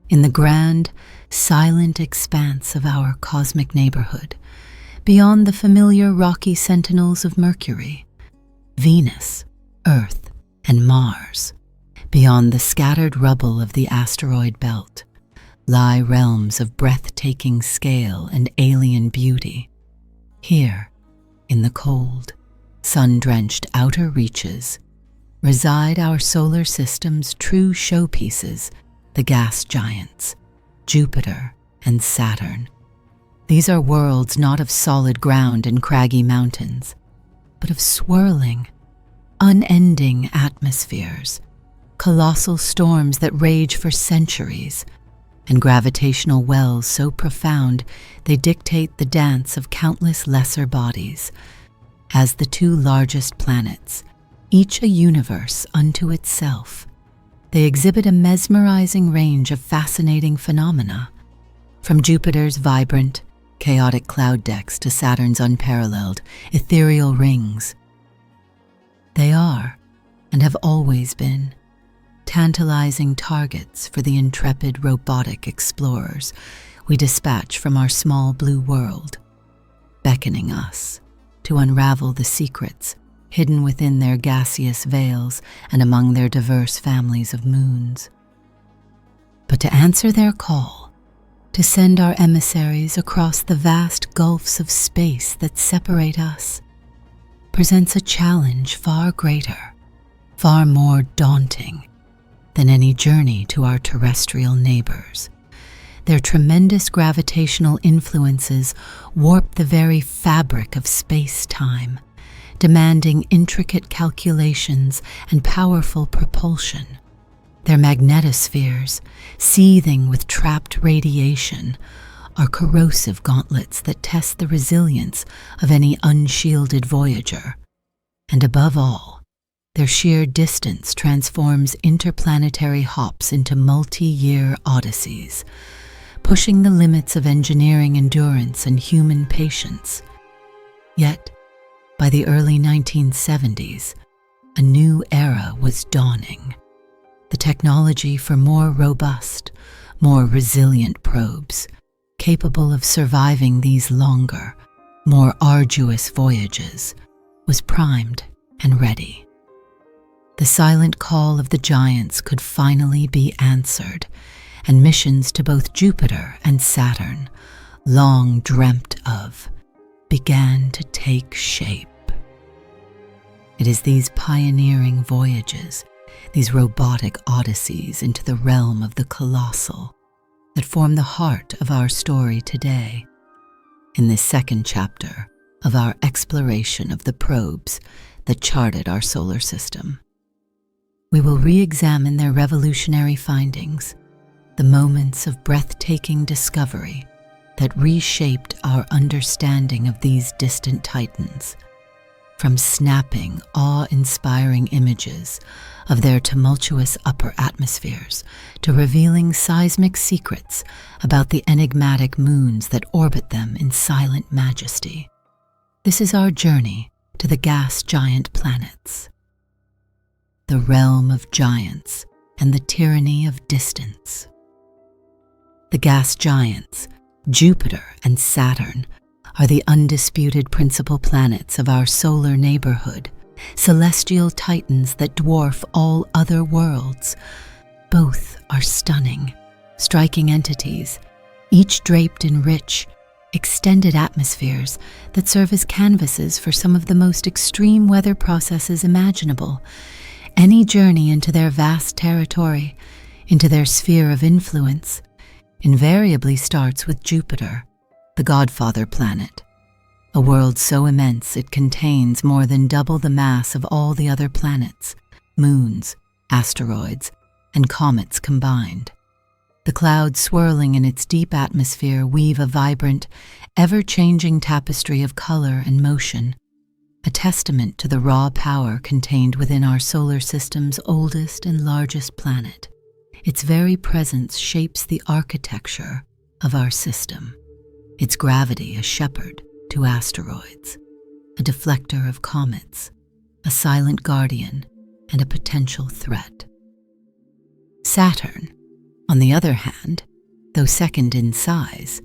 in the grand, silent expanse of our cosmic neighborhood, beyond the familiar rocky sentinels of Mercury, Venus, Earth, and Mars, beyond the scattered rubble of the asteroid belt, lie realms of breathtaking scale and alien beauty. Here, in the cold, sun-drenched outer reaches, reside our solar system's true showpieces, the gas giants, Jupiter and Saturn. These are worlds not of solid ground and craggy mountains, but of swirling, unending atmospheres, colossal storms that rage for centuries, and gravitational wells so profound they dictate the dance of countless lesser bodies. As the two largest planets, each a universe unto itself, they exhibit a mesmerizing range of fascinating phenomena, from Jupiter's vibrant, chaotic cloud decks to Saturn's unparalleled, ethereal rings. They are, and have always been, tantalizing targets for the intrepid robotic explorers we dispatch from our small blue world, beckoning us to unravel the secrets hidden within their gaseous veils and among their diverse families of moons. But to answer their call, to send our emissaries across the vast gulfs of space that separate us, presents a challenge far greater, far more daunting than any journey to our terrestrial neighbors. Their tremendous gravitational influences warp the very fabric of space-time, demanding intricate calculations and powerful propulsion. Their magnetospheres, seething with trapped radiation, are corrosive gauntlets that test the resilience of any unshielded voyager. And above all, their sheer distance transforms interplanetary hops into multi-year odysseys, pushing the limits of engineering endurance and human patience. Yet, by the early 1970s, a new era was dawning. The technology for more robust, more resilient probes, capable of surviving these longer, more arduous voyages, was primed and ready. The silent call of the giants could finally be answered, and missions to both Jupiter and Saturn, long dreamt of, began to take shape. It is these pioneering voyages, these robotic odysseys into the realm of the colossal, that form the heart of our story today. In this second chapter of our exploration of the probes that charted our solar system, we will re-examine their revolutionary findings, the moments of breathtaking discovery that reshaped our understanding of these distant titans, from snapping, awe-inspiring images of their tumultuous upper atmospheres to revealing seismic secrets about the enigmatic moons that orbit them in silent majesty. This is our journey to the gas giant planets, the realm of giants and the tyranny of distance. The gas giants, Jupiter and Saturn, are the undisputed principal planets of our solar neighborhood, celestial titans that dwarf all other worlds. Both are stunning, striking entities, each draped in rich, extended atmospheres that serve as canvases for some of the most extreme weather processes imaginable. Any journey into their vast territory, into their sphere of influence, invariably starts with Jupiter, the godfather planet, a world so immense it contains more than double the mass of all the other planets, moons, asteroids, and comets combined. The clouds swirling in its deep atmosphere weave a vibrant, ever-changing tapestry of color and motion, a testament to the raw power contained within our solar system's oldest and largest planet. Its very presence shapes the architecture of our system, its gravity a shepherd to asteroids, a deflector of comets, a silent guardian, and a potential threat. Saturn, on the other hand, though second in size,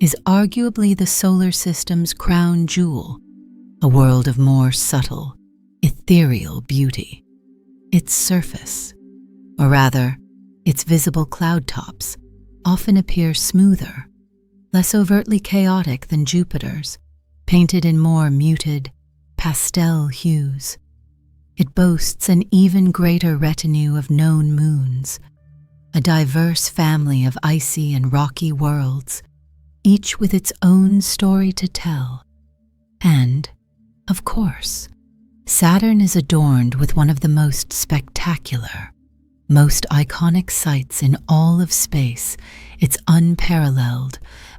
is arguably the solar system's crown jewel, a world of more subtle, ethereal beauty. Its surface, or rather, its visible cloud tops, often appear smoother, less overtly chaotic than Jupiter's, painted in more muted, pastel hues. It boasts an even greater retinue of known moons, a diverse family of icy and rocky worlds, each with its own story to tell. And, of course, Saturn is adorned with one of the most spectacular, most iconic sights in all of space, its unparalleled,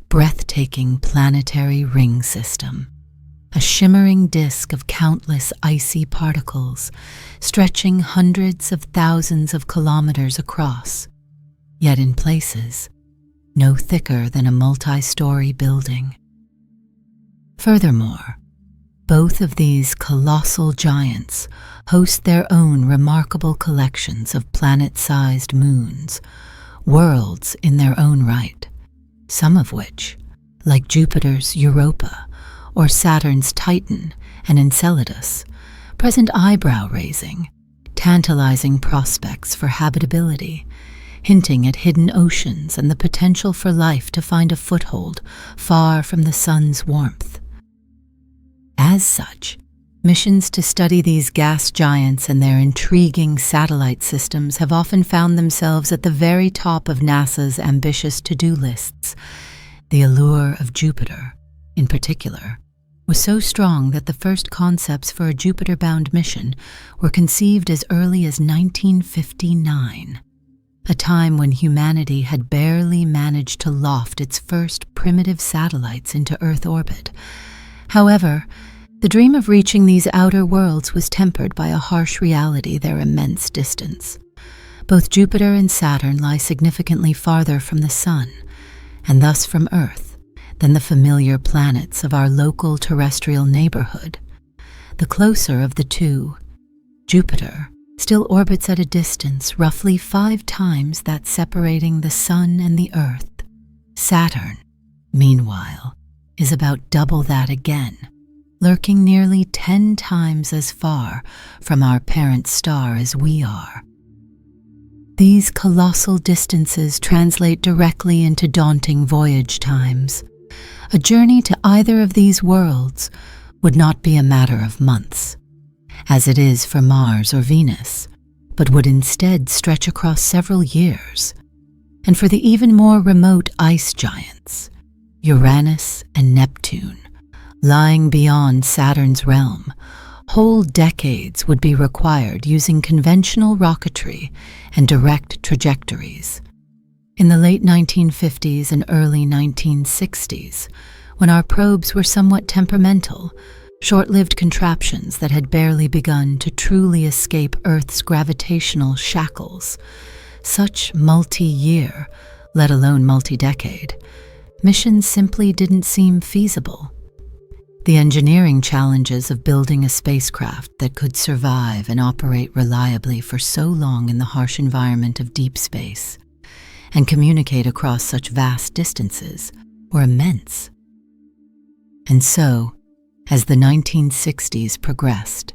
breathtaking planetary ring system. A shimmering disk of countless icy particles, stretching hundreds of thousands of kilometers across, yet in places, no thicker than a multi-story building. Furthermore, both of these colossal giants host their own remarkable collections of planet-sized moons, worlds in their own right, some of which, like Jupiter's Europa or Saturn's Titan and Enceladus, present eyebrow-raising, tantalizing prospects for habitability, hinting at hidden oceans and the potential for life to find a foothold far from the sun's warmth. As such, missions to study these gas giants and their intriguing satellite systems have often found themselves at the very top of NASA's ambitious to-do lists. The allure of Jupiter, in particular, was so strong that the first concepts for a Jupiter-bound mission were conceived as early as 1959, a time when humanity had barely managed to loft its first primitive satellites into Earth orbit. However, the dream of reaching these outer worlds was tempered by a harsh reality: their immense distance. Both Jupiter and Saturn lie significantly farther from the Sun, and thus from Earth, than the familiar planets of our local terrestrial neighborhood. The closer of the two, Jupiter, still orbits at a distance roughly 5 times that separating the Sun and the Earth. Saturn, meanwhile, is about double that again, lurking nearly 10 times as far from our parent star as we are. These colossal distances translate directly into daunting voyage times. A journey to either of these worlds would not be a matter of months, as it is for Mars or Venus, but would instead stretch across several years. And for the even more remote ice giants, Uranus and Neptune, lying beyond Saturn's realm, whole decades would be required using conventional rocketry and direct trajectories. In the late 1950s and early 1960s, when our probes were somewhat temperamental, short-lived contraptions that had barely begun to truly escape Earth's gravitational shackles, such multi-year, let alone multi-decade, missions simply didn't seem feasible. The engineering challenges of building a spacecraft that could survive and operate reliably for so long in the harsh environment of deep space and communicate across such vast distances were immense. And so, as the 1960s progressed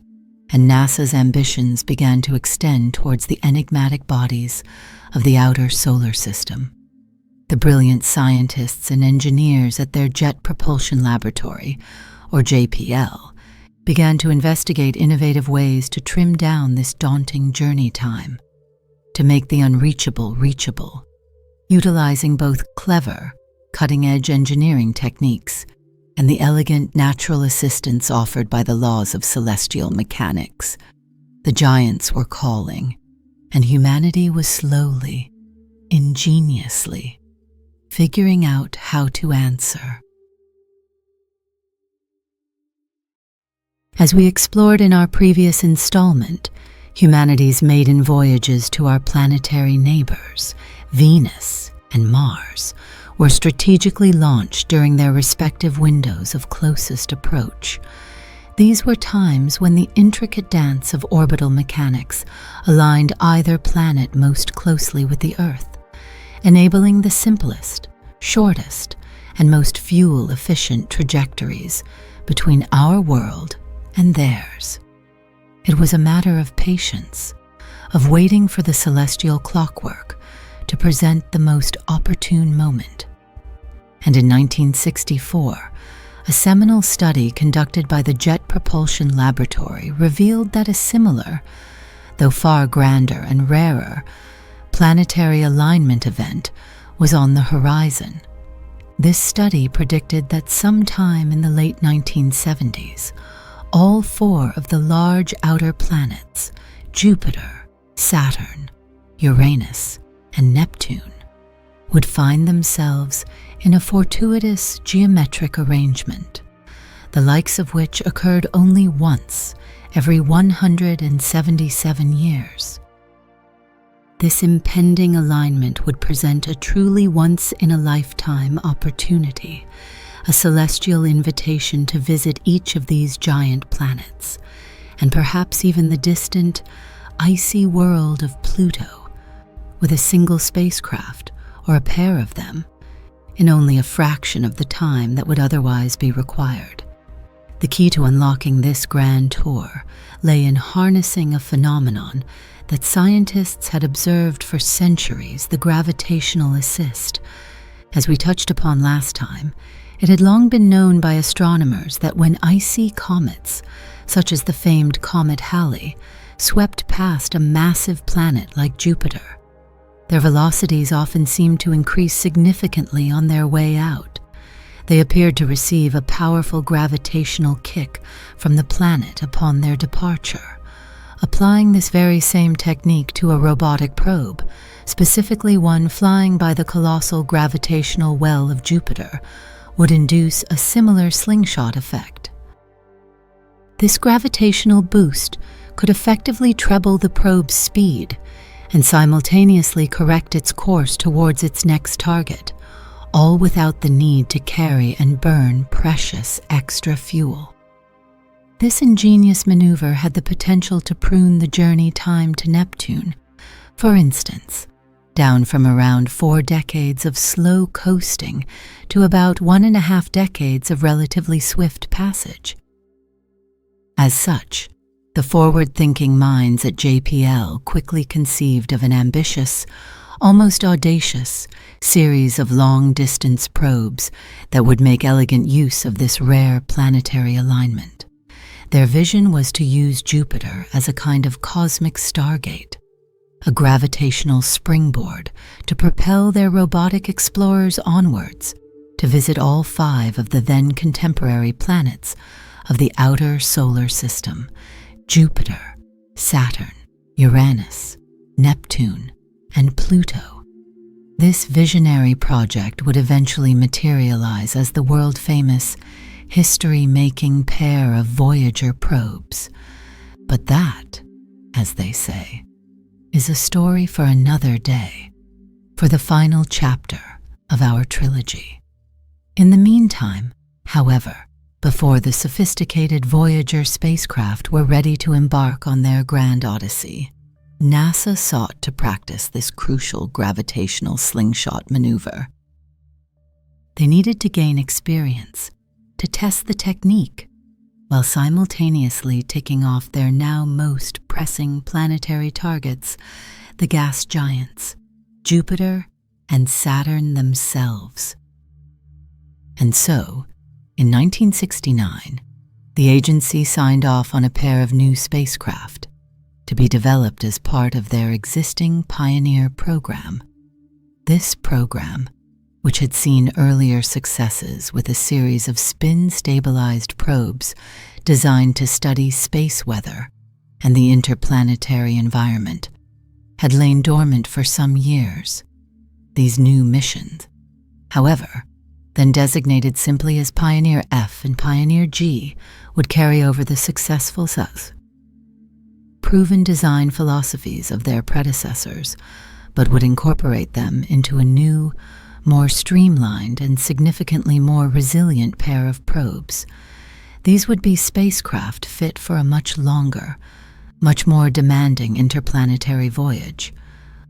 and NASA's ambitions began to extend towards the enigmatic bodies of the outer solar system, the brilliant scientists and engineers at their Jet Propulsion Laboratory, or JPL, began to investigate innovative ways to trim down this daunting journey time, to make the unreachable reachable, utilizing both clever, cutting-edge engineering techniques and the elegant natural assistance offered by the laws of celestial mechanics. The giants were calling, and humanity was slowly, ingeniously, figuring out how to answer. As we explored in our previous installment, humanity's maiden voyages to our planetary neighbors, Venus and Mars, were strategically launched during their respective windows of closest approach. These were times when the intricate dance of orbital mechanics aligned either planet most closely with the Earth, enabling the simplest, shortest, and most fuel-efficient trajectories between our world and theirs. It was a matter of patience, of waiting for the celestial clockwork to present the most opportune moment. And in 1964, a seminal study conducted by the Jet Propulsion Laboratory revealed that a similar, though far grander and rarer, planetary alignment event was on the horizon. This study predicted that sometime in the late 1970s, all four of the large outer planets, Jupiter, Saturn, Uranus, and Neptune, would find themselves in a fortuitous geometric arrangement, the likes of which occurred only once every 177 years. This impending alignment would present a truly once-in-a-lifetime opportunity, a celestial invitation to visit each of these giant planets, and perhaps even the distant, icy world of Pluto, with a single spacecraft or a pair of them, in only a fraction of the time that would otherwise be required. The key to unlocking this grand tour lay in harnessing a phenomenon that scientists had observed for centuries, the gravitational assist. As we touched upon last time, it had long been known by astronomers that when icy comets, such as the famed Comet Halley, swept past a massive planet like Jupiter, their velocities often seemed to increase significantly on their way out. They appeared to receive a powerful gravitational kick from the planet upon their departure. Applying this very same technique to a robotic probe, specifically one flying by the colossal gravitational well of Jupiter, would induce a similar slingshot effect. This gravitational boost could effectively treble the probe's speed and simultaneously correct its course towards its next target, all without the need to carry and burn precious extra fuel. This ingenious maneuver had the potential to prune the journey time to Neptune, for instance, down from around 4 decades of slow coasting to about 1.5 decades of relatively swift passage. As such, the forward-thinking minds at JPL quickly conceived of an ambitious, almost audacious, series of long-distance probes that would make elegant use of this rare planetary alignment. Their vision was to use Jupiter as a kind of cosmic stargate, a gravitational springboard to propel their robotic explorers onwards to visit all 5 of the then contemporary planets of the outer solar system: Jupiter, Saturn, Uranus, Neptune, and Pluto. This visionary project would eventually materialize as the world-famous, history-making pair of Voyager probes. But that, as they say, is a story for another day, for the final chapter of our trilogy. In the meantime, however, before the sophisticated Voyager spacecraft were ready to embark on their grand Odyssey, NASA sought to practice this crucial gravitational slingshot maneuver. They needed to gain experience, to test the technique, while simultaneously ticking off their now most pressing planetary targets, the gas giants, Jupiter and Saturn themselves. And so, in 1969, the agency signed off on a pair of new spacecraft to be developed as part of their existing Pioneer program. This program, which had seen earlier successes with a series of spin-stabilized probes designed to study space weather and the interplanetary environment, had lain dormant for some years. These new missions, however, then designated simply as Pioneer F and Pioneer G, would carry over the successful proven design philosophies of their predecessors, but would incorporate them into a new, more streamlined and significantly more resilient pair of probes. These would be spacecraft fit for a much longer, much more demanding interplanetary voyage,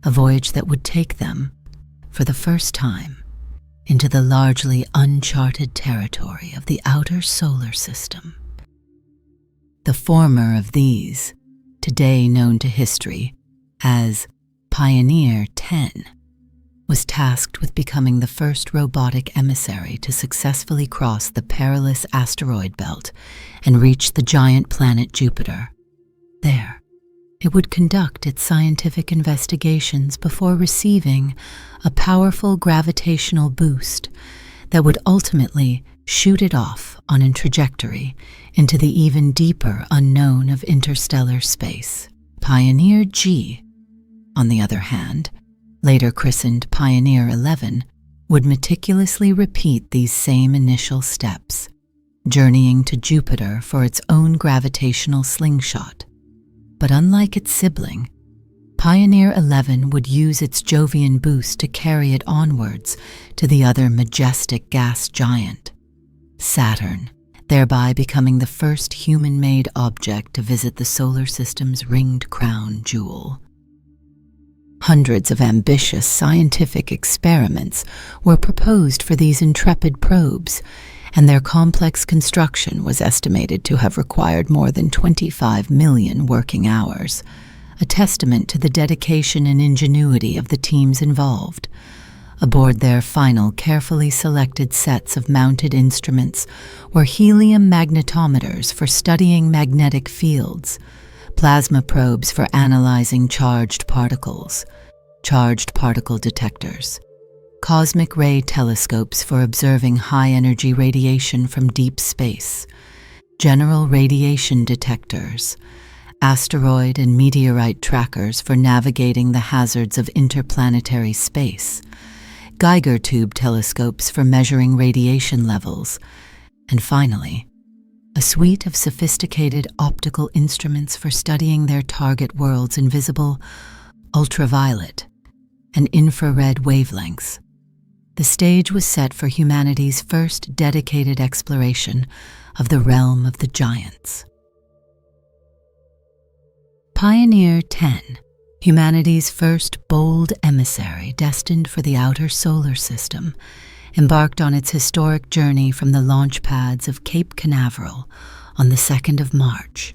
a voyage that would take them for the first time, into the largely uncharted territory of the outer solar system. The former of these, today known to history as Pioneer 10, was tasked with becoming the first robotic emissary to successfully cross the perilous asteroid belt and reach the giant planet Jupiter. There, it would conduct its scientific investigations before receiving a powerful gravitational boost that would ultimately shoot it off on a trajectory into the even deeper unknown of interstellar space. Pioneer G, on the other hand, later christened Pioneer 11, would meticulously repeat these same initial steps, journeying to Jupiter for its own gravitational slingshot. But unlike its sibling, Pioneer 11 would use its Jovian boost to carry it onwards to the other majestic gas giant, Saturn, thereby becoming the first human-made object to visit the solar system's ringed crown jewel. Hundreds of ambitious scientific experiments were proposed for these intrepid probes, and their complex construction was estimated to have required more than 25 million working hours, a testament to the dedication and ingenuity of the teams involved. Aboard their final, carefully selected sets of mounted instruments were helium magnetometers for studying magnetic fields, plasma probes for analyzing charged particles, charged particle detectors, cosmic ray telescopes for observing high-energy radiation from deep space, general radiation detectors, asteroid and meteorite trackers for navigating the hazards of interplanetary space, Geiger tube telescopes for measuring radiation levels, and finally, a suite of sophisticated optical instruments for studying their target worlds in visible, ultraviolet, and infrared wavelengths. The stage was set for humanity's first dedicated exploration of the realm of the giants. Pioneer 10, humanity's first bold emissary destined for the outer solar system, embarked on its historic journey from the launch pads of Cape Canaveral on the 2nd of March,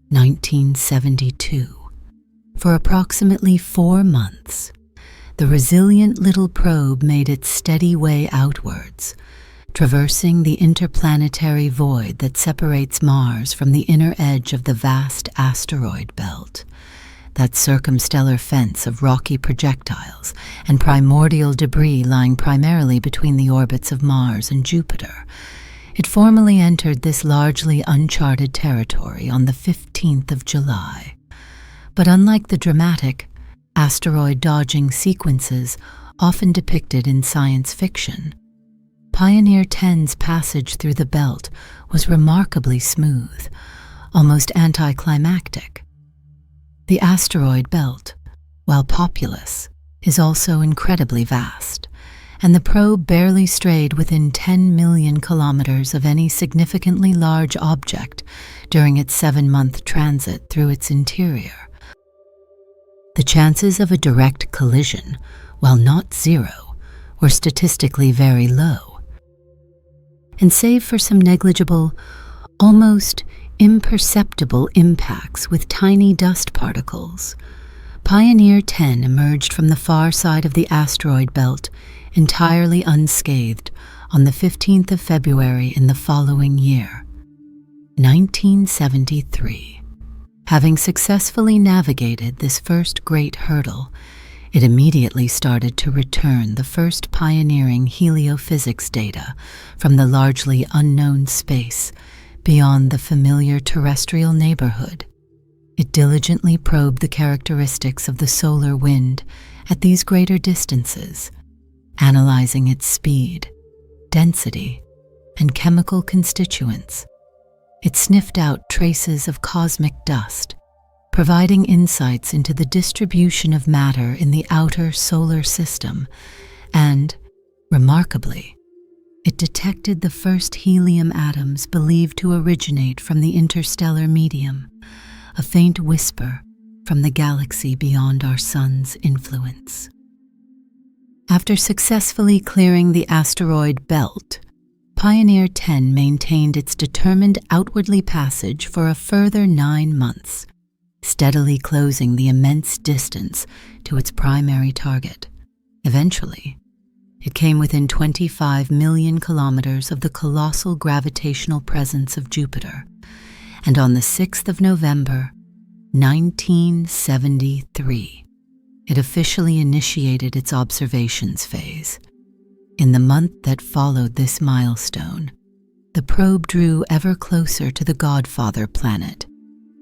1972. For approximately 4 months, the resilient little probe made its steady way outwards, traversing the interplanetary void that separates Mars from the inner edge of the vast asteroid belt, that circumstellar fence of rocky projectiles and primordial debris lying primarily between the orbits of Mars and Jupiter. It formally entered this largely uncharted territory on the 15th of July. But unlike the dramatic, asteroid-dodging sequences often depicted in science fiction, Pioneer 10's passage through the belt was remarkably smooth, almost anticlimactic. The asteroid belt, while populous, is also incredibly vast, and the probe barely strayed within 10 million kilometers of any significantly large object during its 7-month transit through its interior. The chances of a direct collision, while not zero, were statistically very low. And save for some negligible, almost imperceptible impacts with tiny dust particles, Pioneer 10 emerged from the far side of the asteroid belt entirely unscathed on the 15th of February in the following year, 1973. Having successfully navigated this first great hurdle, it immediately started to return the first pioneering heliophysics data from the largely unknown space beyond the familiar terrestrial neighborhood. It diligently probed the characteristics of the solar wind at these greater distances, analyzing its speed, density, and chemical constituents. It sniffed out traces of cosmic dust, providing insights into the distribution of matter in the outer solar system, and, remarkably, it detected the first helium atoms believed to originate from the interstellar medium, a faint whisper from the galaxy beyond our sun's influence. After successfully clearing the asteroid belt, Pioneer 10 maintained its determined outwardly passage for a further 9 months, steadily closing the immense distance to its primary target. Eventually, it came within 25 million kilometers of the colossal gravitational presence of Jupiter, and on the 6th of November, 1973, it officially initiated its observations phase. In the month that followed this milestone, the probe drew ever closer to the Godfather planet,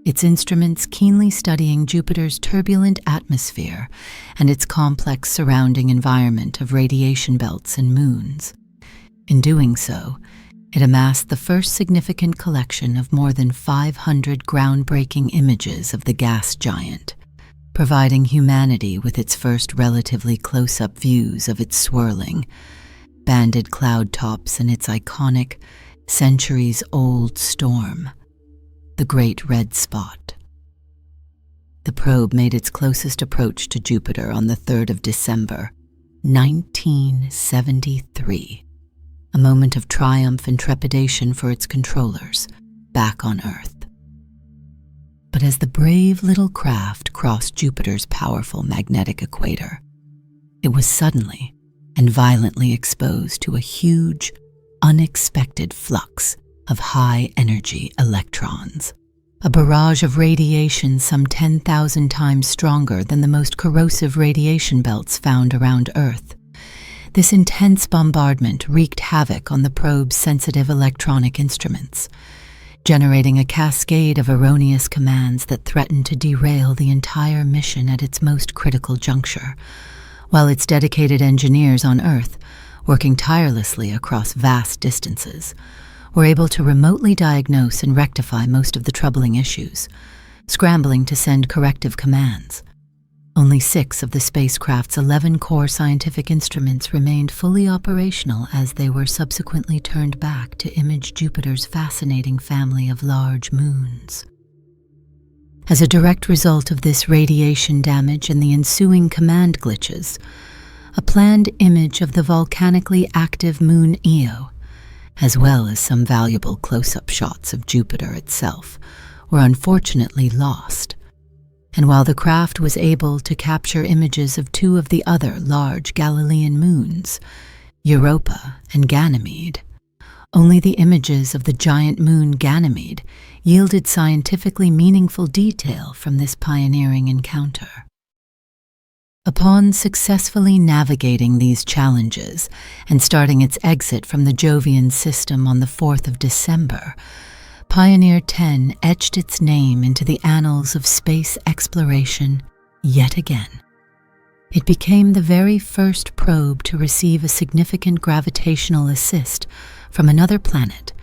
its instruments keenly studying Jupiter's turbulent atmosphere and its complex surrounding environment of radiation belts and moons. In doing so, it amassed the first significant collection of more than 500 groundbreaking images of the gas giant, providing humanity with its first relatively close-up views of its swirling, banded cloud tops and its iconic, centuries-old storm, the Great Red Spot. The probe made its closest approach to Jupiter on the 3rd of December, 1973, a moment of triumph and trepidation for its controllers back on Earth. But as the brave little craft crossed Jupiter's powerful magnetic equator, it was suddenly and violently exposed to a huge, unexpected flux of high-energy electrons, a barrage of radiation some 10,000 times stronger than the most corrosive radiation belts found around Earth. This intense bombardment wreaked havoc on the probe's sensitive electronic instruments, generating a cascade of erroneous commands that threatened to derail the entire mission at its most critical juncture, while its dedicated engineers on Earth, working tirelessly across vast distances, were able to remotely diagnose and rectify most of the troubling issues, scrambling to send corrective commands. Only 6 of the spacecraft's 11 core scientific instruments remained fully operational as they were subsequently turned back to image Jupiter's fascinating family of large moons. As a direct result of this radiation damage and the ensuing command glitches, a planned image of the volcanically active moon Io, as well as some valuable close-up shots of Jupiter itself, were unfortunately lost. And while the craft was able to capture images of 2 of the other large Galilean moons, Europa and Ganymede, only the images of the giant moon Ganymede yielded scientifically meaningful detail from this pioneering encounter. Upon successfully navigating these challenges and starting its exit from the Jovian system on the 4th of December, Pioneer 10 etched its name into the annals of space exploration yet again. It became the very first probe to receive a significant gravitational assist from another planet,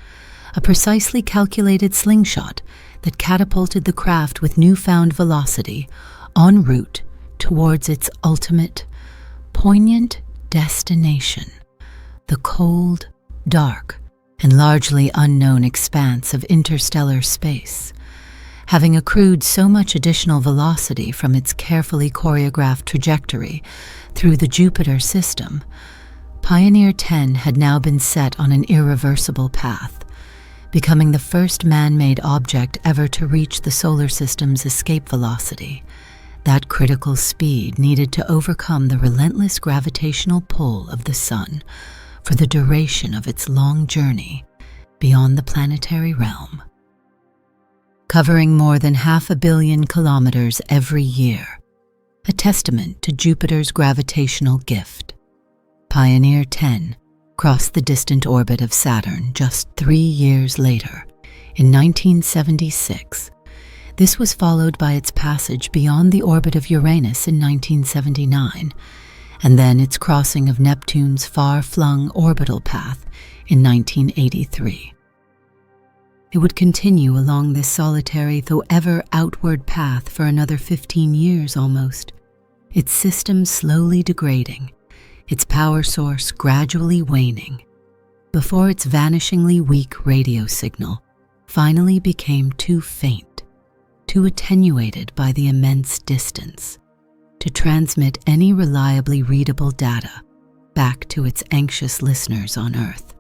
a precisely calculated slingshot that catapulted the craft with newfound velocity en route towards its ultimate, poignant destination, the cold, dark, and largely unknown expanse of interstellar space. Having accrued so much additional velocity from its carefully choreographed trajectory through the Jupiter system, Pioneer 10 had now been set on an irreversible path, becoming the first man-made object ever to reach the solar system's escape velocity, that critical speed needed to overcome the relentless gravitational pull of the Sun for the duration of its long journey beyond the planetary realm. Covering more than 500 million kilometers every year, a testament to Jupiter's gravitational gift, Pioneer 10 crossed the distant orbit of Saturn just 3 years later, in 1976. This was followed by its passage beyond the orbit of Uranus in 1979, and then its crossing of Neptune's far-flung orbital path in 1983. It would continue along this solitary, though ever outward path for another 15 years almost, its system slowly degrading, its power source gradually waning, before its vanishingly weak radio signal finally became too faint, too attenuated by the immense distance, to transmit any reliably readable data back to its anxious listeners on Earth.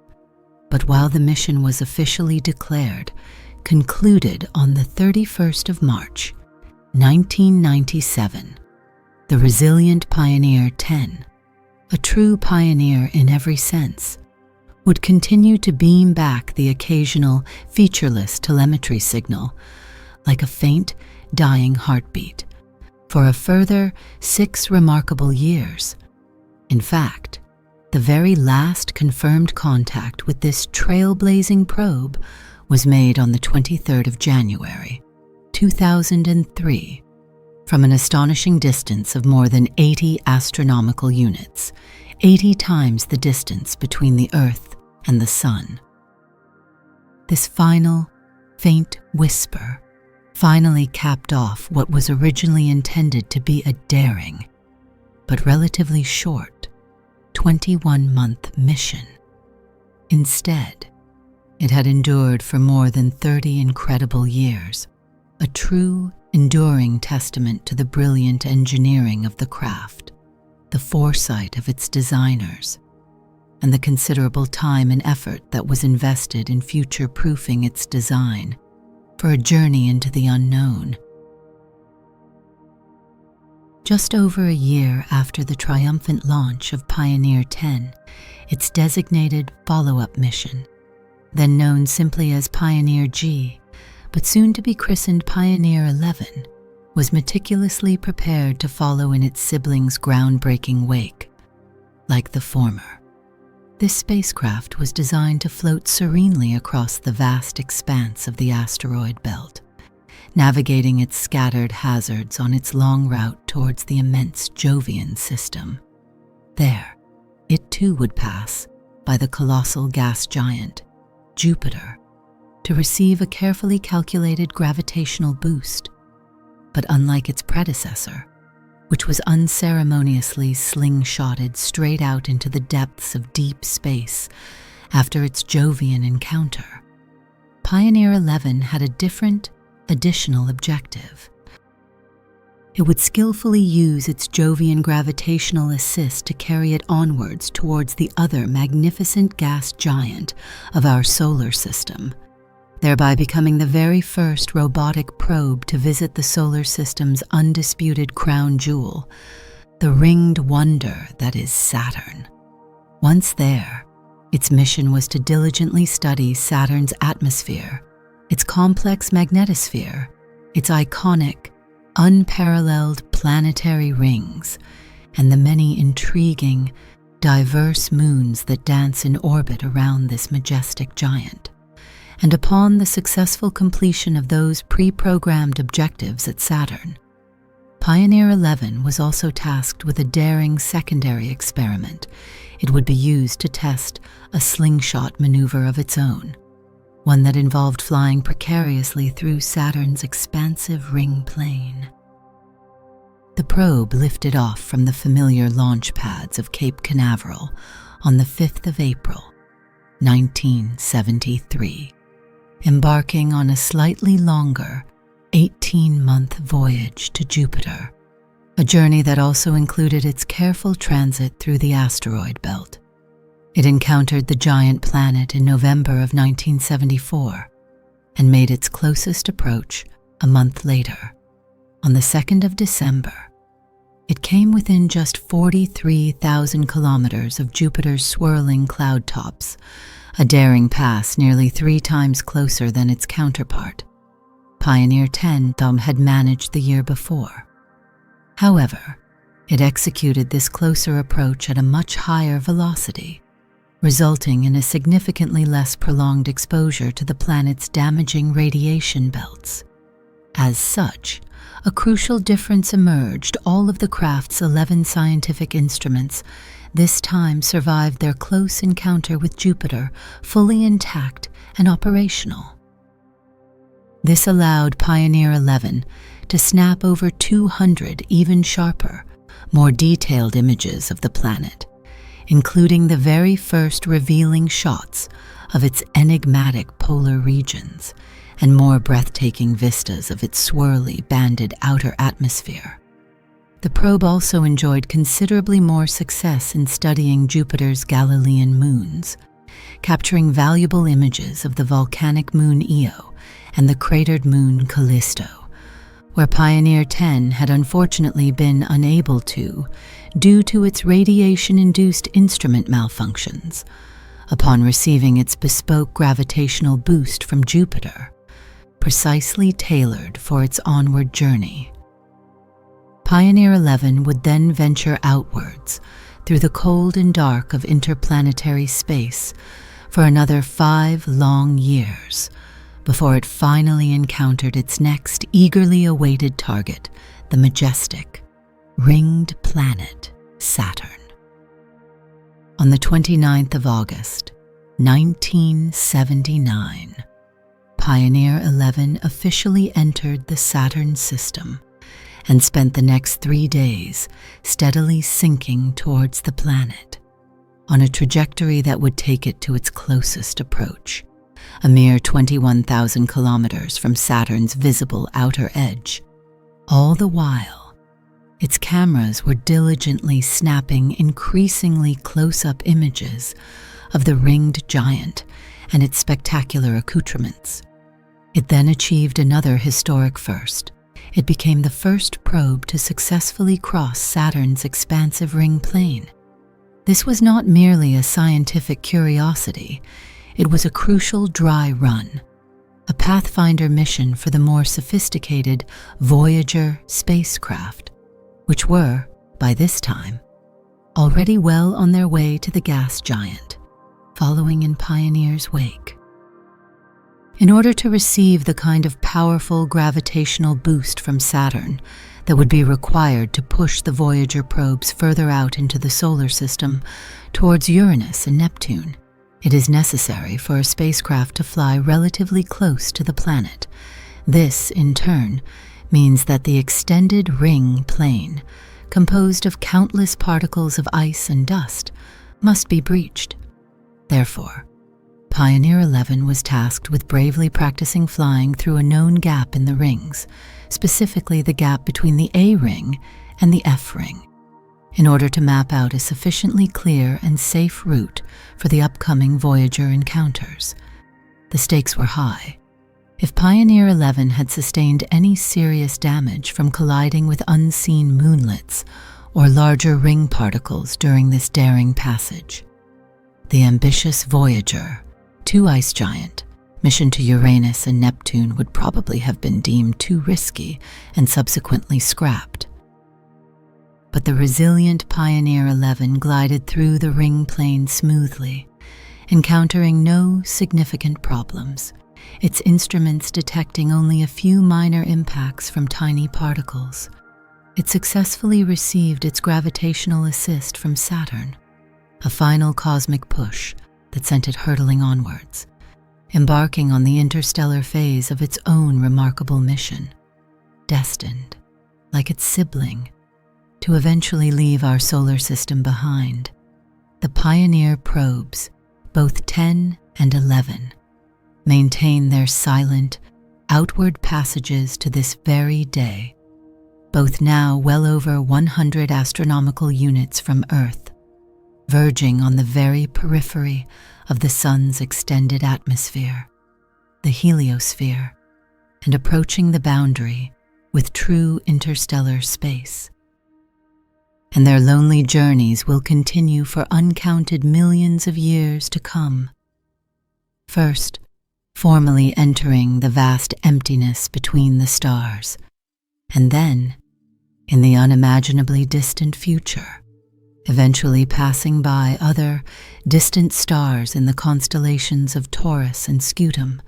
But while the mission was officially declared, concluded on the 31st of March, 1997, the resilient Pioneer 10, a true pioneer in every sense, would continue to beam back the occasional featureless telemetry signal like a faint, dying heartbeat for a further 6 remarkable years. In fact, the very last confirmed contact with this trailblazing probe was made on the 23rd of January, 2003, from an astonishing distance of more than 80 astronomical units, 80 times the distance between the Earth and the Sun. This final, faint whisper finally capped off what was originally intended to be a daring, but relatively short, 21-month mission. Instead, it had endured for more than 30 incredible years, a true, enduring testament to the brilliant engineering of the craft, the foresight of its designers, and the considerable time and effort that was invested in future-proofing its design for a journey into the unknown. Just over a year after the triumphant launch of Pioneer 10, its designated follow-up mission, then known simply as Pioneer G, but soon to be christened Pioneer 11, was meticulously prepared to follow in its siblings' groundbreaking wake. Like the former, this spacecraft was designed to float serenely across the vast expanse of the asteroid belt, navigating its scattered hazards on its long route towards the immense Jovian system. There, it too would pass by the colossal gas giant, Jupiter, to receive a carefully calculated gravitational boost. But unlike its predecessor, which was unceremoniously slingshotted straight out into the depths of deep space after its Jovian encounter, Pioneer 11 had a different, additional objective. It would skillfully use its Jovian gravitational assist to carry it onwards towards the other magnificent gas giant of our solar system, thereby becoming the very first robotic probe to visit the solar system's undisputed crown jewel, the ringed wonder that is Saturn. Once there, its mission was to diligently study Saturn's atmosphere, its complex magnetosphere, its iconic, unparalleled planetary rings, and the many intriguing, diverse moons that dance in orbit around this majestic giant. And upon the successful completion of those pre-programmed objectives at Saturn, Pioneer 11 was also tasked with a daring secondary experiment. It would be used to test a slingshot maneuver of its own, one that involved flying precariously through Saturn's expansive ring plane. The probe lifted off from the familiar launch pads of Cape Canaveral on the 5th of April, 1973. Embarking on a slightly longer 18-month voyage to Jupiter, a journey that also included its careful transit through the asteroid belt. It encountered the giant planet in November of 1974 and made its closest approach a month later, on the 2nd of December. It came within just 43,000 kilometers of Jupiter's swirling cloud tops, a daring pass nearly 3 times closer than its counterpart, Pioneer 10 had managed the year before. However, it executed this closer approach at a much higher velocity, resulting in a significantly less prolonged exposure to the planet's damaging radiation belts. As such, a crucial difference emerged. All of the craft's 11 scientific instruments this time survived their close encounter with Jupiter fully intact and operational. This allowed Pioneer 11 to snap over 200 even sharper, more detailed images of the planet, including the very first revealing shots of its enigmatic polar regions and more breathtaking vistas of its swirly, banded outer atmosphere. The probe also enjoyed considerably more success in studying Jupiter's Galilean moons, capturing valuable images of the volcanic moon Io and the cratered moon Callisto, where Pioneer 10 had unfortunately been unable to, due to its radiation-induced instrument malfunctions, upon receiving its bespoke gravitational boost from Jupiter, precisely tailored for its onward journey. Pioneer 11 would then venture outwards through the cold and dark of interplanetary space for another 5 long years before it finally encountered its next eagerly awaited target, the majestic, ringed planet Saturn. On the 29th of August, 1979, Pioneer 11 officially entered the Saturn system and spent the next 3 days steadily sinking towards the planet, on a trajectory that would take it to its closest approach, a mere 21,000 kilometers from Saturn's visible outer edge. All the while, its cameras were diligently snapping increasingly close-up images of the ringed giant and its spectacular accoutrements. It then achieved another historic first. It became the first probe to successfully cross Saturn's expansive ring plane. This was not merely a scientific curiosity, it was a crucial dry run, a pathfinder mission for the more sophisticated Voyager spacecraft, which were, by this time, already well on their way to the gas giant, following in Pioneer's wake. In order to receive the kind of powerful gravitational boost from Saturn that would be required to push the Voyager probes further out into the solar system towards Uranus and Neptune, it is necessary for a spacecraft to fly relatively close to the planet. This, in turn, means that the extended ring plane, composed of countless particles of ice and dust, must be breached. Therefore, Pioneer 11 was tasked with bravely practicing flying through a known gap in the rings, specifically the gap between the A ring and the F ring, in order to map out a sufficiently clear and safe route for the upcoming Voyager encounters. The stakes were high. If Pioneer 11 had sustained any serious damage from colliding with unseen moonlets or larger ring particles during this daring passage, the ambitious Voyager, 2 ice giant, mission to Uranus and Neptune would probably have been deemed too risky and subsequently scrapped. But the resilient Pioneer 11 glided through the ring plane smoothly, encountering no significant problems, its instruments detecting only a few minor impacts from tiny particles. It successfully received its gravitational assist from Saturn, a final cosmic push that sent it hurtling onwards, embarking on the interstellar phase of its own remarkable mission, destined, like its sibling, to eventually leave our solar system behind. The Pioneer probes, both 10 and 11, maintain their silent, outward passages to this very day, both now well over 100 astronomical units from Earth, verging on the very periphery of the Sun's extended atmosphere, the heliosphere, and approaching the boundary with true interstellar space. And their lonely journeys will continue for uncounted millions of years to come. First, formally entering the vast emptiness between the stars, and then, in the unimaginably distant future, eventually passing by other distant stars in the constellations of Taurus and Scutum,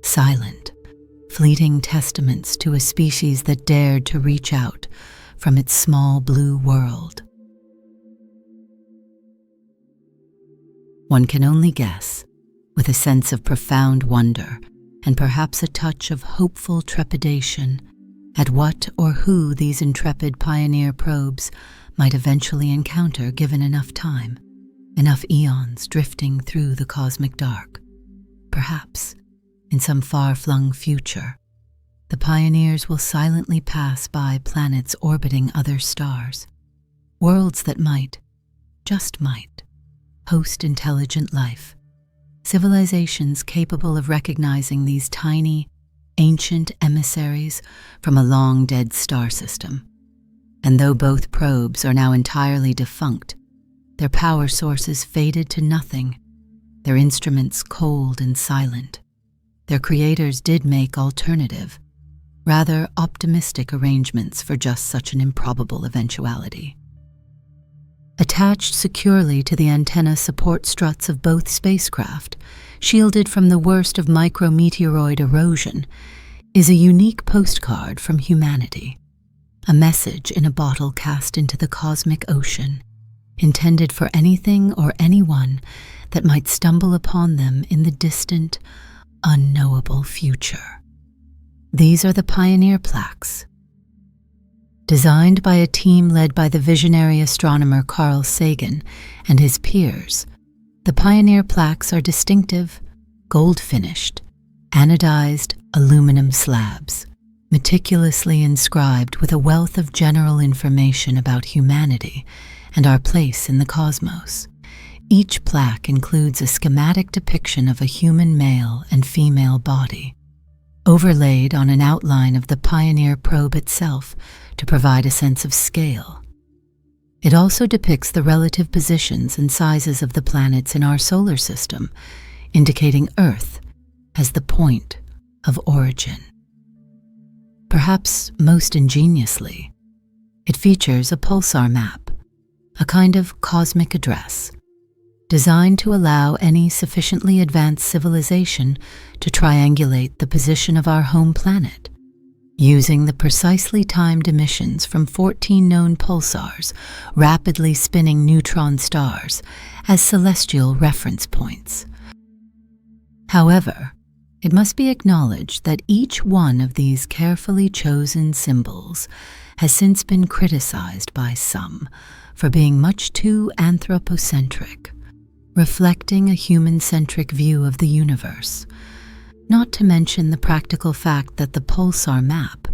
silent, fleeting testaments to a species that dared to reach out from its small blue world. One can only guess, with a sense of profound wonder and perhaps a touch of hopeful trepidation, at what or who these intrepid pioneer probes might eventually encounter given enough time, enough eons drifting through the cosmic dark. Perhaps, in some far-flung future, the pioneers will silently pass by planets orbiting other stars, worlds that might, just might, host intelligent life, civilizations capable of recognizing these tiny, ancient emissaries from a long-dead star system. And though both probes are now entirely defunct, their power sources faded to nothing, their instruments cold and silent, their creators did make alternative, rather optimistic arrangements for just such an improbable eventuality. Attached securely to the antenna support struts of both spacecraft, shielded from the worst of micrometeoroid erosion, is a unique postcard from humanity, a message in a bottle cast into the cosmic ocean, intended for anything or anyone that might stumble upon them in the distant, unknowable future. These are the Pioneer plaques. Designed by a team led by the visionary astronomer Carl Sagan and his peers, the Pioneer plaques are distinctive, gold-finished, anodized aluminum slabs, meticulously inscribed with a wealth of general information about humanity and our place in the cosmos. Each plaque includes a schematic depiction of a human male and female body, overlaid on an outline of the Pioneer probe itself to provide a sense of scale. It also depicts the relative positions and sizes of the planets in our solar system, indicating Earth as the point of origin. Perhaps most ingeniously, it features a pulsar map, a kind of cosmic address, designed to allow any sufficiently advanced civilization to triangulate the position of our home planet, using the precisely timed emissions from 14 known pulsars rapidly spinning neutron stars as celestial reference points. However, it must be acknowledged that each one of these carefully chosen symbols has since been criticized by some for being much too anthropocentric, reflecting a human-centric view of the universe, not to mention the practical fact that the pulsar map,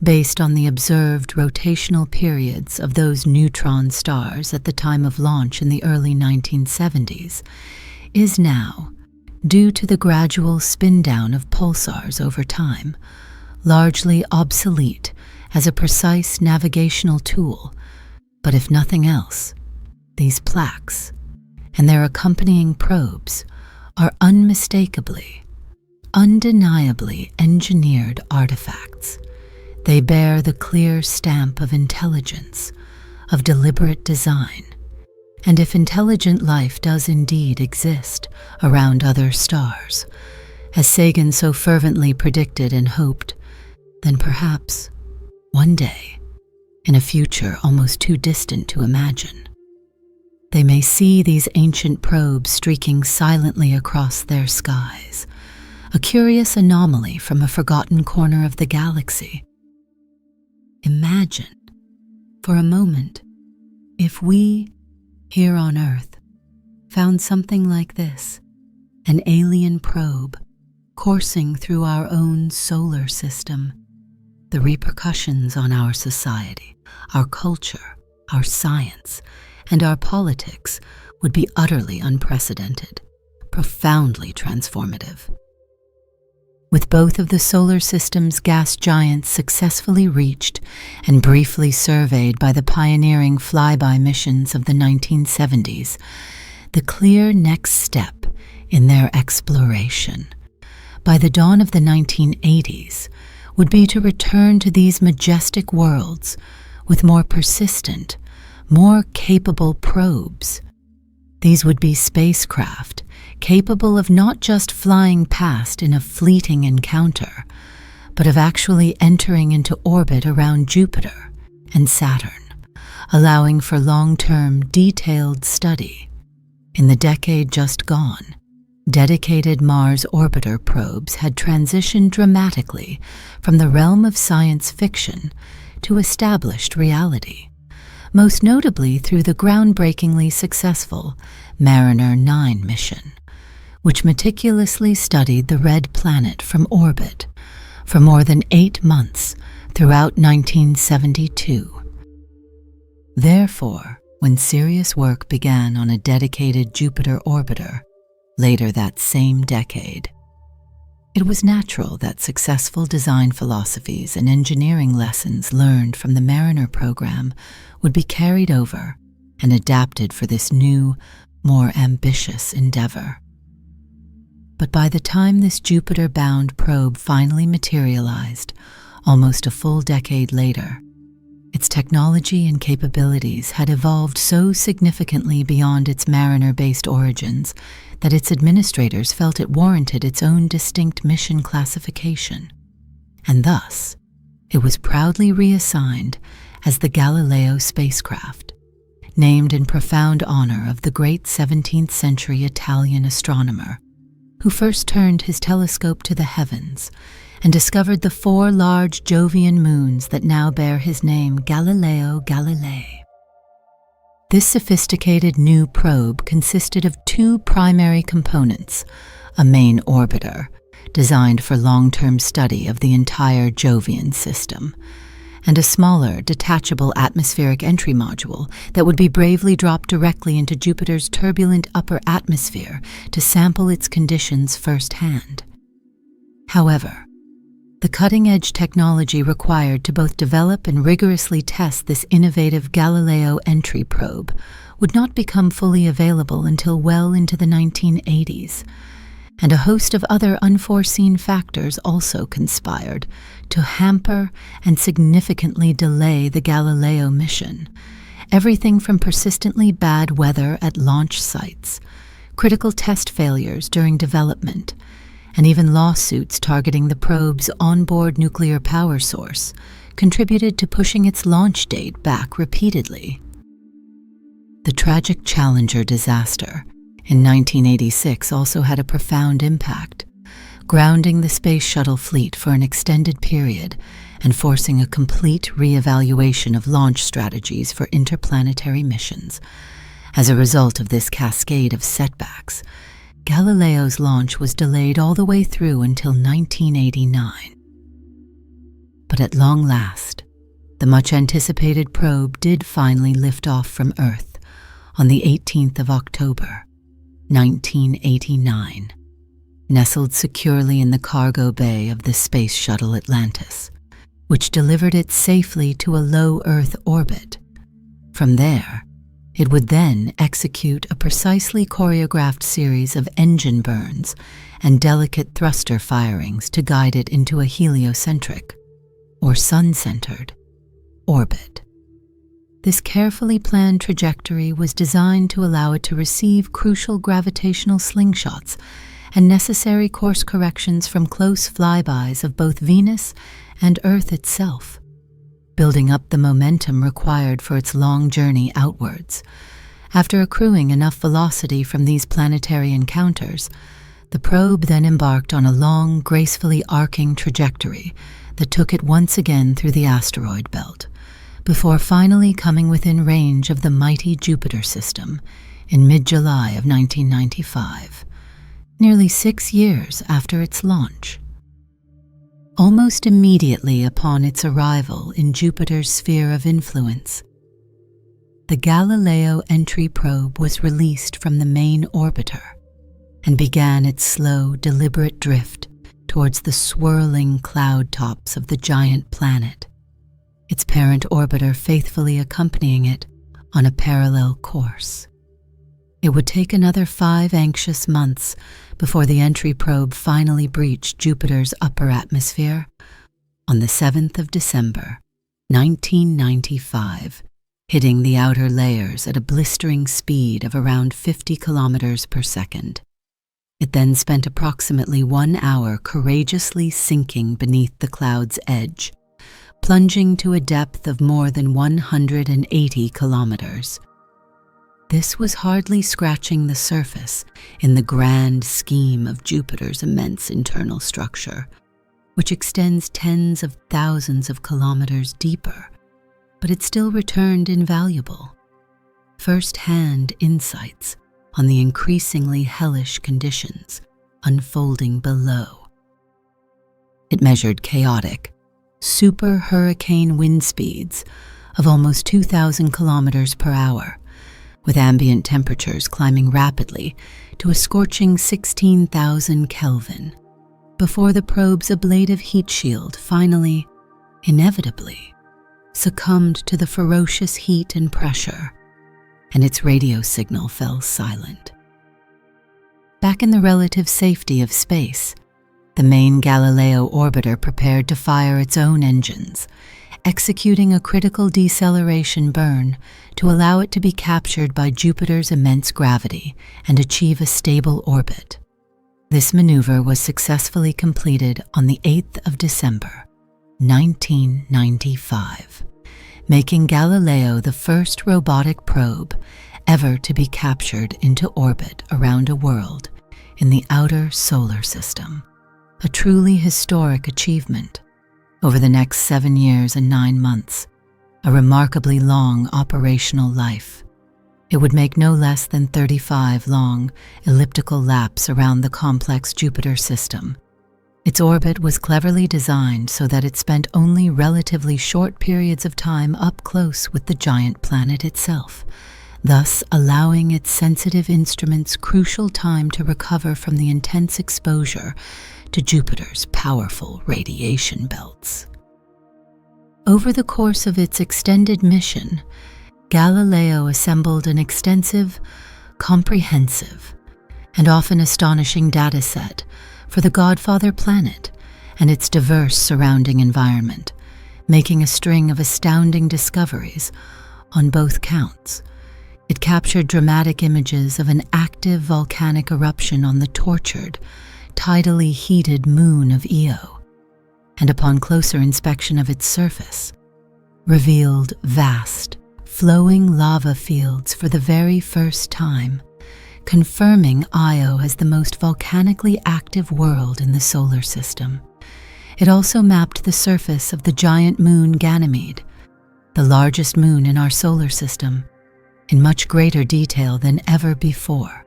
based on the observed rotational periods of those neutron stars at the time of launch in the early 1970s, is now, due to the gradual spin-down of pulsars over time, largely obsolete as a precise navigational tool. But if nothing else, these plaques and their accompanying probes are unmistakably, undeniably engineered artifacts. They bear the clear stamp of intelligence, of deliberate design. And if intelligent life does indeed exist around other stars, as Sagan so fervently predicted and hoped, then perhaps, one day, in a future almost too distant to imagine, they may see these ancient probes streaking silently across their skies, a curious anomaly from a forgotten corner of the galaxy. Imagine, for a moment, if we, here on Earth, found something like this, an alien probe coursing through our own solar system. The repercussions on our society, our culture, our science, and our politics would be utterly unprecedented, profoundly transformative. With both of the solar system's gas giants successfully reached and briefly surveyed by the pioneering flyby missions of the 1970s, the clear next step in their exploration, by the dawn of the 1980s, would be to return to these majestic worlds with more persistent, more capable probes. These would be spacecraft capable of not just flying past in a fleeting encounter, but of actually entering into orbit around Jupiter and Saturn, allowing for long-term, detailed study. In the decade just gone, dedicated Mars orbiter probes had transitioned dramatically from the realm of science fiction to established reality, most notably through the groundbreakingly successful Mariner 9 mission, which meticulously studied the red planet from orbit, for more than 8 months throughout 1972. Therefore, when serious work began on a dedicated Jupiter orbiter later that same decade, it was natural that successful design philosophies and engineering lessons learned from the Mariner program would be carried over and adapted for this new, more ambitious endeavor. But by the time this Jupiter-bound probe finally materialized, almost a full decade later, its technology and capabilities had evolved so significantly beyond its Mariner-based origins that its administrators felt it warranted its own distinct mission classification, and thus it was proudly reassigned as the Galileo spacecraft, named in profound honor of the great 17th century Italian astronomer who first turned his telescope to the heavens and discovered the 4 large Jovian moons that now bear his name, Galileo Galilei. This sophisticated new probe consisted of 2 primary components: a main orbiter, designed for long-term study of the entire Jovian system, and a smaller, detachable atmospheric entry module that would be bravely dropped directly into Jupiter's turbulent upper atmosphere to sample its conditions firsthand. However, the cutting-edge technology required to both develop and rigorously test this innovative Galileo entry probe would not become fully available until well into the 1980s, and a host of other unforeseen factors also conspired to hamper and significantly delay the Galileo mission. Everything from persistently bad weather at launch sites, critical test failures during development, and even lawsuits targeting the probe's onboard nuclear power source contributed to pushing its launch date back repeatedly. The tragic Challenger disaster in 1986 also had a profound impact, grounding the space shuttle fleet for an extended period and forcing a complete reevaluation of launch strategies for interplanetary missions. As a result of this cascade of setbacks, Galileo's launch was delayed all the way through until 1989. But at long last, the much-anticipated probe did finally lift off from Earth on the 18th of October, 1989, nestled securely in the cargo bay of the Space Shuttle Atlantis, which delivered it safely to a low Earth orbit. From there, it would then execute a precisely choreographed series of engine burns and delicate thruster firings to guide it into a heliocentric, or sun-centered, orbit. This carefully planned trajectory was designed to allow it to receive crucial gravitational slingshots and necessary course corrections from close flybys of both Venus and Earth itself, building up the momentum required for its long journey outwards. After accruing enough velocity from these planetary encounters, the probe then embarked on a long, gracefully arcing trajectory that took it once again through the asteroid belt, before finally coming within range of the mighty Jupiter system in mid-July of 1995, nearly 6 years after its launch. Almost immediately upon its arrival in Jupiter's sphere of influence, the Galileo entry probe was released from the main orbiter and began its slow, deliberate drift towards the swirling cloud tops of the giant planet, its parent orbiter faithfully accompanying it on a parallel course. It would take another 5 anxious months before the entry probe finally breached Jupiter's upper atmosphere on the 7th of December, 1995, hitting the outer layers at a blistering speed of around 50 kilometers per second. It then spent approximately 1 hour courageously sinking beneath the cloud's edge, plunging to a depth of more than 180 kilometers. This was hardly scratching the surface in the grand scheme of Jupiter's immense internal structure, which extends tens of thousands of kilometers deeper, but it still returned invaluable first-hand insights on the increasingly hellish conditions unfolding below. It measured chaotic, super hurricane wind speeds of almost 2,000 kilometers per hour, with ambient temperatures climbing rapidly to a scorching 16,000 Kelvin, before the probe's ablative heat shield finally, inevitably, succumbed to the ferocious heat and pressure, and its radio signal fell silent. Back in the relative safety of space, the main Galileo orbiter prepared to fire its own engines, executing a critical deceleration burn to allow it to be captured by Jupiter's immense gravity and achieve a stable orbit. This maneuver was successfully completed on the 8th of December, 1995, making Galileo the first robotic probe ever to be captured into orbit around a world in the outer solar system, a truly historic achievement. Over the next 7 years and 9 months, a remarkably long operational life, it would make no less than 35 long elliptical laps around the complex Jupiter system. Its orbit was cleverly designed so that it spent only relatively short periods of time up close with the giant planet itself, thus allowing its sensitive instruments crucial time to recover from the intense exposure to Jupiter's powerful radiation belts. Over the course of its extended mission, Galileo assembled an extensive, comprehensive, and often astonishing dataset for the Godfather planet and its diverse surrounding environment, making a string of astounding discoveries on both counts. It captured dramatic images of an active volcanic eruption on the tortured, tidally heated moon of Io, and upon closer inspection of its surface, revealed vast, flowing lava fields for the very first time, confirming Io as the most volcanically active world in the solar system. It also mapped the surface of the giant moon Ganymede, the largest moon in our solar system, in much greater detail than ever before,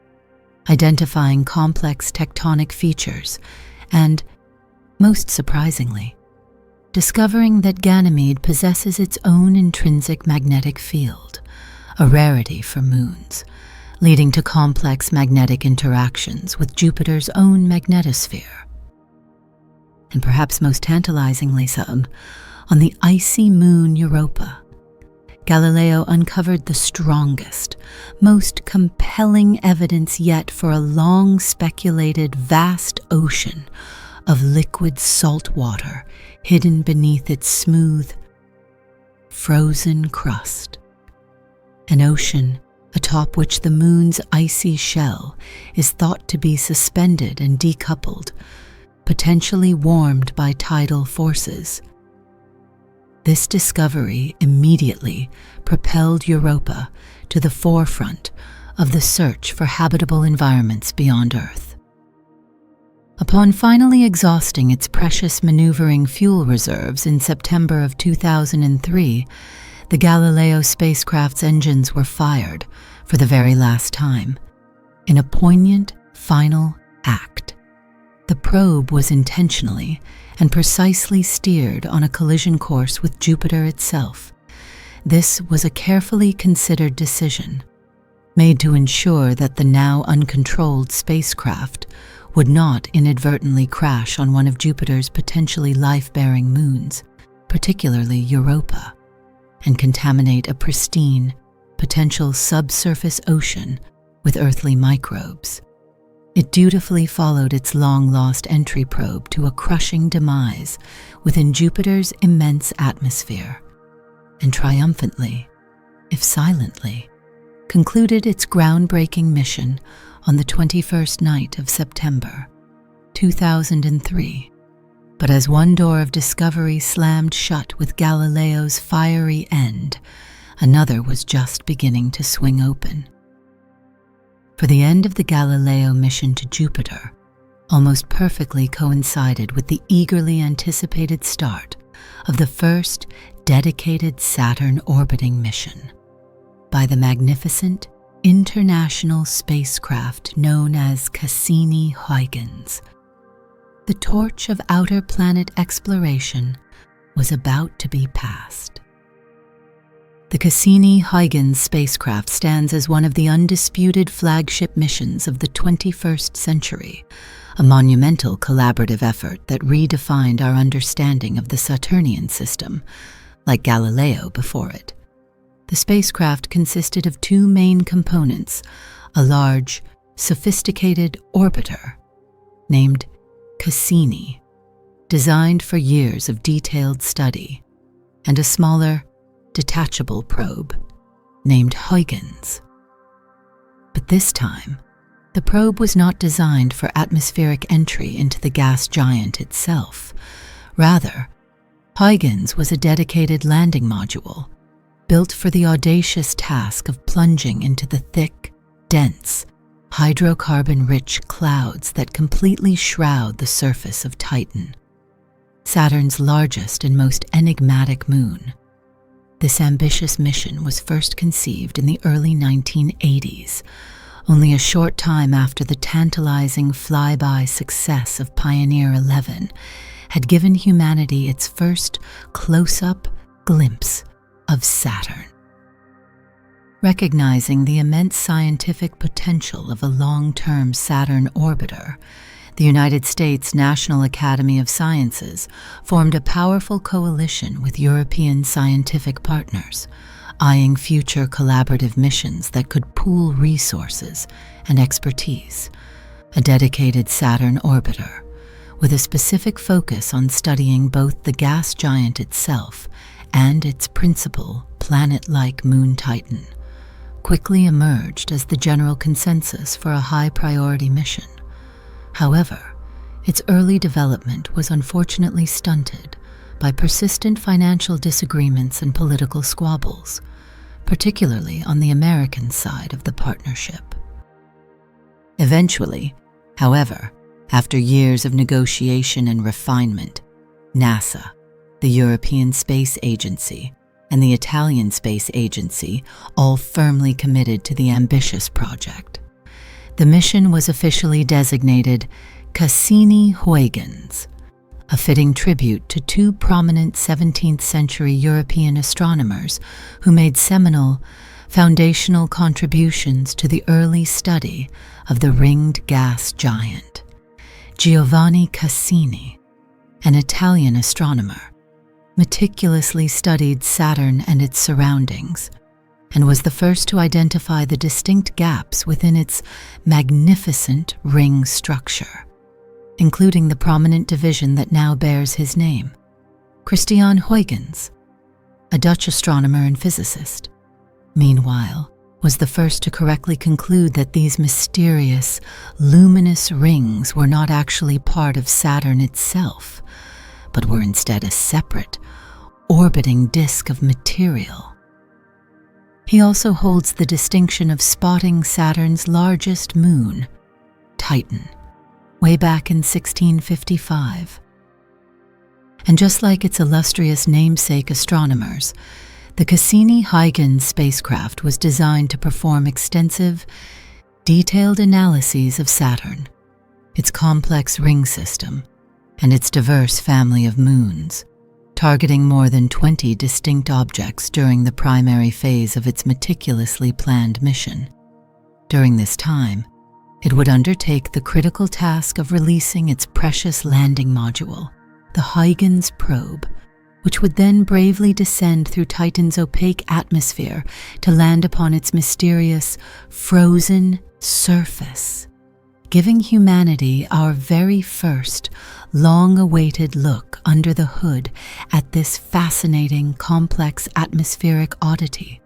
identifying complex tectonic features and, most surprisingly, discovering that Ganymede possesses its own intrinsic magnetic field, a rarity for moons, leading to complex magnetic interactions with Jupiter's own magnetosphere. And perhaps most tantalizingly so, on the icy moon Europa, Galileo uncovered the strongest, most compelling evidence yet for a long-speculated vast ocean of liquid salt water hidden beneath its smooth, frozen crust. An ocean atop which the moon's icy shell is thought to be suspended and decoupled, potentially warmed by tidal forces. This discovery immediately propelled Europa to the forefront of the search for habitable environments beyond Earth. Upon finally exhausting its precious maneuvering fuel reserves in September of 2003, the Galileo spacecraft's engines were fired for the very last time, in a poignant final act. The probe was intentionally and precisely steered on a collision course with Jupiter itself. This was a carefully considered decision, made to ensure that the now uncontrolled spacecraft would not inadvertently crash on one of Jupiter's potentially life-bearing moons, particularly Europa, and contaminate a pristine, potential subsurface ocean with earthly microbes. It dutifully followed its long-lost entry probe to a crushing demise within Jupiter's immense atmosphere, and triumphantly, if silently, concluded its groundbreaking mission on the 21st night of September 2003. But as one door of discovery slammed shut with Galileo's fiery end, another was just beginning to swing open. For the end of the Galileo mission to Jupiter almost perfectly coincided with the eagerly anticipated start of the first dedicated Saturn orbiting mission by the magnificent international spacecraft known as Cassini-Huygens. The torch of outer planet exploration was about to be passed. The Cassini-Huygens spacecraft stands as one of the undisputed flagship missions of the 21st century, a monumental collaborative effort that redefined our understanding of the Saturnian system, like Galileo before it. The spacecraft consisted of two main components: a large, sophisticated orbiter named Cassini, designed for years of detailed study, and a smaller, detachable probe named Huygens. But this time, the probe was not designed for atmospheric entry into the gas giant itself. Rather, Huygens was a dedicated landing module built for the audacious task of plunging into the thick, dense, hydrocarbon-rich clouds that completely shroud the surface of Titan, Saturn's largest and most enigmatic moon. This ambitious mission was first conceived in the early 1980s, only a short time after the tantalizing flyby success of Pioneer 11 had given humanity its first close-up glimpse of Saturn. Recognizing the immense scientific potential of a long-term Saturn orbiter, the United States National Academy of Sciences formed a powerful coalition with European scientific partners, eyeing future collaborative missions that could pool resources and expertise. A dedicated Saturn orbiter, with a specific focus on studying both the gas giant itself and its principal planet-like moon Titan, quickly emerged as the general consensus for a high-priority mission. However, its early development was unfortunately stunted by persistent financial disagreements and political squabbles, particularly on the American side of the partnership. Eventually, however, after years of negotiation and refinement, NASA, the European Space Agency, and the Italian Space Agency all firmly committed to the ambitious project. The mission was officially designated Cassini-Huygens, a fitting tribute to two prominent 17th-century European astronomers who made seminal, foundational contributions to the early study of the ringed gas giant. Giovanni Cassini, an Italian astronomer, meticulously studied Saturn and its surroundings, and was the first to identify the distinct gaps within its magnificent ring structure, including the prominent division that now bears his name. Christian Huygens, a Dutch astronomer and physicist, meanwhile, was the first to correctly conclude that these mysterious, luminous rings were not actually part of Saturn itself, but were instead a separate, orbiting disk of material. He also holds the distinction of spotting Saturn's largest moon, Titan, way back in 1655. And just like its illustrious namesake astronomers, the Cassini-Huygens spacecraft was designed to perform extensive, detailed analyses of Saturn, its complex ring system, and its diverse family of moons, targeting more than 20 distinct objects during the primary phase of its meticulously planned mission. During this time, it would undertake the critical task of releasing its precious landing module, the Huygens probe, which would then bravely descend through Titan's opaque atmosphere to land upon its mysterious, frozen surface, giving humanity our very first, long-awaited look under the hood at this fascinating, complex atmospheric oddity,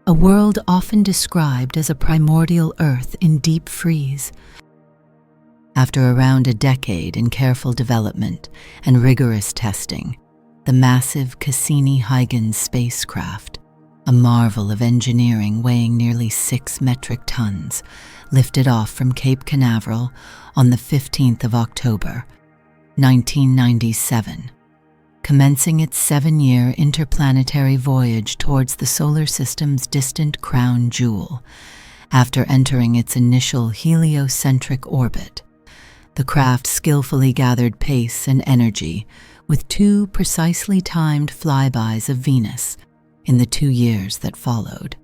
a world often described as a primordial Earth in deep freeze. After around a decade in careful development and rigorous testing, the massive Cassini-Huygens spacecraft, a marvel of engineering weighing nearly 6 metric tons, lifted off from Cape Canaveral on the 15th of October, 1997, commencing its 7-year interplanetary voyage towards the solar system's distant crown jewel. After entering its initial heliocentric orbit, The craft skillfully gathered pace and energy with 2 precisely timed flybys of Venus in the 2 years that followed.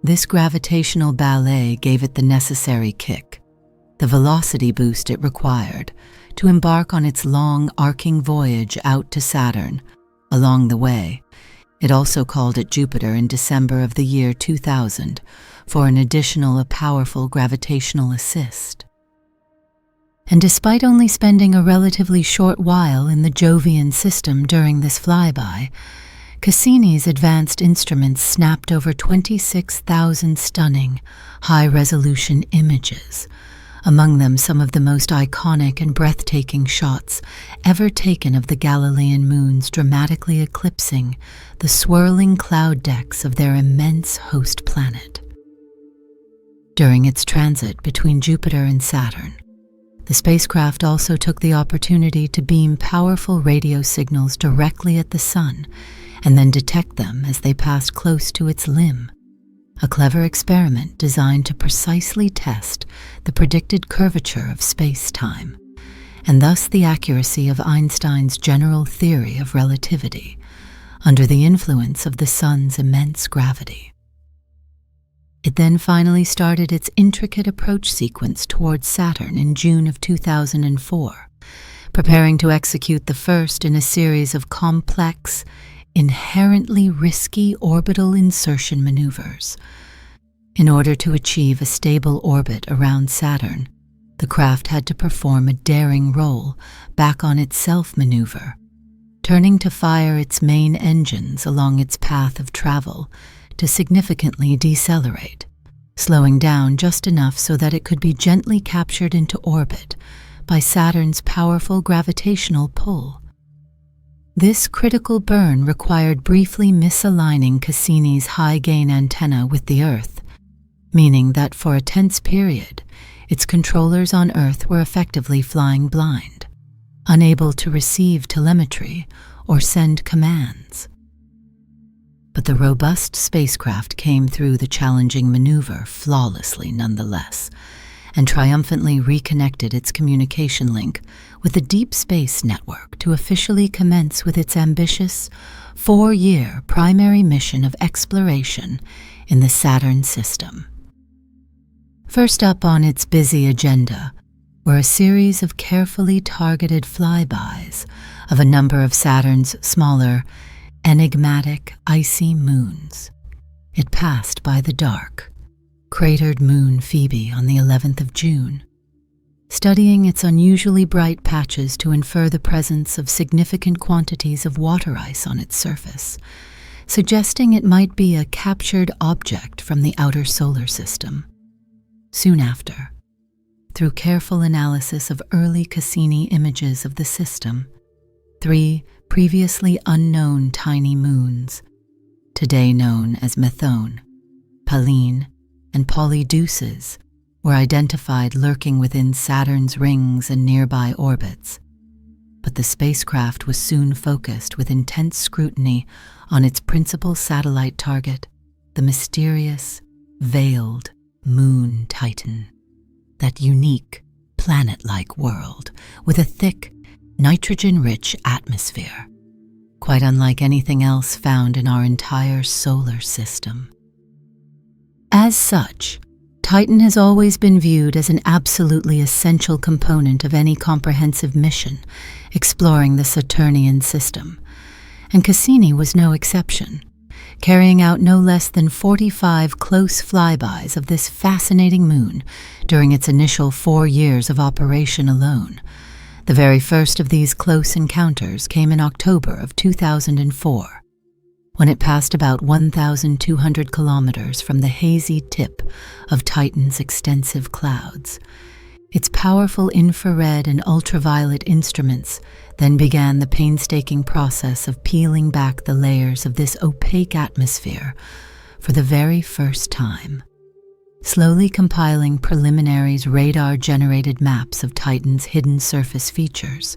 This gravitational ballet gave it the necessary kick, the velocity boost it required to embark on its long, arcing voyage out to Saturn. Along the way, it also called at Jupiter in December of the year 2000 for an additional powerful gravitational assist. And despite only spending a relatively short while in the Jovian system during this flyby, Cassini's advanced instruments snapped over 26,000 stunning, high-resolution images, among them some of the most iconic and breathtaking shots ever taken of the Galilean moons dramatically eclipsing the swirling cloud decks of their immense host planet. During its transit between Jupiter and Saturn, the spacecraft also took the opportunity to beam powerful radio signals directly at the Sun and then detect them as they passed close to its limb, a clever experiment designed to precisely test the predicted curvature of space-time, and thus the accuracy of Einstein's general theory of relativity under the influence of the Sun's immense gravity. It then finally started its intricate approach sequence towards Saturn in June of 2004, preparing to execute the first in a series of complex, inherently risky orbital insertion maneuvers. In order to achieve a stable orbit around Saturn, the craft had to perform a daring roll back on itself maneuver, turning to fire its main engines along its path of travel to significantly decelerate, slowing down just enough so that it could be gently captured into orbit by Saturn's powerful gravitational pull. This critical burn required briefly misaligning Cassini's high-gain antenna with the Earth, meaning that for a tense period, its controllers on Earth were effectively flying blind, unable to receive telemetry or send commands. But the robust spacecraft came through the challenging maneuver flawlessly nonetheless, and triumphantly reconnected its communication link with the Deep Space Network to officially commence with its ambitious 4-year primary mission of exploration in the Saturn system. First up on its busy agenda were a series of carefully targeted flybys of a number of Saturn's smaller, enigmatic, icy moons. It passed by the dark, cratered moon Phoebe on the 11th of June, studying its unusually bright patches to infer the presence of significant quantities of water ice on its surface, suggesting it might be a captured object from the outer solar system. Soon after, through careful analysis of early Cassini images of the system, 3 previously unknown tiny moons, today known as Methone, Pallene, and Polydeuces, were identified lurking within Saturn's rings and nearby orbits. But the spacecraft was soon focused with intense scrutiny on its principal satellite target, the mysterious, veiled Moon Titan, that unique, planet-like world with a thick, nitrogen-rich atmosphere, quite unlike anything else found in our entire solar system. As such, Titan has always been viewed as an absolutely essential component of any comprehensive mission exploring the Saturnian system, and Cassini was no exception, carrying out no less than 45 close flybys of this fascinating moon during its initial 4 years of operation alone. The very first of these close encounters came in October of 2004, when it passed about 1,200 kilometers from the hazy tip of Titan's extensive clouds. Its powerful infrared and ultraviolet instruments then began the painstaking process of peeling back the layers of this opaque atmosphere for the very first time, slowly compiling preliminaries radar-generated maps of Titan's hidden surface features,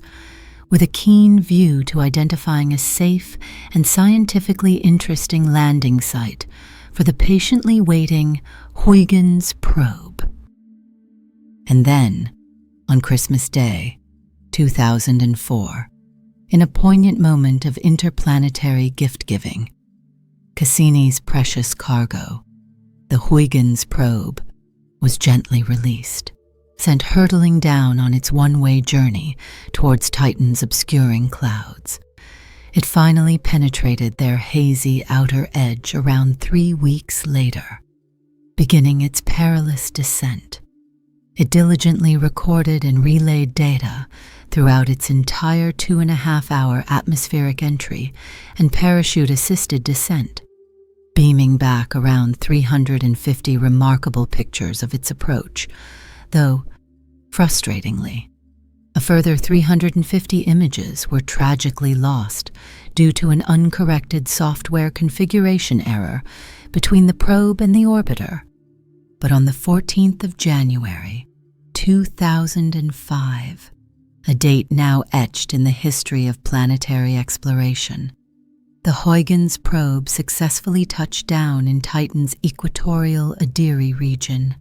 with a keen view to identifying a safe and scientifically interesting landing site for the patiently waiting Huygens probe. And then, on Christmas Day, 2004, in a poignant moment of interplanetary gift-giving, Cassini's precious cargo, the Huygens probe, was gently released, sent hurtling down on its one-way journey towards Titan's obscuring clouds. It finally penetrated their hazy outer edge around 3 weeks later, beginning its perilous descent. It diligently recorded and relayed data throughout its entire 2.5-hour atmospheric entry and parachute-assisted descent, beaming back around 350 remarkable pictures of its approach, though, frustratingly, a further 350 images were tragically lost due to an uncorrected software configuration error between the probe and the orbiter. But on the 14th of January, 2005, a date now etched in the history of planetary exploration, the Huygens probe successfully touched down in Titan's equatorial Odyssey region,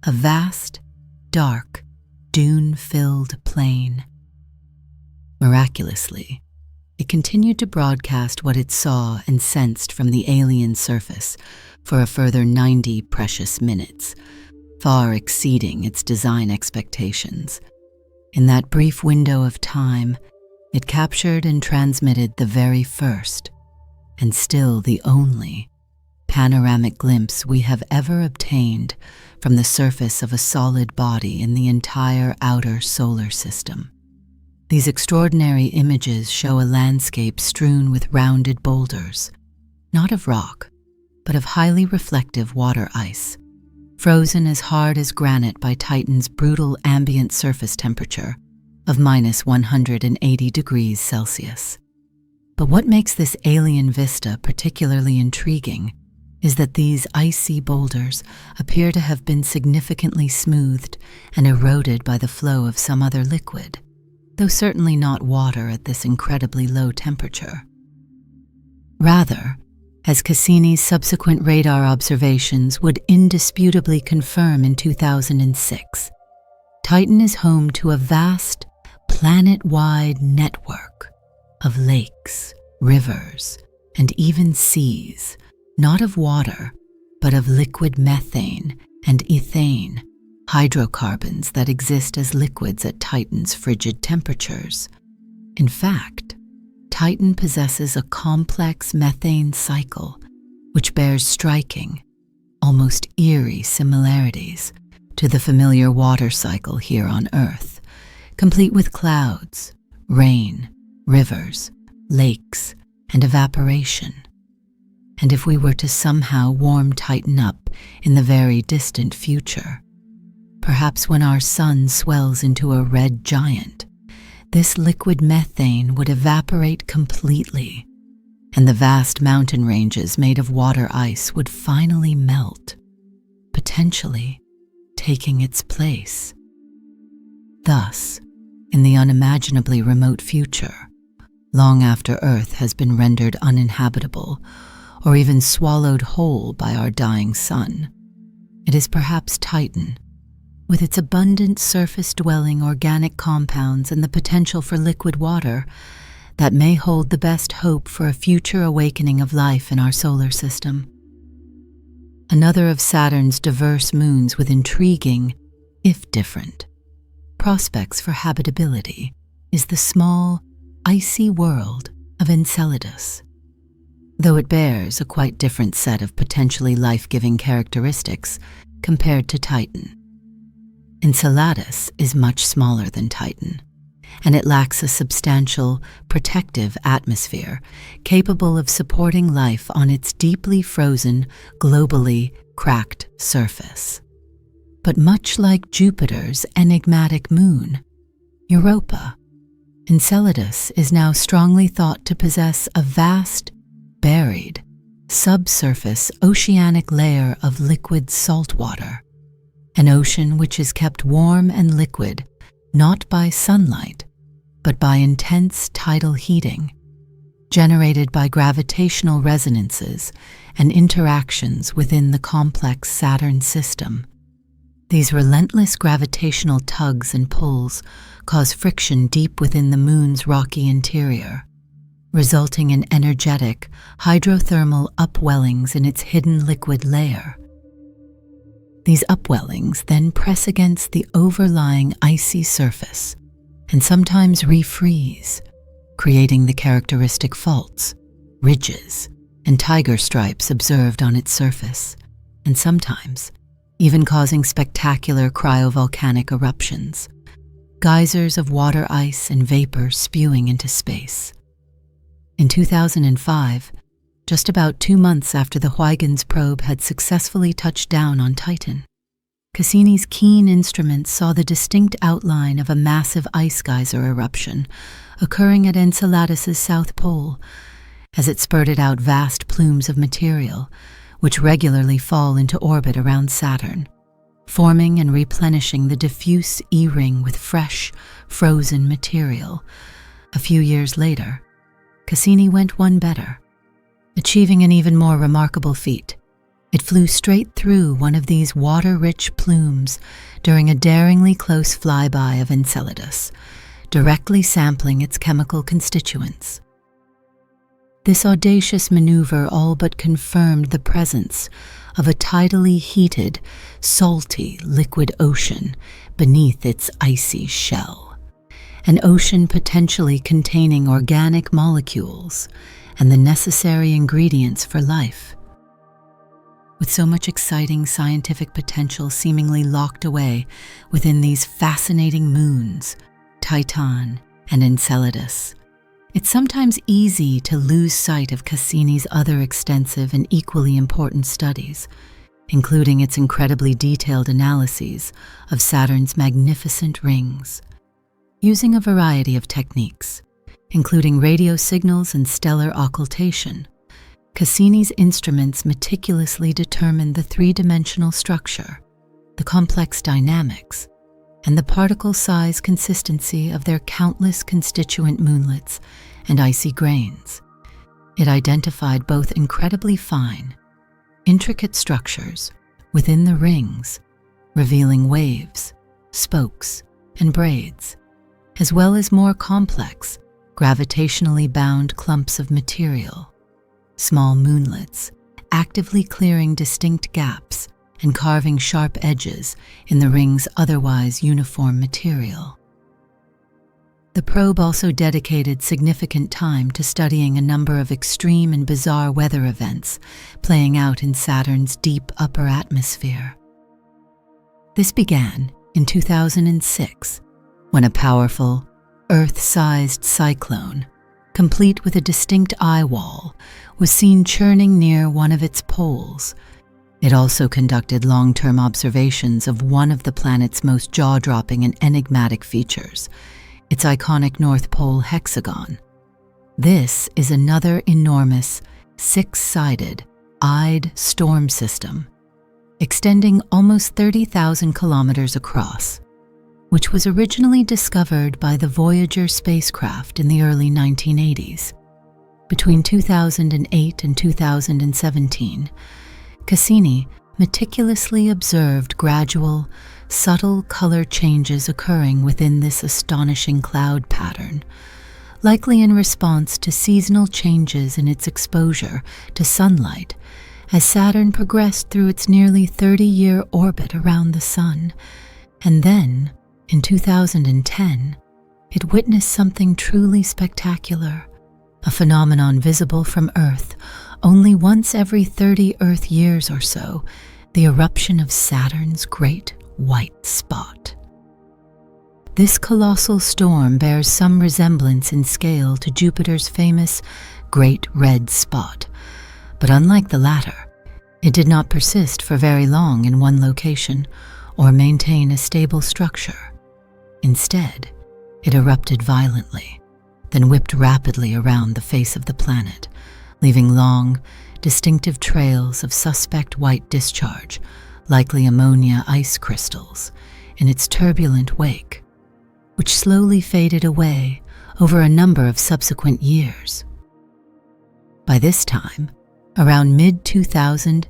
a vast, dark, dune-filled plain. Miraculously, it continued to broadcast what it saw and sensed from the alien surface for a further 90 precious minutes, far exceeding its design expectations. In that brief window of time, it captured and transmitted the very first, and still the only, panoramic glimpse we have ever obtained from the surface of a solid body in the entire outer solar system. These extraordinary images show a landscape strewn with rounded boulders, not of rock, but of highly reflective water ice, frozen as hard as granite by Titan's brutal ambient surface temperature of minus 180 degrees Celsius. But what makes this alien vista particularly intriguing is that these icy boulders appear to have been significantly smoothed and eroded by the flow of some other liquid, though certainly not water at this incredibly low temperature. Rather, as Cassini's subsequent radar observations would indisputably confirm in 2006, Titan is home to a vast, planet-wide network of lakes, rivers, and even seas, not of water, but of liquid methane and ethane, hydrocarbons that exist as liquids at Titan's frigid temperatures. In fact, Titan possesses a complex methane cycle which bears striking, almost eerie similarities to the familiar water cycle here on Earth, complete with clouds, rain, rivers, lakes, and evaporation. And if we were to somehow warm Titan up in the very distant future, perhaps when our sun swells into a red giant, this liquid methane would evaporate completely, and the vast mountain ranges made of water ice would finally melt, potentially taking its place. Thus, in the unimaginably remote future, long after Earth has been rendered uninhabitable or even swallowed whole by our dying sun, it is perhaps Titan, with its abundant surface-dwelling organic compounds and the potential for liquid water, that may hold the best hope for a future awakening of life in our solar system. Another of Saturn's diverse moons with intriguing, if different, prospects for habitability is the small, icy world of Enceladus. Though it bears a quite different set of potentially life-giving characteristics compared to Titan. Enceladus is much smaller than Titan, and it lacks a substantial, protective atmosphere capable of supporting life on its deeply frozen, globally cracked surface. But much like Jupiter's enigmatic moon, Europa, Enceladus is now strongly thought to possess a vast, buried, subsurface oceanic layer of liquid salt water, an ocean which is kept warm and liquid not by sunlight, but by intense tidal heating, generated by gravitational resonances and interactions within the complex Saturn system. These relentless gravitational tugs and pulls cause friction deep within the moon's rocky interior, resulting in energetic, hydrothermal upwellings in its hidden liquid layer. These upwellings then press against the overlying icy surface and sometimes refreeze, creating the characteristic faults, ridges, and tiger stripes observed on its surface, and sometimes even causing spectacular cryovolcanic eruptions, geysers of water ice and vapor spewing into space. In 2005, just about 2 months after the Huygens probe had successfully touched down on Titan, Cassini's keen instruments saw the distinct outline of a massive ice geyser eruption occurring at Enceladus's south pole as it spurted out vast plumes of material which regularly fall into orbit around Saturn, forming and replenishing the diffuse E-ring with fresh, frozen material. A few years later, Cassini went one better, achieving an even more remarkable feat. It flew straight through one of these water-rich plumes during a daringly close flyby of Enceladus, directly sampling its chemical constituents. This audacious maneuver all but confirmed the presence of a tidally heated, salty liquid ocean beneath its icy shell, an ocean potentially containing organic molecules and the necessary ingredients for life. With so much exciting scientific potential seemingly locked away within these fascinating moons, Titan and Enceladus, it's sometimes easy to lose sight of Cassini's other extensive and equally important studies, including its incredibly detailed analyses of Saturn's magnificent rings. Using a variety of techniques, including radio signals and stellar occultation, Cassini's instruments meticulously determined the three-dimensional structure, the complex dynamics, and the particle size consistency of their countless constituent moonlets and icy grains. It identified both incredibly fine, intricate structures within the rings, revealing waves, spokes, and braids, as well as more complex, gravitationally bound clumps of material, small moonlets, actively clearing distinct gaps and carving sharp edges in the ring's otherwise uniform material. The probe also dedicated significant time to studying a number of extreme and bizarre weather events playing out in Saturn's deep upper atmosphere. This began in 2006, when a powerful, Earth-sized cyclone, complete with a distinct eye wall, was seen churning near one of its poles. It also conducted long-term observations of one of the planet's most jaw-dropping and enigmatic features, its iconic North Pole hexagon. This is another enormous, six-sided, eyed storm system, extending almost 30,000 kilometers across, which was originally discovered by the Voyager spacecraft in the early 1980s. Between 2008 and 2017, Cassini meticulously observed gradual, subtle color changes occurring within this astonishing cloud pattern, likely in response to seasonal changes in its exposure to sunlight as Saturn progressed through its nearly 30-year orbit around the Sun. And then, in 2010, it witnessed something truly spectacular, a phenomenon visible from Earth only once every 30 Earth years or so, the eruption of Saturn's Great White Spot. This colossal storm bears some resemblance in scale to Jupiter's famous Great Red Spot, but unlike the latter, it did not persist for very long in one location or maintain a stable structure. Instead, it erupted violently, then whipped rapidly around the face of the planet, leaving long, distinctive trails of suspect white discharge, likely ammonia ice crystals, in its turbulent wake, which slowly faded away over a number of subsequent years. By this time, around mid-2008,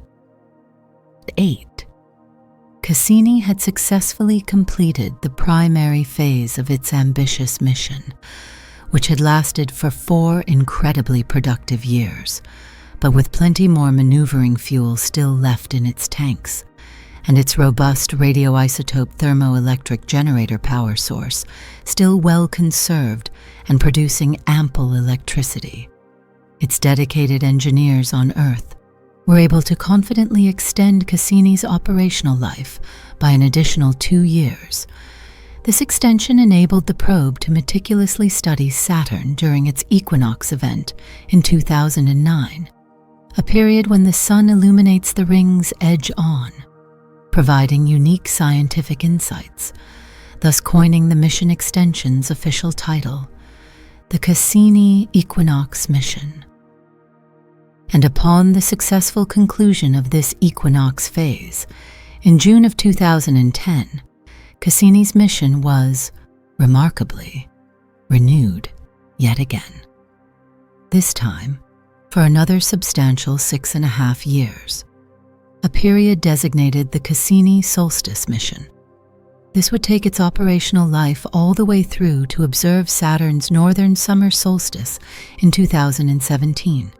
Cassini had successfully completed the primary phase of its ambitious mission, which had lasted for 4 incredibly productive years, but with plenty more maneuvering fuel still left in its tanks, and its robust radioisotope thermoelectric generator power source still well conserved and producing ample electricity. Its dedicated engineers on Earth were able to confidently extend Cassini's operational life by an additional 2 years. This extension enabled the probe to meticulously study Saturn during its equinox event in 2009, a period when the Sun illuminates the ring's edge on, providing unique scientific insights, thus coining the mission extension's official title, the Cassini Equinox Mission. And upon the successful conclusion of this equinox phase, in June of 2010, Cassini's mission was, remarkably, renewed yet again. This time, for another substantial 6.5 years, a period designated the Cassini Solstice Mission. This would take its operational life all the way through to observe Saturn's northern summer solstice in 2017.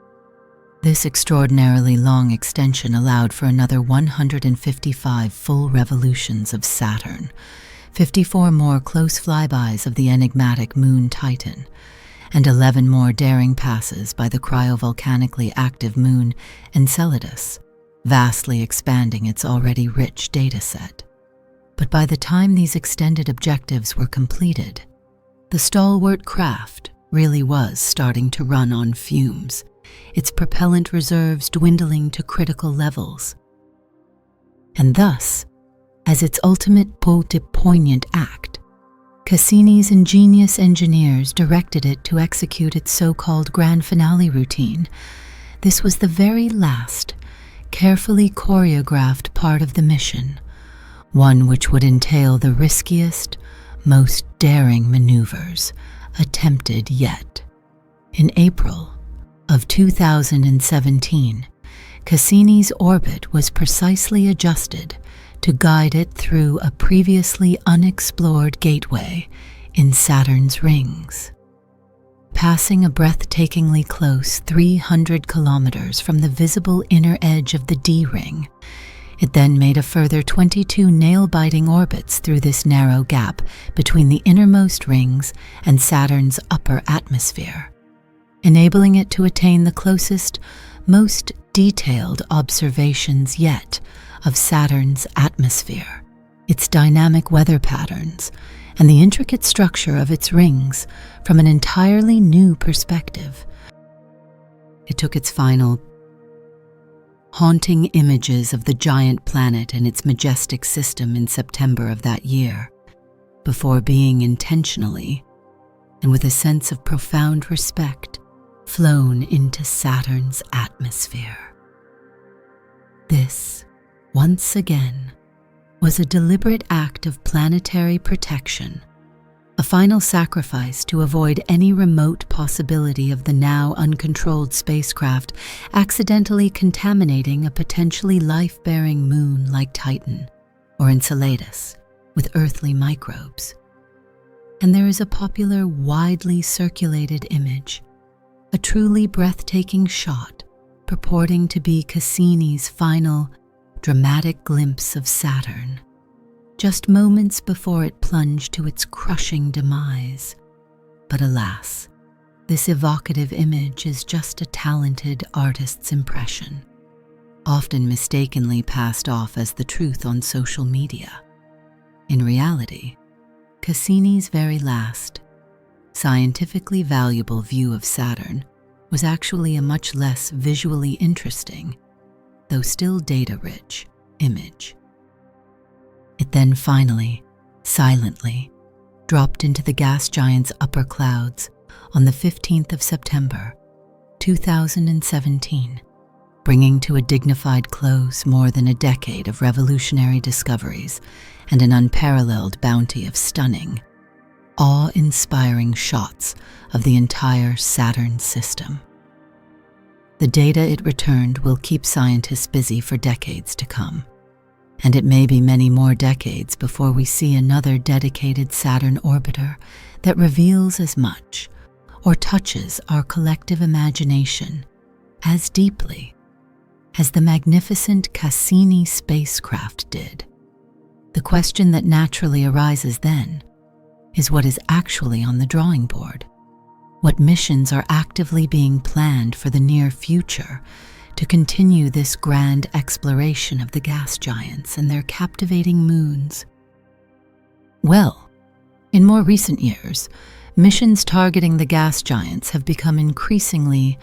This extraordinarily long extension allowed for another 155 full revolutions of Saturn, 54 more close flybys of the enigmatic moon Titan, and 11 more daring passes by the cryovolcanically active moon Enceladus, vastly expanding its already rich dataset. But by the time these extended objectives were completed, the stalwart craft really was starting to run on fumes, its propellant reserves dwindling to critical levels. And thus, as its ultimate poignant act, Cassini's ingenious engineers directed it to execute its so-called grand finale routine. This was the very last, carefully choreographed part of the mission, one which would entail the riskiest, most daring maneuvers attempted yet. In April of 2017, Cassini's orbit was precisely adjusted to guide it through a previously unexplored gateway in Saturn's rings. Passing a breathtakingly close 300 kilometers from the visible inner edge of the D-ring, it then made a further 22 nail-biting orbits through this narrow gap between the innermost rings and Saturn's upper atmosphere, enabling it to attain the closest, most detailed observations yet of Saturn's atmosphere, its dynamic weather patterns, and the intricate structure of its rings from an entirely new perspective. It took its final haunting images of the giant planet and its majestic system in September of that year, before being intentionally, and with a sense of profound respect, flown into Saturn's atmosphere. This, once again, was a deliberate act of planetary protection, a final sacrifice to avoid any remote possibility of the now uncontrolled spacecraft accidentally contaminating a potentially life-bearing moon like Titan or Enceladus with earthly microbes. And there is a popular, widely circulated image, a truly breathtaking shot purporting to be Cassini's final, dramatic glimpse of Saturn, just moments before it plunged to its crushing demise. But alas, this evocative image is just a talented artist's impression, often mistakenly passed off as the truth on social media. In reality, Cassini's very last, scientifically valuable view of Saturn was actually a much less visually interesting, though still data-rich, image. It then finally, silently, dropped into the gas giant's upper clouds on the 15th of September, 2017, bringing to a dignified close more than a decade of revolutionary discoveries and an unparalleled bounty of stunning, awe-inspiring shots of the entire Saturn system. The data it returned will keep scientists busy for decades to come, and it may be many more decades before we see another dedicated Saturn orbiter that reveals as much or touches our collective imagination as deeply as the magnificent Cassini spacecraft did. The question that naturally arises then is what is actually on the drawing board? What missions are actively being planned for the near future to continue this grand exploration of the gas giants and their captivating moons? Well, in more recent years, missions targeting the gas giants have become increasingly,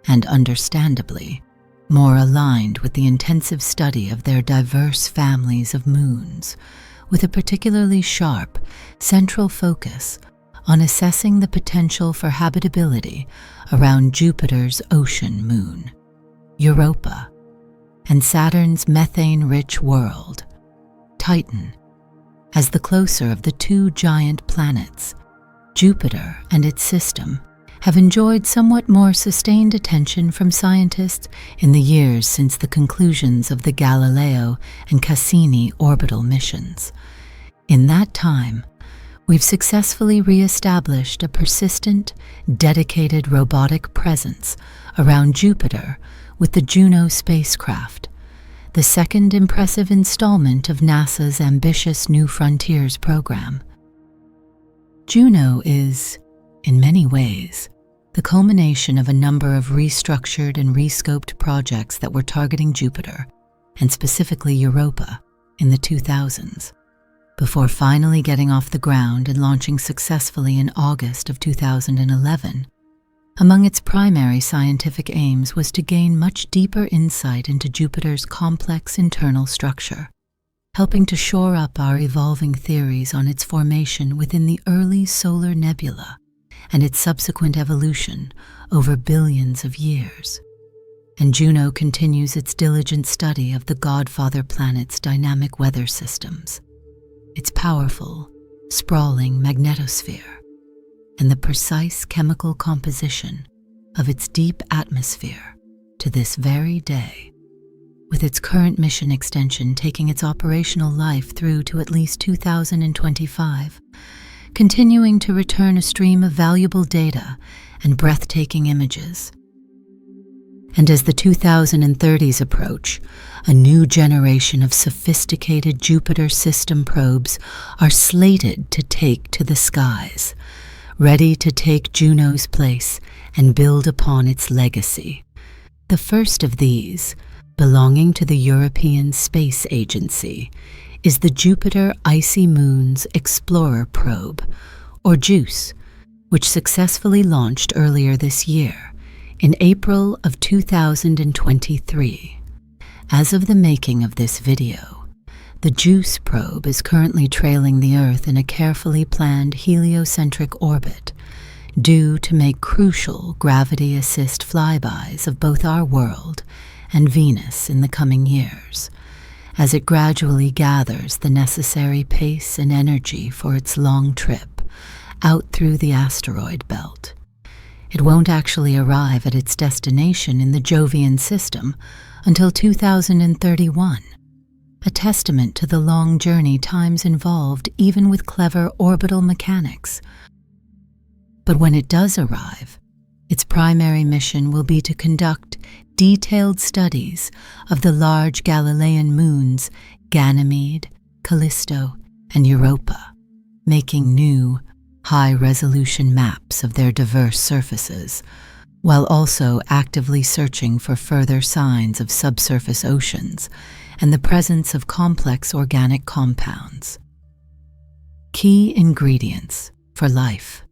and understandably, more aligned with the intensive study of their diverse families of moons, with a particularly sharp, central focus on assessing the potential for habitability around Jupiter's ocean moon, Europa, and Saturn's methane-rich world, Titan. As the closer of the two giant planets, Jupiter and its system have enjoyed somewhat more sustained attention from scientists in the years since the conclusions of the Galileo and Cassini orbital missions. In that time, we've successfully re-established a persistent, dedicated robotic presence around Jupiter with the Juno spacecraft, the second impressive installment of NASA's ambitious New Frontiers program. Juno is, in many ways, the culmination of a number of restructured and rescoped projects that were targeting Jupiter, and specifically Europa, in the 2000s, before finally getting off the ground and launching successfully in August of 2011. Among its primary scientific aims was to gain much deeper insight into Jupiter's complex internal structure, helping to shore up our evolving theories on its formation within the early solar nebula and its subsequent evolution over billions of years. And Juno continues its diligent study of the Godfather planet's dynamic weather systems, its powerful, sprawling magnetosphere, and the precise chemical composition of its deep atmosphere to this very day, with its current mission extension taking its operational life through to at least 2025, continuing to return a stream of valuable data and breathtaking images. And as the 2030s approach, a new generation of sophisticated Jupiter system probes are slated to take to the skies, ready to take Juno's place and build upon its legacy. The first of these, belonging to the European Space Agency, is the Jupiter Icy Moons Explorer Probe, or JUICE, which successfully launched earlier this year, in April of 2023. As of the making of this video, the JUICE probe is currently trailing the Earth in a carefully planned heliocentric orbit, due to make crucial gravity-assist flybys of both our world and Venus in the coming years, as it gradually gathers the necessary pace and energy for its long trip out through the asteroid belt. It won't actually arrive at its destination in the Jovian system until 2031, a testament to the long journey times involved even with clever orbital mechanics. But when it does arrive, its primary mission will be to conduct detailed studies of the large Galilean moons Ganymede, Callisto, and Europa, making new, high-resolution maps of their diverse surfaces, while also actively searching for further signs of subsurface oceans and the presence of complex organic compounds, key ingredients for life.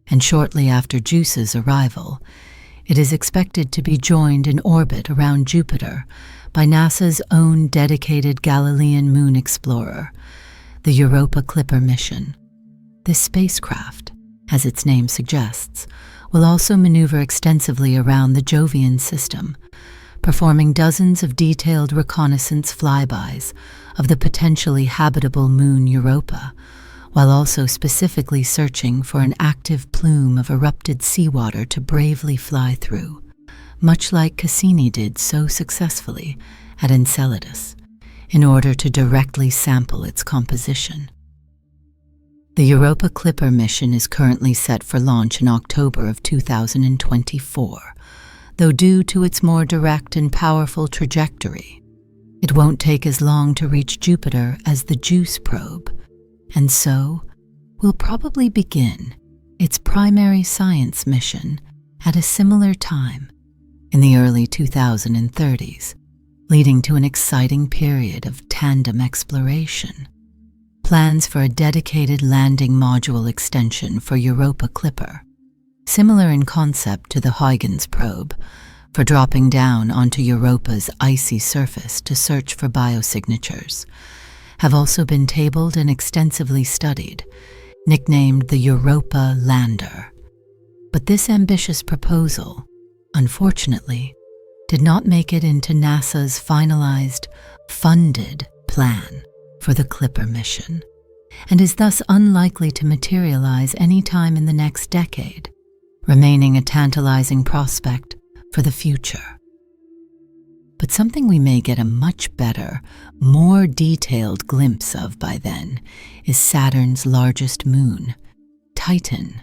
And shortly after JUICE's arrival, it is expected to be joined in orbit around Jupiter by NASA's own dedicated Galilean moon explorer, the Europa Clipper mission. This spacecraft, as its name suggests, will also maneuver extensively around the Jovian system, performing dozens of detailed reconnaissance flybys of the potentially habitable moon Europa, while also specifically searching for an active plume of erupted seawater to bravely fly through, much like Cassini did so successfully at Enceladus, in order to directly sample its composition. The Europa Clipper mission is currently set for launch in October of 2024, though due to its more direct and powerful trajectory, it won't take as long to reach Jupiter as the JUICE probe, and so will probably begin its primary science mission at a similar time in the early 2030s, leading to an exciting period of tandem exploration. Plans for a dedicated landing module extension for Europa Clipper, similar in concept to the Huygens probe, for dropping down onto Europa's icy surface to search for biosignatures, have also been tabled and extensively studied, nicknamed the Europa Lander. But this ambitious proposal, unfortunately, did not make it into NASA's finalized, funded plan for the Clipper mission, and is thus unlikely to materialize any time in the next decade, remaining a tantalizing prospect for the future. But something we may get a much better, more detailed glimpse of by then is Saturn's largest moon, Titan.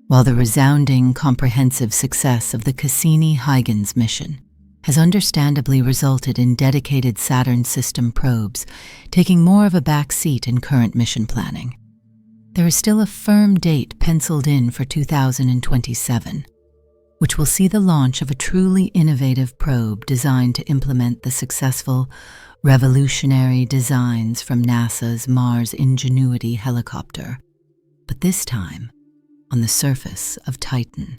While the resounding, comprehensive success of the Cassini-Huygens mission has understandably resulted in dedicated Saturn system probes taking more of a back seat in current mission planning, there is still a firm date penciled in for 2027, which will see the launch of a truly innovative probe designed to implement the successful, revolutionary designs from NASA's Mars Ingenuity helicopter, but this time on the surface of Titan.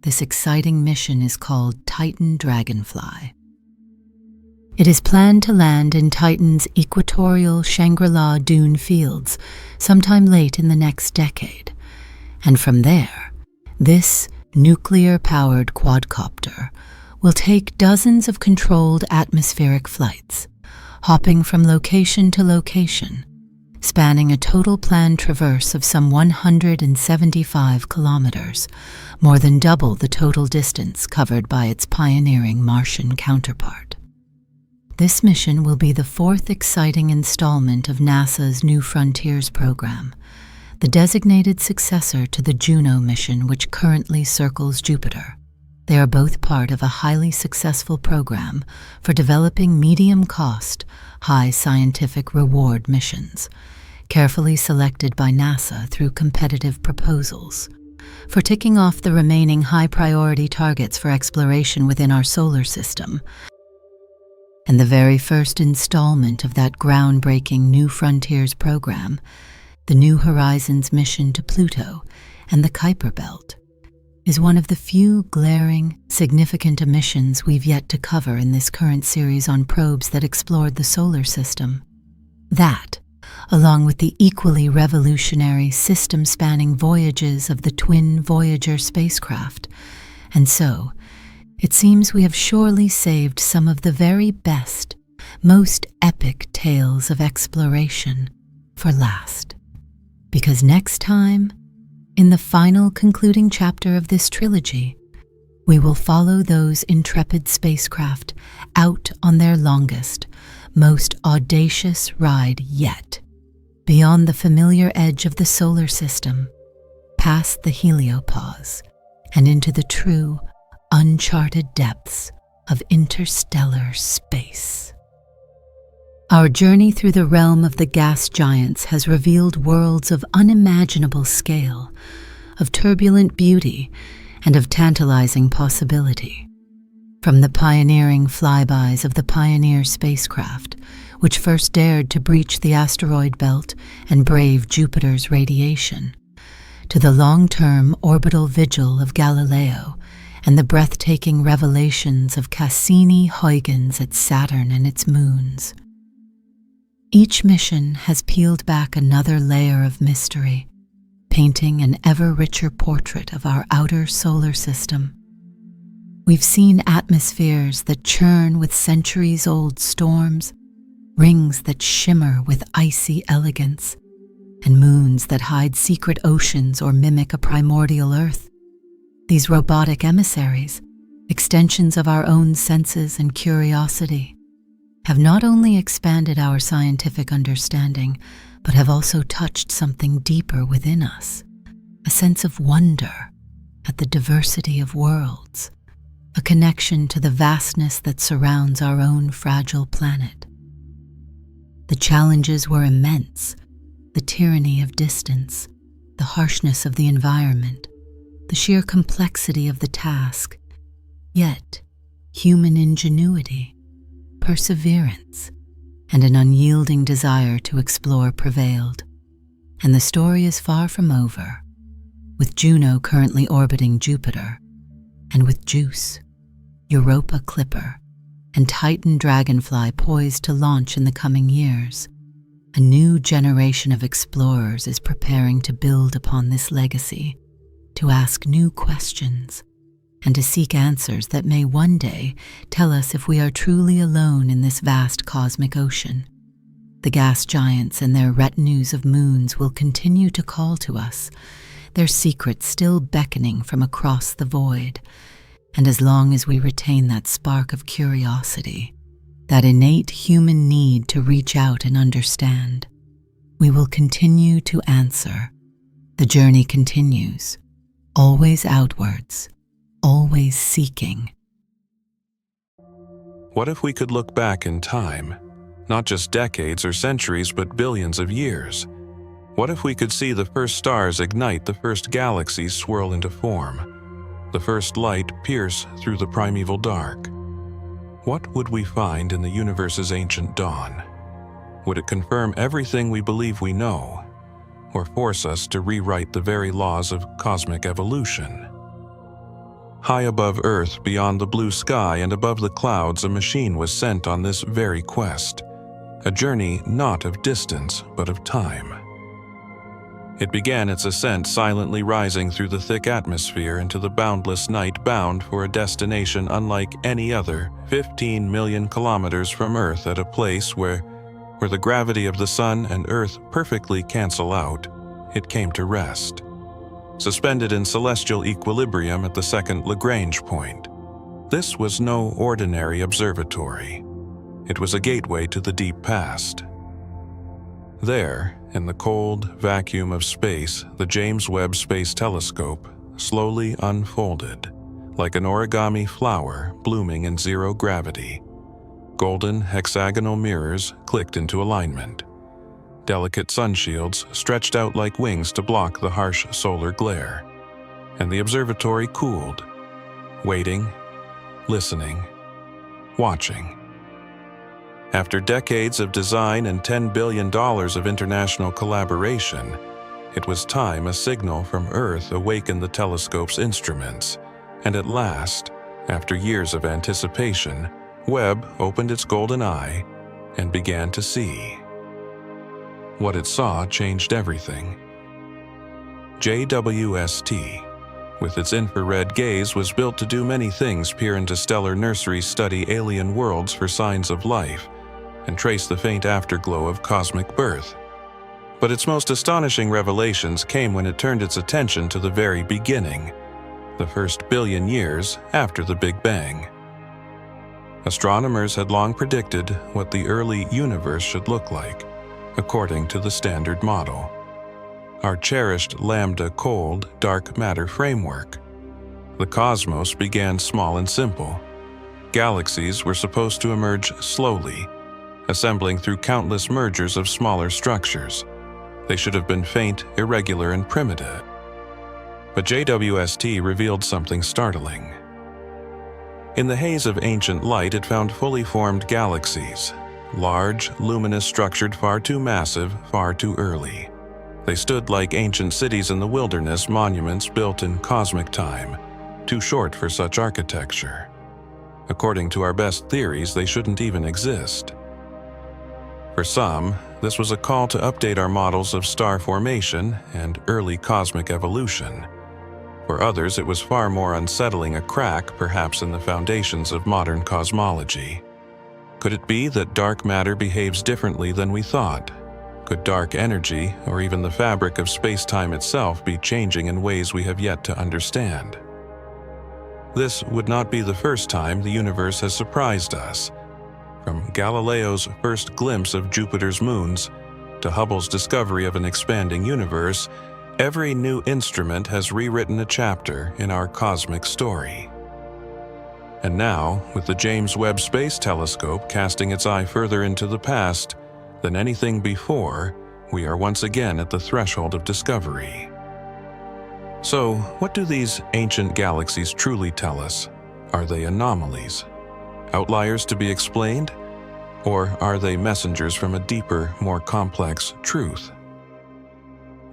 This exciting mission is called Titan Dragonfly. It is planned to land in Titan's equatorial Shangri-La dune fields sometime late in the next decade, and from there, this nuclear-powered quadcopter will take dozens of controlled atmospheric flights, hopping from location to location, spanning a total planned traverse of some 175 kilometers, more than double the total distance covered by its pioneering Martian counterpart. This mission will be the fourth exciting installment of NASA's New Frontiers program, the designated successor to the Juno mission which currently circles Jupiter. They are both part of a highly successful program for developing medium-cost, high scientific reward missions, carefully selected by NASA through competitive proposals, for ticking off the remaining high-priority targets for exploration within our solar system, and the very first installment of that groundbreaking New Frontiers program, the New Horizons mission to Pluto and the Kuiper Belt, is one of the few glaring, significant omissions we've yet to cover in this current series on probes that explored the solar system. That, along with the equally revolutionary system-spanning voyages of the twin Voyager spacecraft, and so, it seems we have surely saved some of the very best, most epic tales of exploration for last. Because next time, in the final concluding chapter of this trilogy, we will follow those intrepid spacecraft out on their longest, most audacious ride yet, beyond the familiar edge of the solar system, past the heliopause, and into the true, uncharted depths of interstellar space. Our journey through the realm of the gas giants has revealed worlds of unimaginable scale, of turbulent beauty, and of tantalizing possibility. From the pioneering flybys of the Pioneer spacecraft, which first dared to breach the asteroid belt and brave Jupiter's radiation, to the long-term orbital vigil of Galileo and the breathtaking revelations of Cassini-Huygens at Saturn and its moons. Each mission has peeled back another layer of mystery, painting an ever-richer portrait of our outer solar system. We've seen atmospheres that churn with centuries-old storms, rings that shimmer with icy elegance, and moons that hide secret oceans or mimic a primordial Earth. These robotic emissaries, extensions of our own senses and curiosity, have not only expanded our scientific understanding, but have also touched something deeper within us, a sense of wonder at the diversity of worlds, a connection to the vastness that surrounds our own fragile planet. The challenges were immense: the tyranny of distance, the harshness of the environment, the sheer complexity of the task. Yet, human ingenuity, perseverance, and an unyielding desire to explore prevailed. And the story is far from over, with Juno currently orbiting Jupiter, and with JUICE, Europa Clipper, and Titan Dragonfly poised to launch in the coming years. A new generation of explorers is preparing to build upon this legacy, to ask new questions, and to seek answers that may one day tell us if we are truly alone in this vast cosmic ocean. The gas giants and their retinues of moons will continue to call to us, their secrets still beckoning from across the void. And as long as we retain that spark of curiosity, that innate human need to reach out and understand, we will continue to answer. The journey continues, always outwards, always seeking. What if we could look back in time, not just decades or centuries, but billions of years? What if we could see the first stars ignite, the first galaxies swirl into form, the first light pierce through the primeval dark? What would we find in the universe's ancient dawn? Would it confirm everything we believe we know, or force us to rewrite the very laws of cosmic evolution? High above Earth, beyond the blue sky and above the clouds, a machine was sent on this very quest, a journey not of distance, but of time. It began its ascent silently rising through the thick atmosphere into the boundless night, bound for a destination unlike any other, 15 million kilometers from Earth, at a place where the gravity of the Sun and Earth perfectly cancel out. It came to rest, suspended in celestial equilibrium at the second Lagrange point. This was no ordinary observatory. It was a gateway to the deep past. There, in the cold vacuum of space, the James Webb Space Telescope slowly unfolded, like an origami flower blooming in zero gravity. Golden hexagonal mirrors clicked into alignment. Delicate sunshields stretched out like wings to block the harsh solar glare. And the observatory cooled, waiting, listening, watching. After decades of design and $10 billion of international collaboration, it was time a signal from Earth awakened the telescope's instruments. And at last, after years of anticipation, Webb opened its golden eye and began to see. What it saw changed everything. JWST, with its infrared gaze, was built to do many things: peer into stellar nurseries, study alien worlds for signs of life, and trace the faint afterglow of cosmic birth. But its most astonishing revelations came when it turned its attention to the very beginning, the first billion years after the Big Bang. Astronomers had long predicted what the early universe should look like, according to the Standard Model, our cherished lambda cold dark matter framework. The cosmos began small and simple. Galaxies were supposed to emerge slowly, assembling through countless mergers of smaller structures. They should have been faint, irregular, and primitive. But JWST revealed something startling. In the haze of ancient light, it found fully formed galaxies, large, luminous, structured, far too massive, far too early. They stood like ancient cities in the wilderness, monuments built in cosmic time, too short for such architecture. According to our best theories, they shouldn't even exist. For some, this was a call to update our models of star formation and early cosmic evolution. For others, it was far more unsettling, a crack, perhaps, in the foundations of modern cosmology. Could it be that dark matter behaves differently than we thought? Could dark energy, or even the fabric of space-time itself, be changing in ways we have yet to understand? This would not be the first time the universe has surprised us. From Galileo's first glimpse of Jupiter's moons to Hubble's discovery of an expanding universe, every new instrument has rewritten a chapter in our cosmic story. And now, with the James Webb Space Telescope casting its eye further into the past than anything before, we are once again at the threshold of discovery. So, what do these ancient galaxies truly tell us? Are they anomalies? Outliers to be explained? Or are they messengers from a deeper, more complex truth?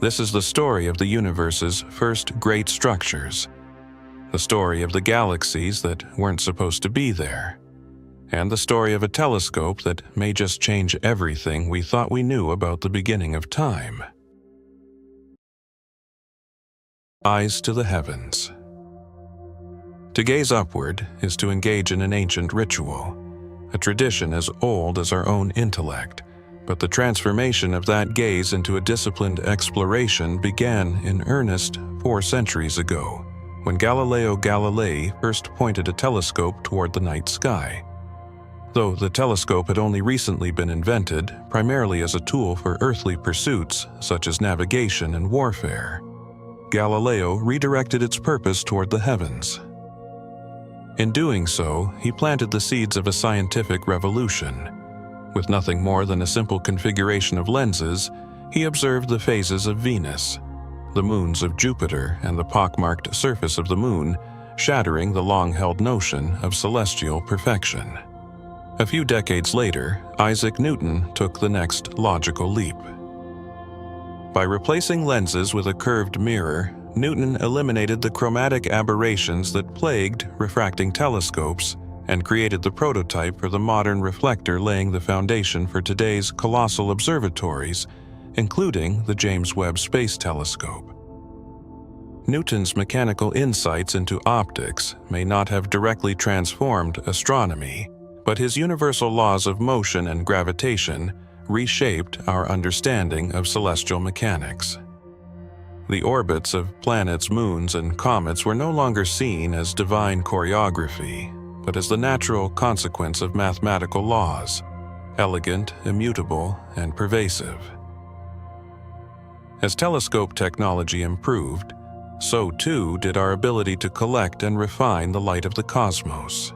This is the story of the universe's first great structures, the story of the galaxies that weren't supposed to be there, and the story of a telescope that may just change everything we thought we knew about the beginning of time. Eyes to the heavens. To gaze upward is to engage in an ancient ritual, a tradition as old as our own intellect, but the transformation of that gaze into a disciplined exploration began in earnest 4 centuries ago, when Galileo Galilei first pointed a telescope toward the night sky. Though the telescope had only recently been invented, primarily as a tool for earthly pursuits such as navigation and warfare, Galileo redirected its purpose toward the heavens. In doing so, he planted the seeds of a scientific revolution. With nothing more than a simple configuration of lenses, he observed the phases of Venus, the moons of Jupiter, and the pockmarked surface of the moon, shattering the long-held notion of celestial perfection. A few decades later, Isaac Newton took the next logical leap. By replacing lenses with a curved mirror, Newton eliminated the chromatic aberrations that plagued refracting telescopes and created the prototype for the modern reflector, laying the foundation for today's colossal observatories, including the James Webb Space Telescope. Newton's mechanical insights into optics may not have directly transformed astronomy, but his universal laws of motion and gravitation reshaped our understanding of celestial mechanics. The orbits of planets, moons, and comets were no longer seen as divine choreography, but as the natural consequence of mathematical laws, elegant, immutable, and pervasive. As telescope technology improved, so too did our ability to collect and refine the light of the cosmos.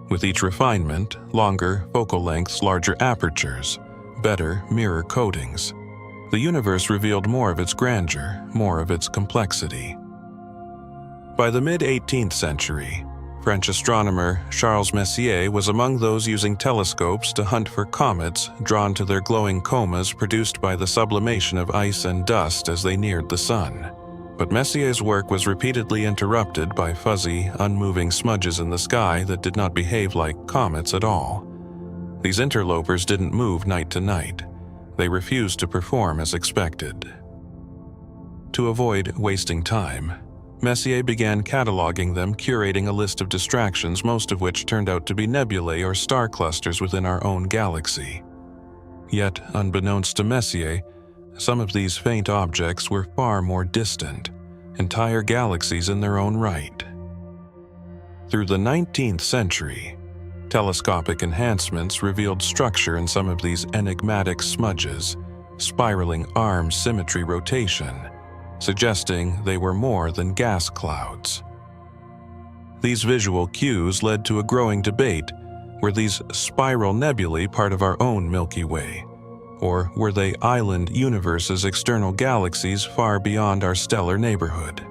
With each refinement, longer focal lengths, larger apertures, better mirror coatings, the universe revealed more of its grandeur, more of its complexity. By the mid-18th century, French astronomer Charles Messier was among those using telescopes to hunt for comets drawn to their glowing comas produced by the sublimation of ice and dust as they neared the sun. But Messier's work was repeatedly interrupted by fuzzy, unmoving smudges in the sky that did not behave like comets at all. These interlopers didn't move night to night. They refused to perform as expected. To avoid wasting time, Messier began cataloging them, curating a list of distractions, most of which turned out to be nebulae or star clusters within our own galaxy. Yet, unbeknownst to Messier, some of these faint objects were far more distant, entire galaxies in their own right. Through the 19th century, telescopic enhancements revealed structure in some of these enigmatic smudges, spiraling arm symmetry rotation, suggesting they were more than gas clouds. These visual cues led to a growing debate: were these spiral nebulae part of our own Milky Way? Or were they island universes, external galaxies far beyond our stellar neighborhood?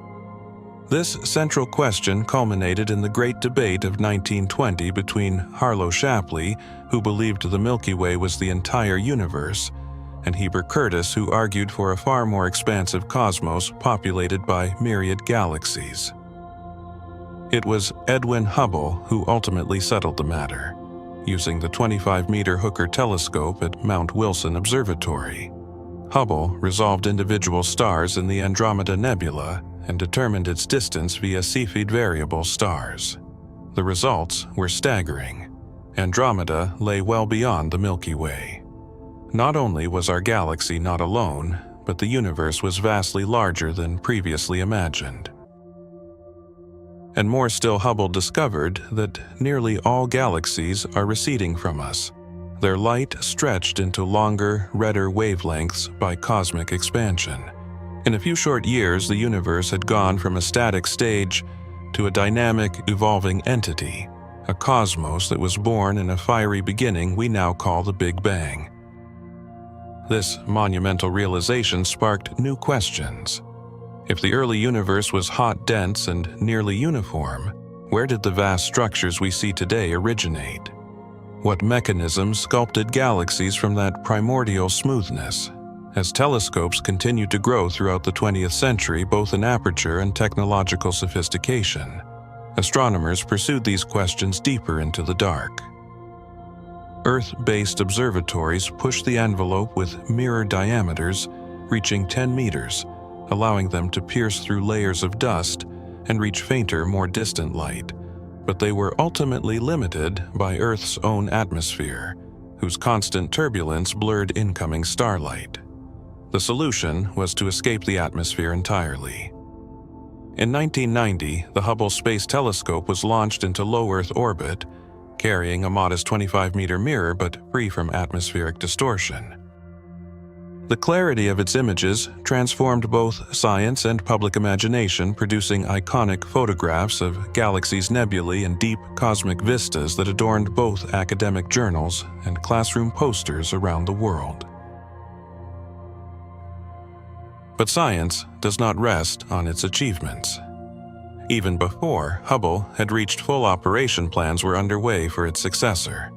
This central question culminated in the Great Debate of 1920 between Harlow Shapley, who believed the Milky Way was the entire universe, and Heber Curtis, who argued for a far more expansive cosmos populated by myriad galaxies. It was Edwin Hubble who ultimately settled the matter, using the 25-meter Hooker telescope at Mount Wilson Observatory. Hubble resolved individual stars in the Andromeda Nebula and determined its distance via Cepheid variable stars. The results were staggering. Andromeda lay well beyond the Milky Way. Not only was our galaxy not alone, but the universe was vastly larger than previously imagined. And more still, Hubble discovered that nearly all galaxies are receding from us, their light stretched into longer, redder wavelengths by cosmic expansion. In a few short years, the universe had gone from a static stage to a dynamic, evolving entity, a cosmos that was born in a fiery beginning we now call the Big Bang. This monumental realization sparked new questions. If the early universe was hot, dense, and nearly uniform, where did the vast structures we see today originate? What mechanisms sculpted galaxies from that primordial smoothness? As telescopes continued to grow throughout the 20th century, both in aperture and technological sophistication, astronomers pursued these questions deeper into the dark. Earth-based observatories pushed the envelope with mirror diameters reaching 10 meters, allowing them to pierce through layers of dust and reach fainter, more distant light. But they were ultimately limited by Earth's own atmosphere, whose constant turbulence blurred incoming starlight. The solution was to escape the atmosphere entirely. In 1990, the Hubble Space Telescope was launched into low Earth orbit, carrying a modest 25-meter mirror but free from atmospheric distortion. The clarity of its images transformed both science and public imagination, producing iconic photographs of galaxies, nebulae, and deep cosmic vistas that adorned both academic journals and classroom posters around the world. But science does not rest on its achievements. Even before Hubble had reached full operation, plans were underway for its successor.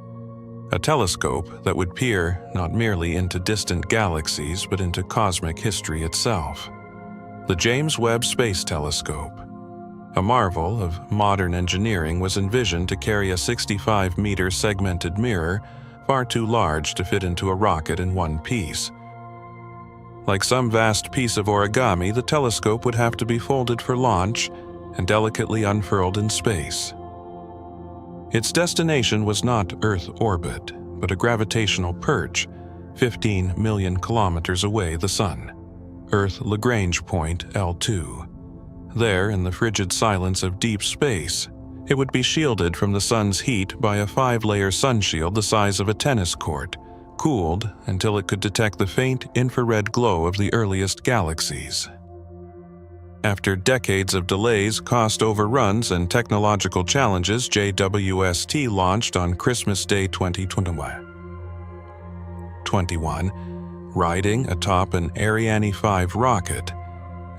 A telescope that would peer not merely into distant galaxies but into cosmic history itself. The James Webb Space Telescope, a marvel of modern engineering, was envisioned to carry a 65-meter segmented mirror far too large to fit into a rocket in one piece. Like some vast piece of origami, the telescope would have to be folded for launch and delicately unfurled in space. Its destination was not Earth orbit, but a gravitational perch 15 million kilometers away, the Sun, Earth Lagrange point L2. There, in the frigid silence of deep space, it would be shielded from the Sun's heat by a 5-layer sunshield the size of a tennis court, cooled until it could detect the faint infrared glow of the earliest galaxies. After decades of delays, cost overruns, and technological challenges, JWST launched on Christmas Day 2021, riding atop an Ariane 5 rocket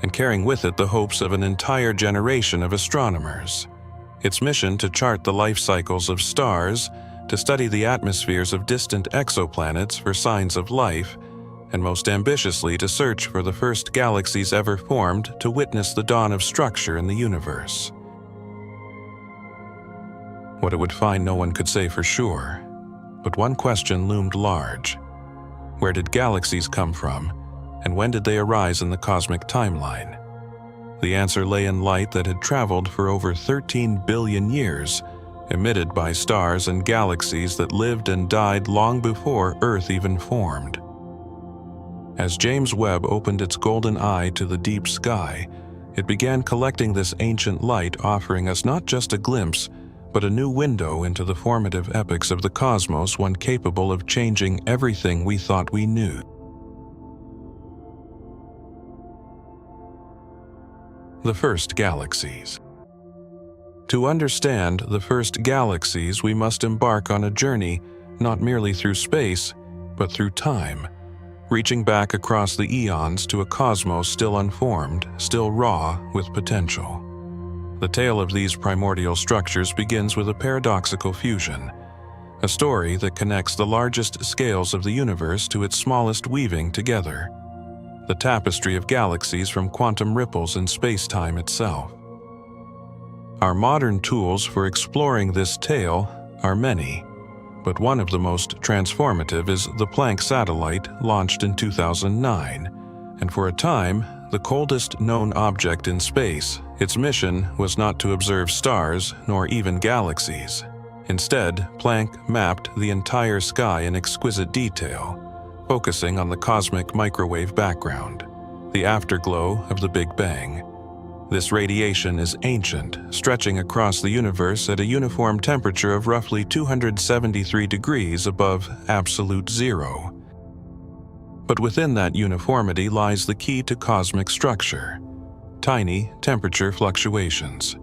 and carrying with it the hopes of an entire generation of astronomers. Its mission to chart the life cycles of stars, to study the atmospheres of distant exoplanets for signs of life, and most ambitiously to search for the first galaxies ever formed to witness the dawn of structure in the universe. What it would find, no one could say for sure, but one question loomed large. Where did galaxies come from, and when did they arise in the cosmic timeline? The answer lay in light that had traveled for over 13 billion years, emitted by stars and galaxies that lived and died long before Earth even formed. As James Webb opened its golden eye to the deep sky, it began collecting this ancient light, offering us not just a glimpse, but a new window into the formative epochs of the cosmos, one capable of changing everything we thought we knew. The first galaxies. To understand the first galaxies, we must embark on a journey not merely through space, but through time, reaching back across the eons to a cosmos still unformed, still raw with potential. The tale of these primordial structures begins with a paradoxical fusion, a story that connects the largest scales of the universe to its smallest weaving together, the tapestry of galaxies from quantum ripples in space-time itself. Our modern tools for exploring this tale are many, but one of the most transformative is the Planck satellite, launched in 2009, and for a time, the coldest known object in space. Its mission was not to observe stars, nor even galaxies. Instead, Planck mapped the entire sky in exquisite detail, focusing on the cosmic microwave background, the afterglow of the Big Bang. This radiation is ancient, stretching across the universe at a uniform temperature of roughly 273 degrees above absolute zero. But within that uniformity lies the key to cosmic structure: tiny temperature fluctuations.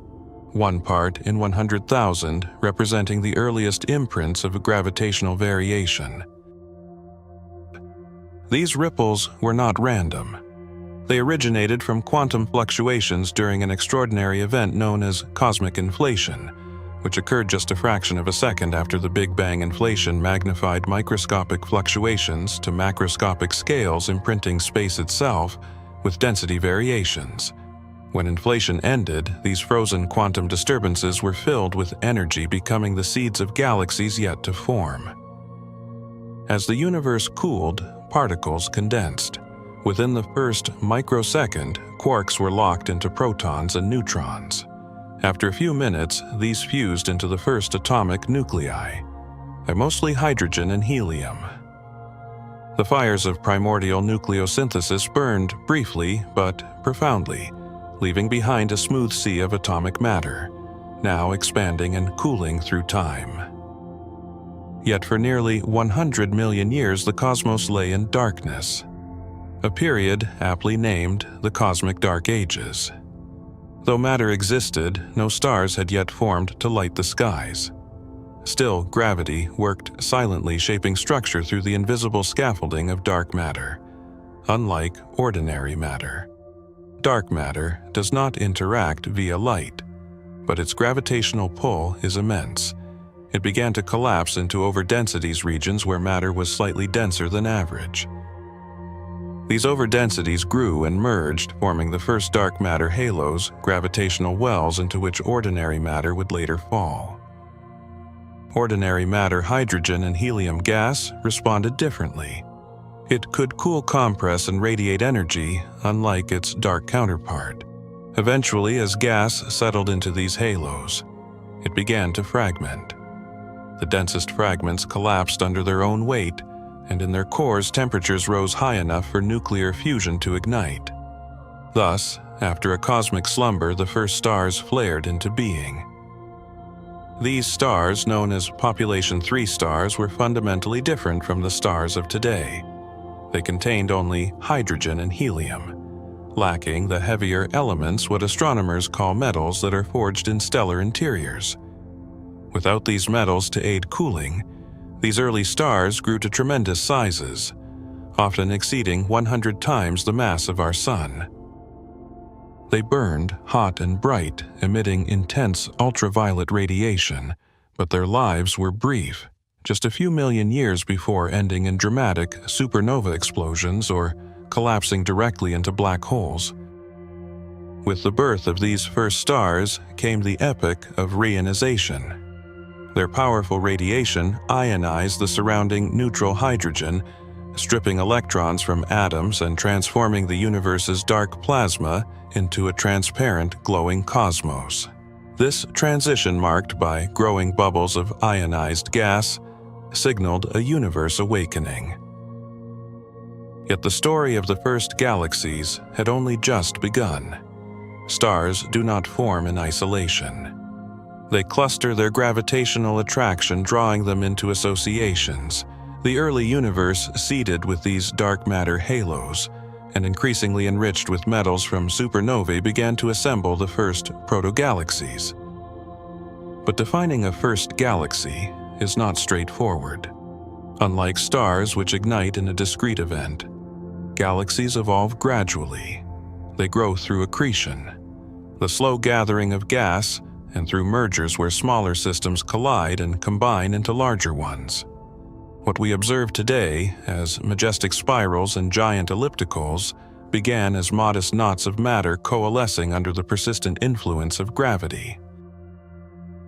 1 part in 100,000, representing the earliest imprints of gravitational variation. These ripples were not random. They originated from quantum fluctuations during an extraordinary event known as cosmic inflation, which occurred just a fraction of a second after the Big Bang. Inflation magnified microscopic fluctuations to macroscopic scales, imprinting space itself with density variations. When inflation ended, these frozen quantum disturbances were filled with energy, becoming the seeds of galaxies yet to form. As the universe cooled, particles condensed. Within the first microsecond, quarks were locked into protons and neutrons. After a few minutes, these fused into the first atomic nuclei, mostly hydrogen and helium. The fires of primordial nucleosynthesis burned briefly but profoundly, leaving behind a smooth sea of atomic matter, now expanding and cooling through time. Yet for nearly 100 million years, the cosmos lay in darkness, a period aptly named the Cosmic Dark Ages. Though matter existed, no stars had yet formed to light the skies. Still, gravity worked silently, shaping structure through the invisible scaffolding of dark matter. Unlike ordinary matter, dark matter does not interact via light, but its gravitational pull is immense. It began to collapse into overdensities, regions where matter was slightly denser than average. These overdensities grew and merged, forming the first dark matter halos, gravitational wells into which ordinary matter would later fall. Ordinary matter, hydrogen and helium gas, responded differently. It could cool, compress, and radiate energy, unlike its dark counterpart. Eventually, as gas settled into these halos, it began to fragment. The densest fragments collapsed under their own weight, and in their cores temperatures rose high enough for nuclear fusion to ignite. Thus, after a cosmic slumber, the first stars flared into being. These stars, known as population 3 stars, were fundamentally different from the stars of today. They contained only hydrogen and helium, lacking the heavier elements, what astronomers call metals, that are forged in stellar interiors. Without these metals to aid cooling, these early stars grew to tremendous sizes, often exceeding 100 times the mass of our Sun. They burned hot and bright, emitting intense ultraviolet radiation, but their lives were brief, just a few million years before ending in dramatic supernova explosions or collapsing directly into black holes. With the birth of these first stars came the epoch of reionization. Their powerful radiation ionized the surrounding neutral hydrogen, stripping electrons from atoms and transforming the universe's dark plasma into a transparent, glowing cosmos. This transition, marked by growing bubbles of ionized gas, signaled a universe awakening. Yet the story of the first galaxies had only just begun. Stars do not form in isolation. They cluster their gravitational attraction, drawing them into associations. The early universe seeded with these dark matter halos, and increasingly enriched with metals from supernovae, began to assemble the first protogalaxies. But defining a first galaxy is not straightforward. Unlike stars, which ignite in a discrete event, galaxies evolve gradually. They grow through accretion, the slow gathering of gas, and through mergers where smaller systems collide and combine into larger ones. What we observe today as majestic spirals and giant ellipticals began as modest knots of matter coalescing under the persistent influence of gravity.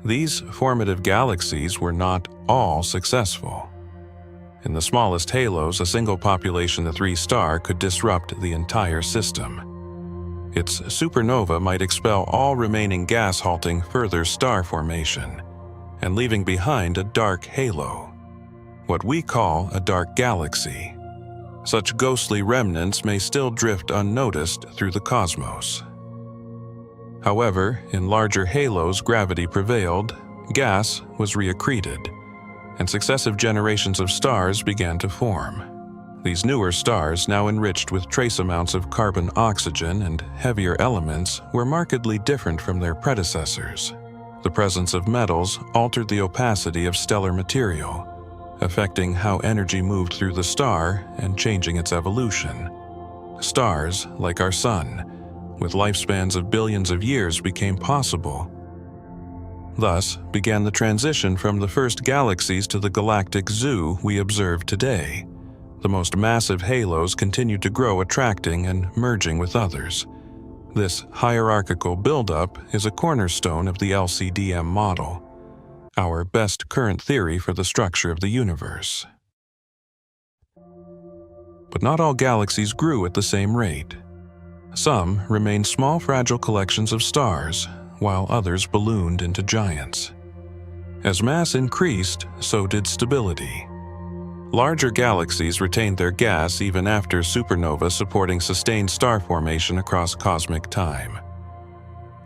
These formative galaxies were not all successful. In the smallest halos, a single population 3 star could disrupt the entire system. Its supernova might expel all remaining gas, halting further star formation, and leaving behind a dark halo, what we call a dark galaxy. Such ghostly remnants may still drift unnoticed through the cosmos. However, in larger halos, gravity prevailed, gas was reaccreted, and successive generations of stars began to form. These newer stars, now enriched with trace amounts of carbon-oxygen and heavier elements, were markedly different from their predecessors. The presence of metals altered the opacity of stellar material, affecting how energy moved through the star and changing its evolution. Stars, like our Sun, with lifespans of billions of years, became possible. Thus began the transition from the first galaxies to the galactic zoo we observe today. The most massive halos continued to grow, attracting and merging with others. This hierarchical buildup is a cornerstone of the LCDM model, our best current theory for the structure of the universe. But not all galaxies grew at the same rate. Some remained small, fragile collections of stars, while others ballooned into giants. As mass increased, so did stability. Larger galaxies retained their gas even after supernova, supporting sustained star formation across cosmic time.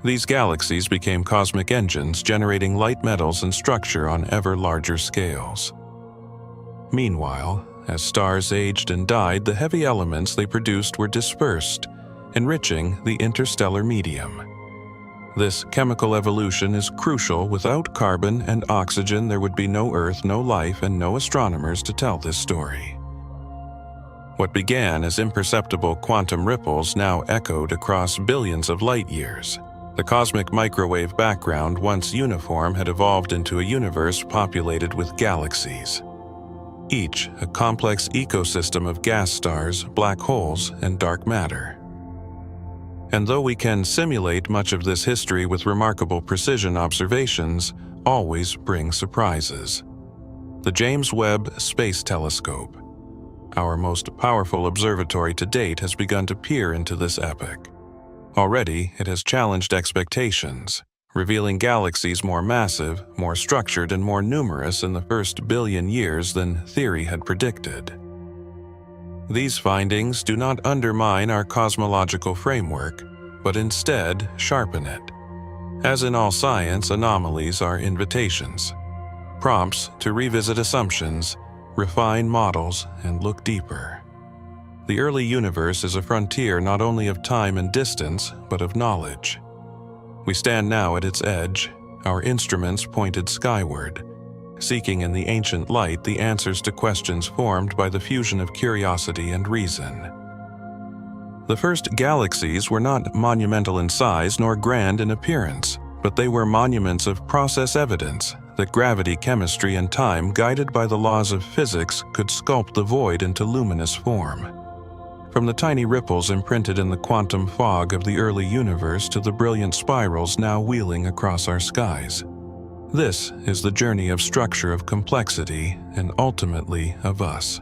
These galaxies became cosmic engines, generating light metals and structure on ever larger scales. Meanwhile, as stars aged and died, the heavy elements they produced were dispersed, enriching the interstellar medium. This chemical evolution is crucial. Without carbon and oxygen, there would be no Earth, no life, and no astronomers to tell this story. What began as imperceptible quantum ripples now echoed across billions of light years. The cosmic microwave background, once uniform, had evolved into a universe populated with galaxies, each a complex ecosystem of gas stars, black holes, and dark matter. And though we can simulate much of this history with remarkable precision, observations always bring surprises. The James Webb Space Telescope, our most powerful observatory to date, has begun to peer into this epoch. Already, it has challenged expectations, revealing galaxies more massive, more structured, and more numerous in the first billion years than theory had predicted. These findings do not undermine our cosmological framework, but instead sharpen it. As in all science, anomalies are invitations, prompts to revisit assumptions, refine models, and look deeper. The early universe is a frontier not only of time and distance, but of knowledge. We stand now at its edge, our instruments pointed skyward, seeking in the ancient light the answers to questions formed by the fusion of curiosity and reason. The first galaxies were not monumental in size nor grand in appearance, but they were monuments of process evidence that gravity, chemistry, and time, guided by the laws of physics, could sculpt the void into luminous form. From the tiny ripples imprinted in the quantum fog of the early universe to the brilliant spirals now wheeling across our skies. This is the journey of structure, of complexity, and ultimately of us.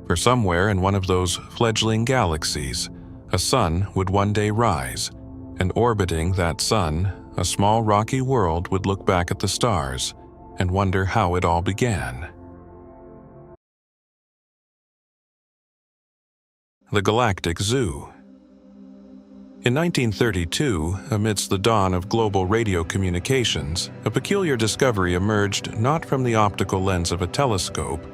For somewhere in one of those fledgling galaxies, a sun would one day rise, and orbiting that sun, a small rocky world would look back at the stars and wonder how it all began. The Galactic Zoo. In 1932, amidst the dawn of global radio communications, a peculiar discovery emerged not from the optical lens of a telescope,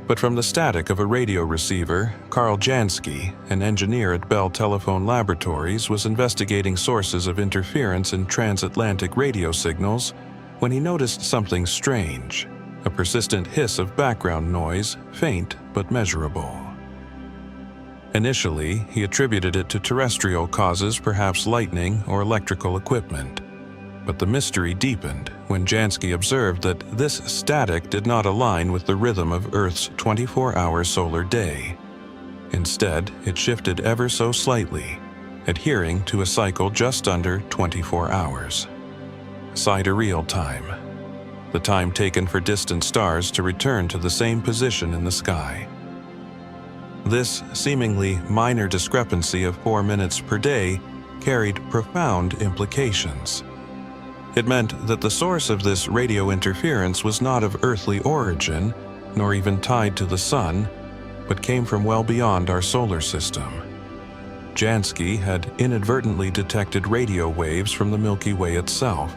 but from the static of a radio receiver. Carl Jansky, an engineer at Bell Telephone Laboratories, was investigating sources of interference in transatlantic radio signals when he noticed something strange, a persistent hiss of background noise, faint but measurable. Initially, he attributed it to terrestrial causes, perhaps lightning or electrical equipment. But the mystery deepened when Jansky observed that this static did not align with the rhythm of Earth's 24-hour solar day. Instead, it shifted ever so slightly, adhering to a cycle just under 24 hours. Sidereal time, the time taken for distant stars to return to the same position in the sky. This seemingly minor discrepancy of 4 minutes per day carried profound implications. It meant that the source of this radio interference was not of earthly origin, nor even tied to the sun, but came from well beyond our solar system. Jansky had inadvertently detected radio waves from the Milky Way itself,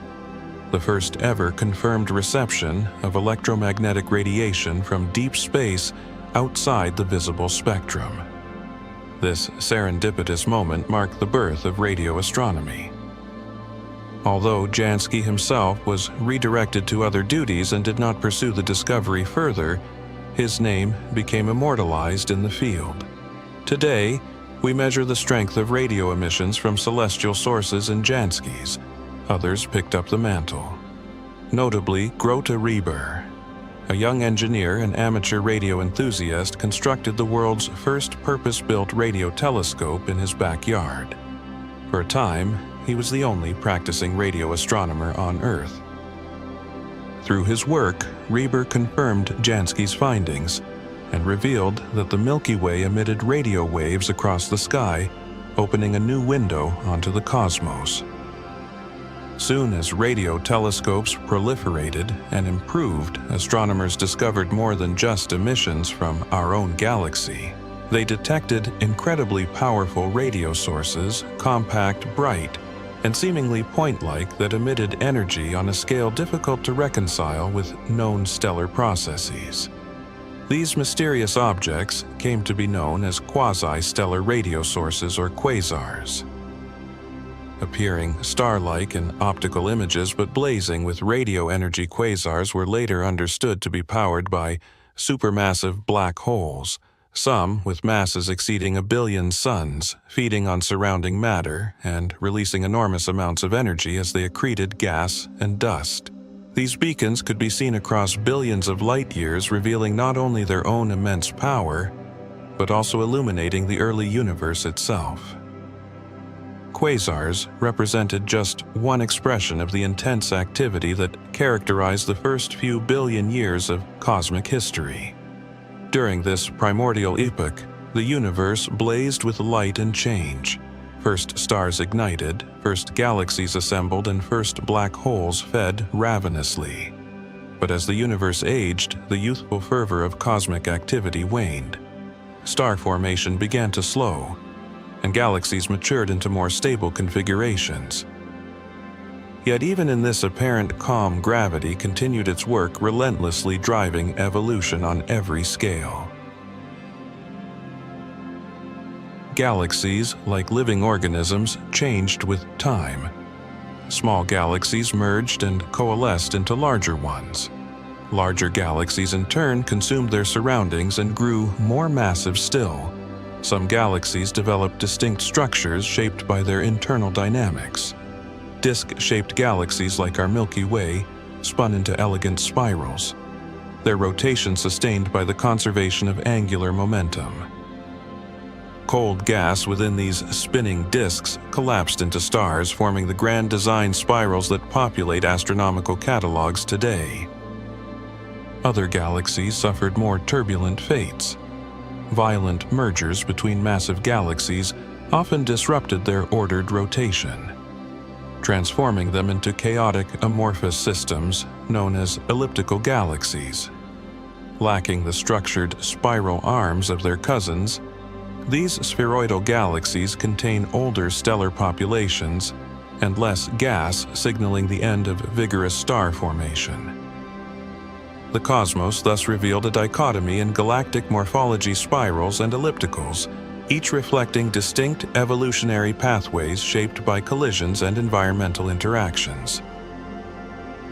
the first ever confirmed reception of electromagnetic radiation from deep space outside the visible spectrum. This serendipitous moment marked the birth of radio astronomy. Although Jansky himself was redirected to other duties and did not pursue the discovery further, his name became immortalized in the field. Today, we measure the strength of radio emissions from celestial sources in Jansky's. Others picked up the mantle. Notably, Grota Reber, a young engineer and amateur radio enthusiast, constructed the world's first purpose-built radio telescope in his backyard. For a time, he was the only practicing radio astronomer on Earth. Through his work, Reber confirmed Jansky's findings and revealed that the Milky Way emitted radio waves across the sky, opening a new window onto the cosmos. Soon as radio telescopes proliferated and improved, astronomers discovered more than just emissions from our own galaxy. They detected incredibly powerful radio sources, compact, bright, and seemingly point-like, that emitted energy on a scale difficult to reconcile with known stellar processes. These mysterious objects came to be known as quasi-stellar radio sources, or quasars. Appearing star-like in optical images but blazing with radio energy, quasars were later understood to be powered by supermassive black holes, some with masses exceeding 1 billion suns, feeding on surrounding matter and releasing enormous amounts of energy as they accreted gas and dust. These beacons could be seen across billions of light-years, revealing not only their own immense power, but also illuminating the early universe itself. Quasars represented just one expression of the intense activity that characterized the first few billion years of cosmic history. During this primordial epoch, the universe blazed with light and change. First stars ignited, first galaxies assembled, and first black holes fed ravenously. But as the universe aged, the youthful fervor of cosmic activity waned. Star formation began to slow, and galaxies matured into more stable configurations. Yet even in this apparent calm, gravity continued its work, relentlessly driving evolution on every scale. Galaxies, like living organisms, changed with time. Small galaxies merged and coalesced into larger ones. Larger galaxies in turn consumed their surroundings and grew more massive still. Some galaxies developed distinct structures shaped by their internal dynamics. Disk-shaped galaxies like our Milky Way spun into elegant spirals, their rotation sustained by the conservation of angular momentum. Cold gas within these spinning disks collapsed into stars, forming the grand design spirals that populate astronomical catalogs today. Other galaxies suffered more turbulent fates. Violent mergers between massive galaxies often disrupted their ordered rotation, transforming them into chaotic, amorphous systems known as elliptical galaxies. Lacking the structured spiral arms of their cousins, these spheroidal galaxies contain older stellar populations and less gas, signaling the end of vigorous star formation. The cosmos thus revealed a dichotomy in galactic morphology: spirals and ellipticals, each reflecting distinct evolutionary pathways shaped by collisions and environmental interactions.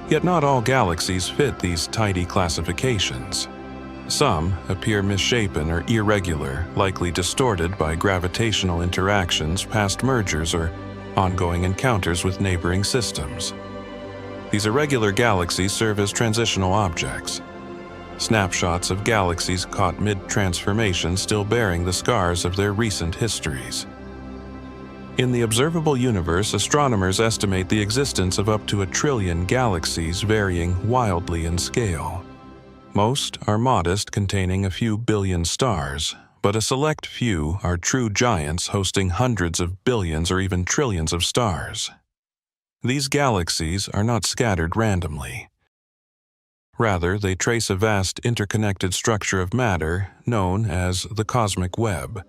Yet not all galaxies fit these tidy classifications. Some appear misshapen or irregular, likely distorted by gravitational interactions, past mergers, or ongoing encounters with neighboring systems. These irregular galaxies serve as transitional objects, snapshots of galaxies caught mid-transformation, still bearing the scars of their recent histories. In the observable universe, astronomers estimate the existence of up to 1 trillion galaxies, varying wildly in scale. Most are modest, containing a few billion stars, but a select few are true giants, hosting hundreds of billions or even trillions of stars. These galaxies are not scattered randomly. Rather, they trace a vast interconnected structure of matter known as the cosmic web,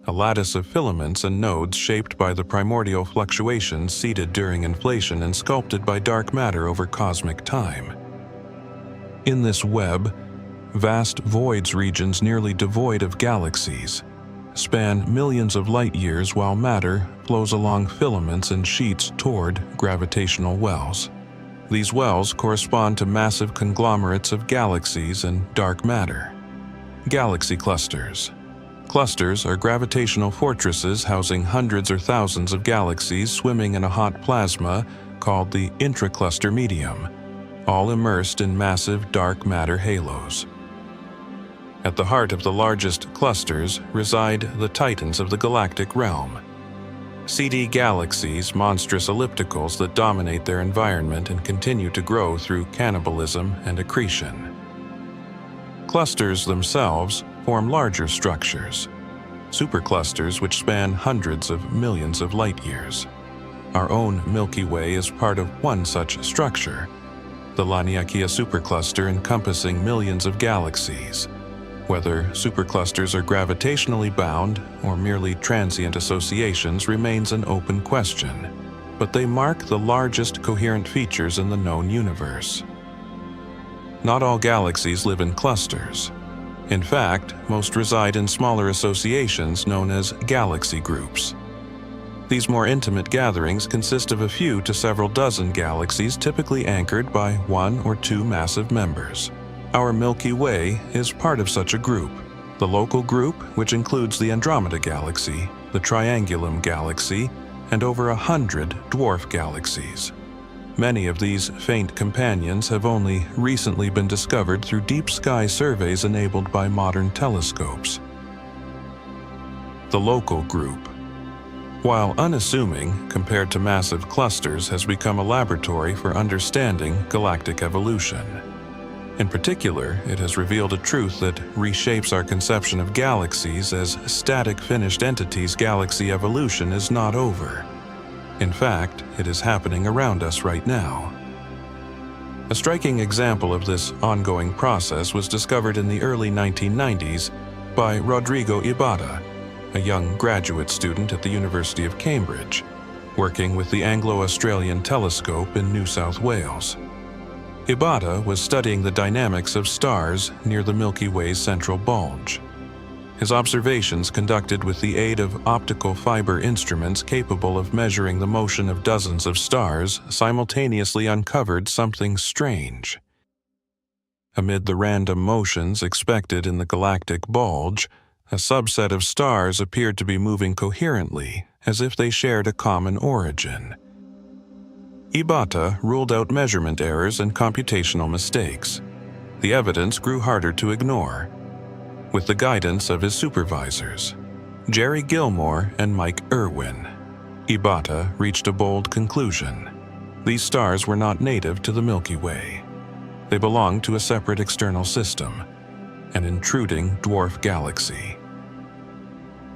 a lattice of filaments and nodes shaped by the primordial fluctuations seeded during inflation and sculpted by dark matter over cosmic time. In this web, vast voids regions nearly devoid of galaxies span millions of light years while matter flows along filaments and sheets toward gravitational wells. These wells correspond to massive conglomerates of galaxies and dark matter. Galaxy clusters. Clusters are gravitational fortresses housing hundreds or thousands of galaxies swimming in a hot plasma called the intracluster medium, all immersed in massive dark matter halos. At the heart of the largest clusters reside the titans of the galactic realm. CD galaxies, monstrous ellipticals that dominate their environment and continue to grow through cannibalism and accretion. Clusters themselves form larger structures, superclusters which span hundreds of millions of light years. Our own Milky Way is part of one such structure, the Laniakea supercluster encompassing millions of galaxies. Whether superclusters are gravitationally bound or merely transient associations remains an open question, but they mark the largest coherent features in the known universe. Not all galaxies live in clusters. In fact, most reside in smaller associations known as galaxy groups. These more intimate gatherings consist of a few to several dozen galaxies typically anchored by one or two massive members. Our Milky Way is part of such a group. The local group, which includes the Andromeda Galaxy, the Triangulum Galaxy, and over 100 dwarf galaxies. Many of these faint companions have only recently been discovered through deep sky surveys enabled by modern telescopes. The local group. While unassuming compared to massive clusters, has become a laboratory for understanding galactic evolution. In particular, it has revealed a truth that reshapes our conception of galaxies as static finished entities. Galaxy evolution is not over. In fact, it is happening around us right now. A striking example of this ongoing process was discovered in the early 1990s by Rodrigo Ibada, a young graduate student at the University of Cambridge, working with the Anglo-Australian Telescope in New South Wales. Ibada was studying the dynamics of stars near the Milky Way's central bulge. His observations, conducted with the aid of optical fiber instruments capable of measuring the motion of dozens of stars, simultaneously uncovered something strange. Amid the random motions expected in the galactic bulge, a subset of stars appeared to be moving coherently, as if they shared a common origin. Ibata ruled out measurement errors and computational mistakes. The evidence grew harder to ignore. With the guidance of his supervisors, Jerry Gilmore and Mike Irwin, Ibata reached a bold conclusion. These stars were not native to the Milky Way. They belonged to a separate external system, an intruding dwarf galaxy.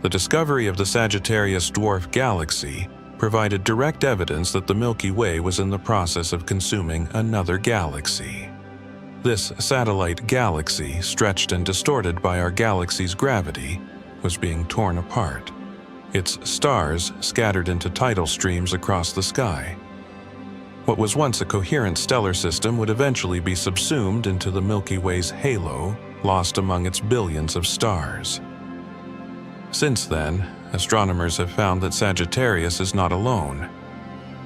The discovery of the Sagittarius dwarf galaxy provided direct evidence that the Milky Way was in the process of consuming another galaxy. This satellite galaxy, stretched and distorted by our galaxy's gravity, was being torn apart, its stars scattered into tidal streams across the sky. What was once a coherent stellar system would eventually be subsumed into the Milky Way's halo, lost among its billions of stars. Since then, astronomers have found that Sagittarius is not alone.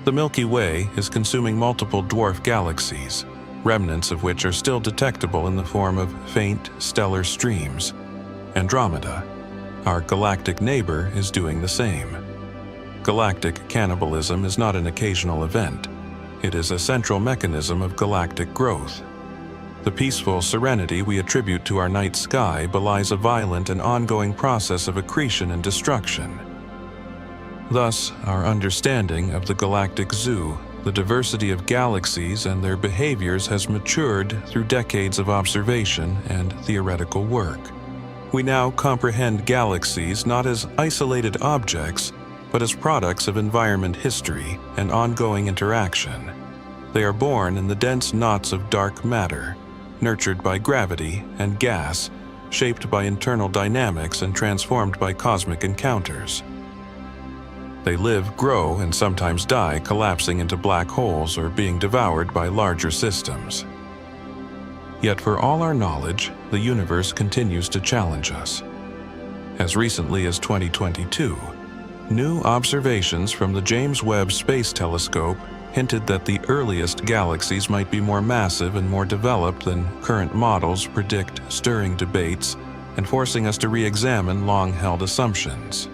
The Milky Way is consuming multiple dwarf galaxies, remnants of which are still detectable in the form of faint stellar streams. Andromeda, our galactic neighbor, is doing the same. Galactic cannibalism is not an occasional event. It is a central mechanism of galactic growth. The peaceful serenity we attribute to our night sky belies a violent and ongoing process of accretion and destruction. Thus, our understanding of the galactic zoo, the diversity of galaxies and their behaviors, has matured through decades of observation and theoretical work. We now comprehend galaxies not as isolated objects, but as products of environment history and ongoing interaction. They are born in the dense knots of dark matter, nurtured by gravity and gas, shaped by internal dynamics and transformed by cosmic encounters. They live, grow, and sometimes die, collapsing into black holes or being devoured by larger systems. Yet for all our knowledge, the universe continues to challenge us. As recently as 2022, new observations from the James Webb Space Telescope hinted that the earliest galaxies might be more massive and more developed than current models predict, stirring debates and forcing us to re-examine long-held assumptions.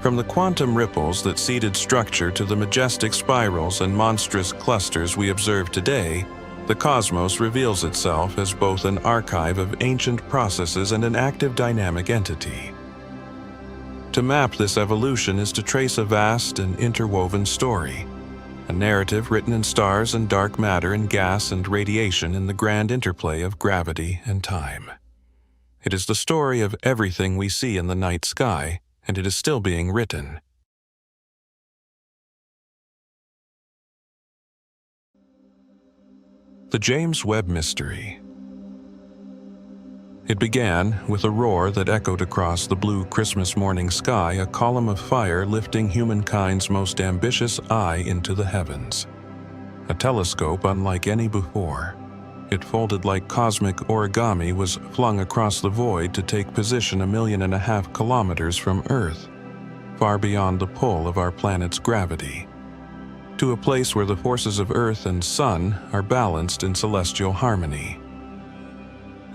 From the quantum ripples that ceded structure to the majestic spirals and monstrous clusters we observe today, the cosmos reveals itself as both an archive of ancient processes and an active dynamic entity. To map this evolution is to trace a vast and interwoven story, a narrative written in stars and dark matter and gas and radiation in the grand interplay of gravity and time. It is the story of everything we see in the night sky, and it is still being written. The James Webb Mystery. It began with a roar that echoed across the blue Christmas morning sky, a column of fire lifting humankind's most ambitious eye into the heavens. A telescope unlike any before. It folded like cosmic origami, was flung across the void to take position 1.5 million kilometers from Earth, far beyond the pull of our planet's gravity, to a place where the forces of Earth and Sun are balanced in celestial harmony.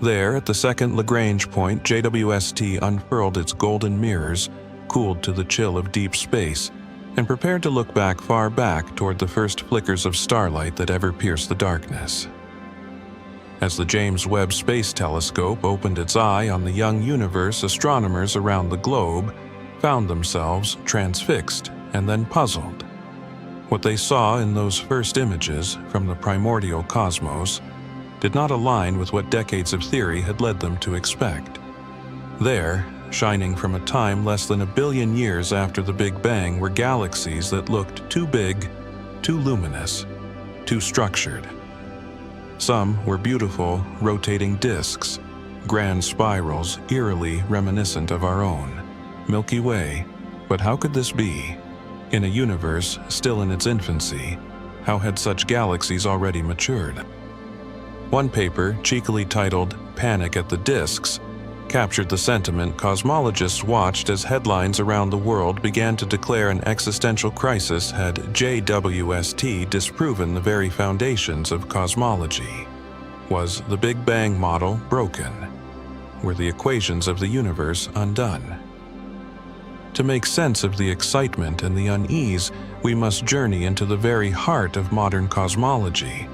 There, at the second Lagrange point, JWST unfurled its golden mirrors, cooled to the chill of deep space, and prepared to look back far back toward the first flickers of starlight that ever pierced the darkness. As the James Webb Space Telescope opened its eye on the young universe, astronomers around the globe found themselves transfixed and then puzzled. What they saw in those first images from the primordial cosmos did not align with what decades of theory had led them to expect. There, shining from a time less than 1 billion years after the Big Bang, were galaxies that looked too big, too luminous, too structured. Some were beautiful, rotating disks, grand spirals eerily reminiscent of our own Milky Way. But how could this be? In a universe still in its infancy, how had such galaxies already matured? One paper, cheekily titled "Panic at the Disks," captured the sentiment cosmologists watched as headlines around the world began to declare an existential crisis had JWST disproven the very foundations of cosmology. Was the Big Bang model broken? Were the equations of the universe undone? To make sense of the excitement and the unease, we must journey into the very heart of modern cosmology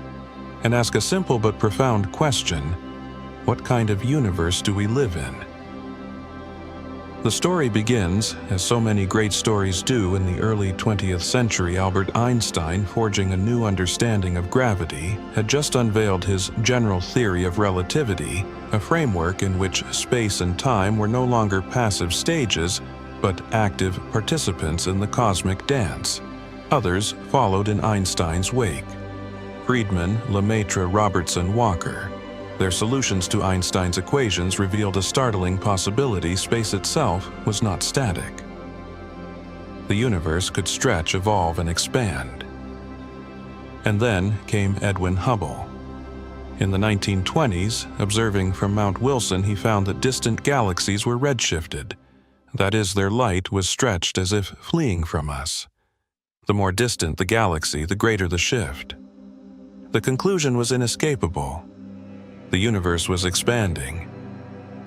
and ask a simple but profound question: what kind of universe do we live in? The story begins, as so many great stories do, in the early 20th century. Albert Einstein, forging a new understanding of gravity, had just unveiled his general theory of relativity, a framework in which space and time were no longer passive stages, but active participants in the cosmic dance. Others followed in Einstein's wake: Friedman, Lemaitre, Robertson, Walker. Their solutions to Einstein's equations revealed a startling possibility: space itself was not static. The universe could stretch, evolve, and expand. And then came Edwin Hubble. In the 1920s, observing from Mount Wilson, he found that distant galaxies were redshifted. That is, their light was stretched as if fleeing from us. The more distant the galaxy, the greater the shift. The conclusion was inescapable. The universe was expanding.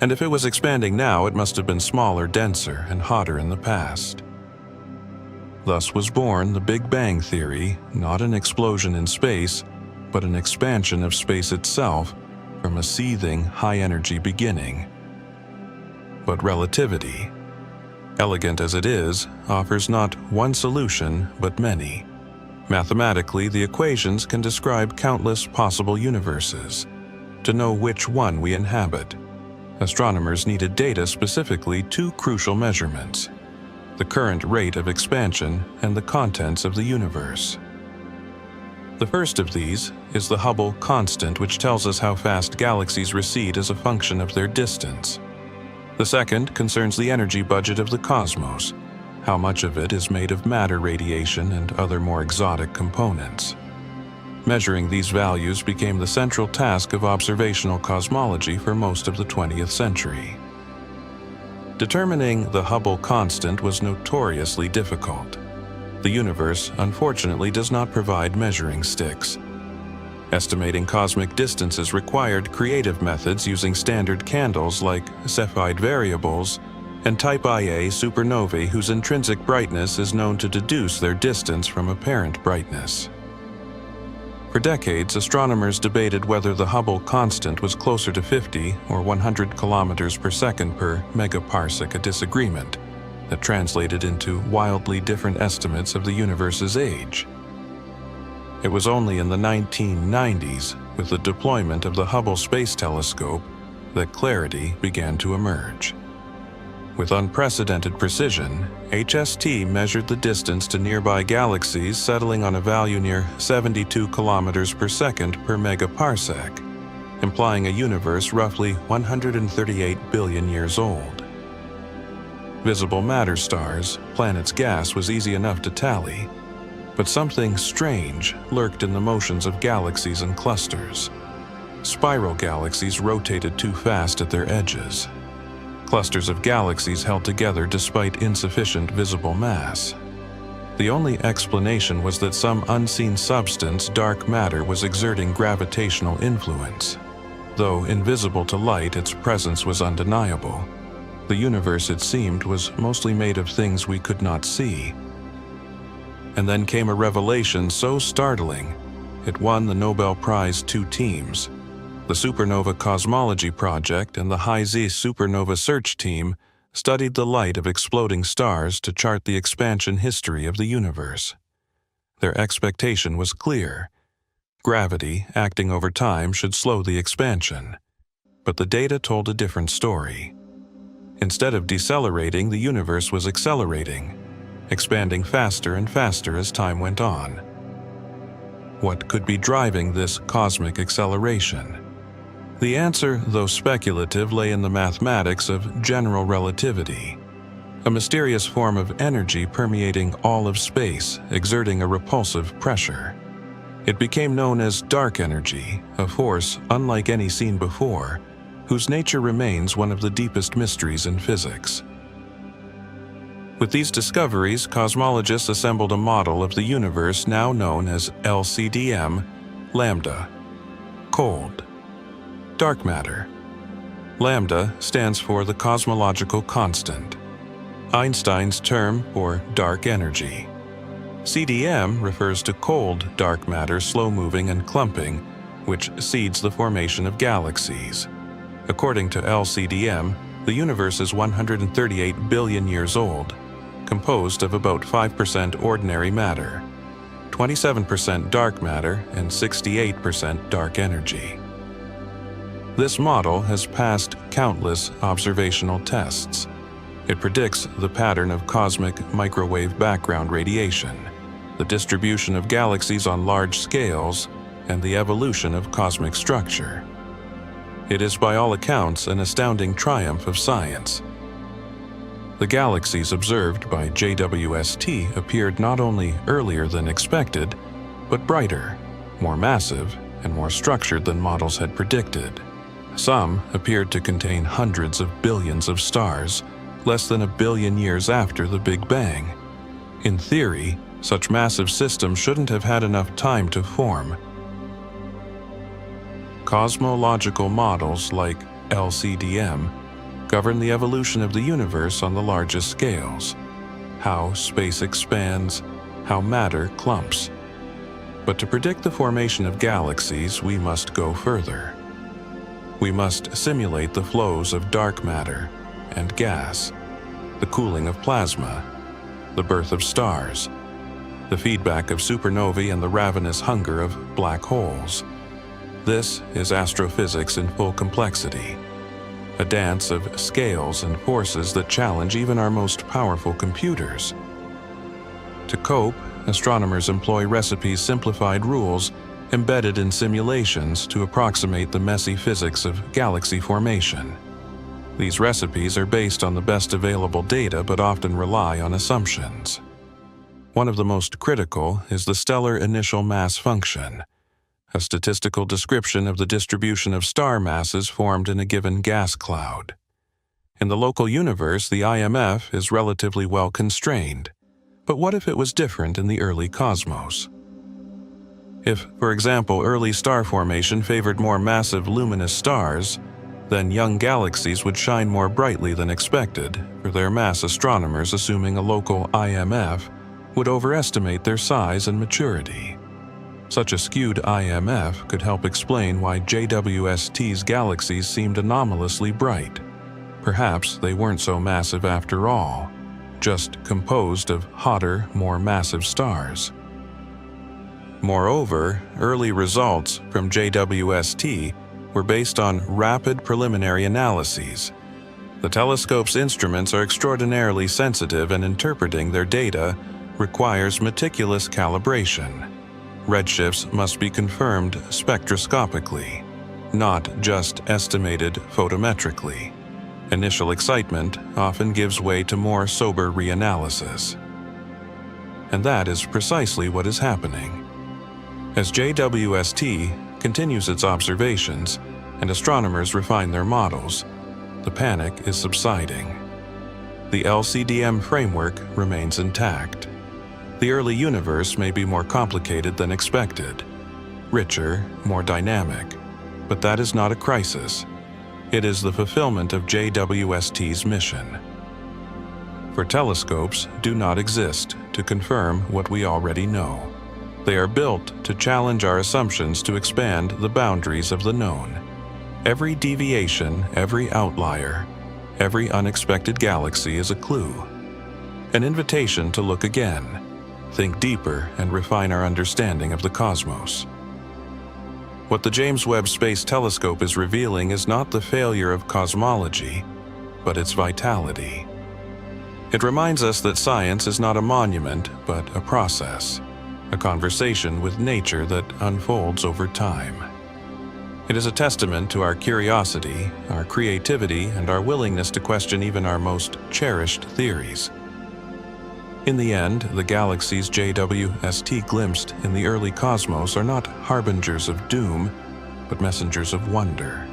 And if it was expanding now, it must have been smaller, denser, and hotter in the past. Thus was born the Big Bang Theory, not an explosion in space, but an expansion of space itself from a seething, high-energy beginning. But relativity, elegant as it is, offers not one solution, but many. Mathematically, the equations can describe countless possible universes. To know which one we inhabit, astronomers needed data, specifically two crucial measurements: the current rate of expansion and the contents of the universe. The first of these is the Hubble constant, which tells us how fast galaxies recede as a function of their distance. The second concerns the energy budget of the cosmos, how much of it is made of matter radiation and other more exotic components. Measuring these values became the central task of observational cosmology for most of the 20th century. Determining the Hubble constant was notoriously difficult. The universe, unfortunately, does not provide measuring sticks. Estimating cosmic distances required creative methods using standard candles like Cepheid variables and Type Ia supernovae, whose intrinsic brightness is known to deduce their distance from apparent brightness. For decades, astronomers debated whether the Hubble constant was closer to 50 or 100 kilometers per second per megaparsec, a disagreement that translated into wildly different estimates of the universe's age. It was only in the 1990s, with the deployment of the Hubble Space Telescope, that clarity began to emerge. With unprecedented precision, HST measured the distance to nearby galaxies, settling on a value near 72 kilometers per second per megaparsec, implying a universe roughly 138 billion years old. Visible matter stars, planets' gas was easy enough to tally, but something strange lurked in the motions of galaxies and clusters. Spiral galaxies rotated too fast at their edges. Clusters of galaxies held together despite insufficient visible mass. The only explanation was that some unseen substance, dark matter, was exerting gravitational influence. Though invisible to light, its presence was undeniable. The universe, it seemed, was mostly made of things we could not see. And then came a revelation so startling, it won the Nobel Prize 2 teams. The Supernova Cosmology Project and the High-Z Supernova Search Team studied the light of exploding stars to chart the expansion history of the universe. Their expectation was clear. Gravity, acting over time, should slow the expansion. But the data told a different story. Instead of decelerating, the universe was accelerating, expanding faster and faster as time went on. What could be driving this cosmic acceleration? The answer, though speculative, lay in the mathematics of general relativity, a mysterious form of energy permeating all of space, exerting a repulsive pressure. It became known as dark energy, a force unlike any seen before, whose nature remains one of the deepest mysteries in physics. With these discoveries, cosmologists assembled a model of the universe now known as LCDM, lambda, cold, dark matter. Lambda stands for the cosmological constant, Einstein's term for dark energy. CDM refers to cold dark matter, slow-moving and clumping, which seeds the formation of galaxies. According to LCDM, the universe is 138 billion years old, composed of about 5% ordinary matter, 27% dark matter, and 68% dark energy. This model has passed countless observational tests. It predicts the pattern of cosmic microwave background radiation, the distribution of galaxies on large scales, and the evolution of cosmic structure. It is by all accounts an astounding triumph of science. The galaxies observed by JWST appeared not only earlier than expected, but brighter, more massive, and more structured than models had predicted. Some appeared to contain hundreds of billions of stars, less than a billion years after the Big Bang. In theory, such massive systems shouldn't have had enough time to form. Cosmological models like LCDM govern the evolution of the universe on the largest scales, how space expands, how matter clumps. But to predict the formation of galaxies, we must go further. We must simulate the flows of dark matter and gas, the cooling of plasma, the birth of stars, the feedback of supernovae and the ravenous hunger of black holes. This is astrophysics in full complexity, a dance of scales and forces that challenge even our most powerful computers. To cope, astronomers employ recipes simplified rules embedded in simulations to approximate the messy physics of galaxy formation. These recipes are based on the best available data but often rely on assumptions. One of the most critical is the stellar initial mass function, a statistical description of the distribution of star masses formed in a given gas cloud. In the local universe, the IMF is relatively well constrained. But what if it was different in the early cosmos? If, for example, early star formation favored more massive luminous stars, then young galaxies would shine more brightly than expected, for their mass astronomers assuming a local IMF would overestimate their size and maturity. Such a skewed IMF could help explain why JWST's galaxies seemed anomalously bright. Perhaps they weren't so massive after all, just composed of hotter, more massive stars. Moreover, early results from JWST were based on rapid preliminary analyses. The telescope's instruments are extraordinarily sensitive, and interpreting their data requires meticulous calibration. Redshifts must be confirmed spectroscopically, not just estimated photometrically. Initial excitement often gives way to more sober reanalysis. And that is precisely what is happening. As JWST continues its observations and astronomers refine their models, the panic is subsiding. The LCDM framework remains intact. The early universe may be more complicated than expected, richer, more dynamic, but that is not a crisis. It is the fulfillment of JWST's mission. For telescopes do not exist to confirm what we already know. They are built to challenge our assumptions, to expand the boundaries of the known. Every deviation, every outlier, every unexpected galaxy is a clue, an invitation to look again, think deeper, and refine our understanding of the cosmos. What the James Webb Space Telescope is revealing is not the failure of cosmology, but its vitality. It reminds us that science is not a monument, but a process, a conversation with nature that unfolds over time. It is a testament to our curiosity, our creativity, and our willingness to question even our most cherished theories. In the end, the galaxies JWST glimpsed in the early cosmos are not harbingers of doom, but messengers of wonder.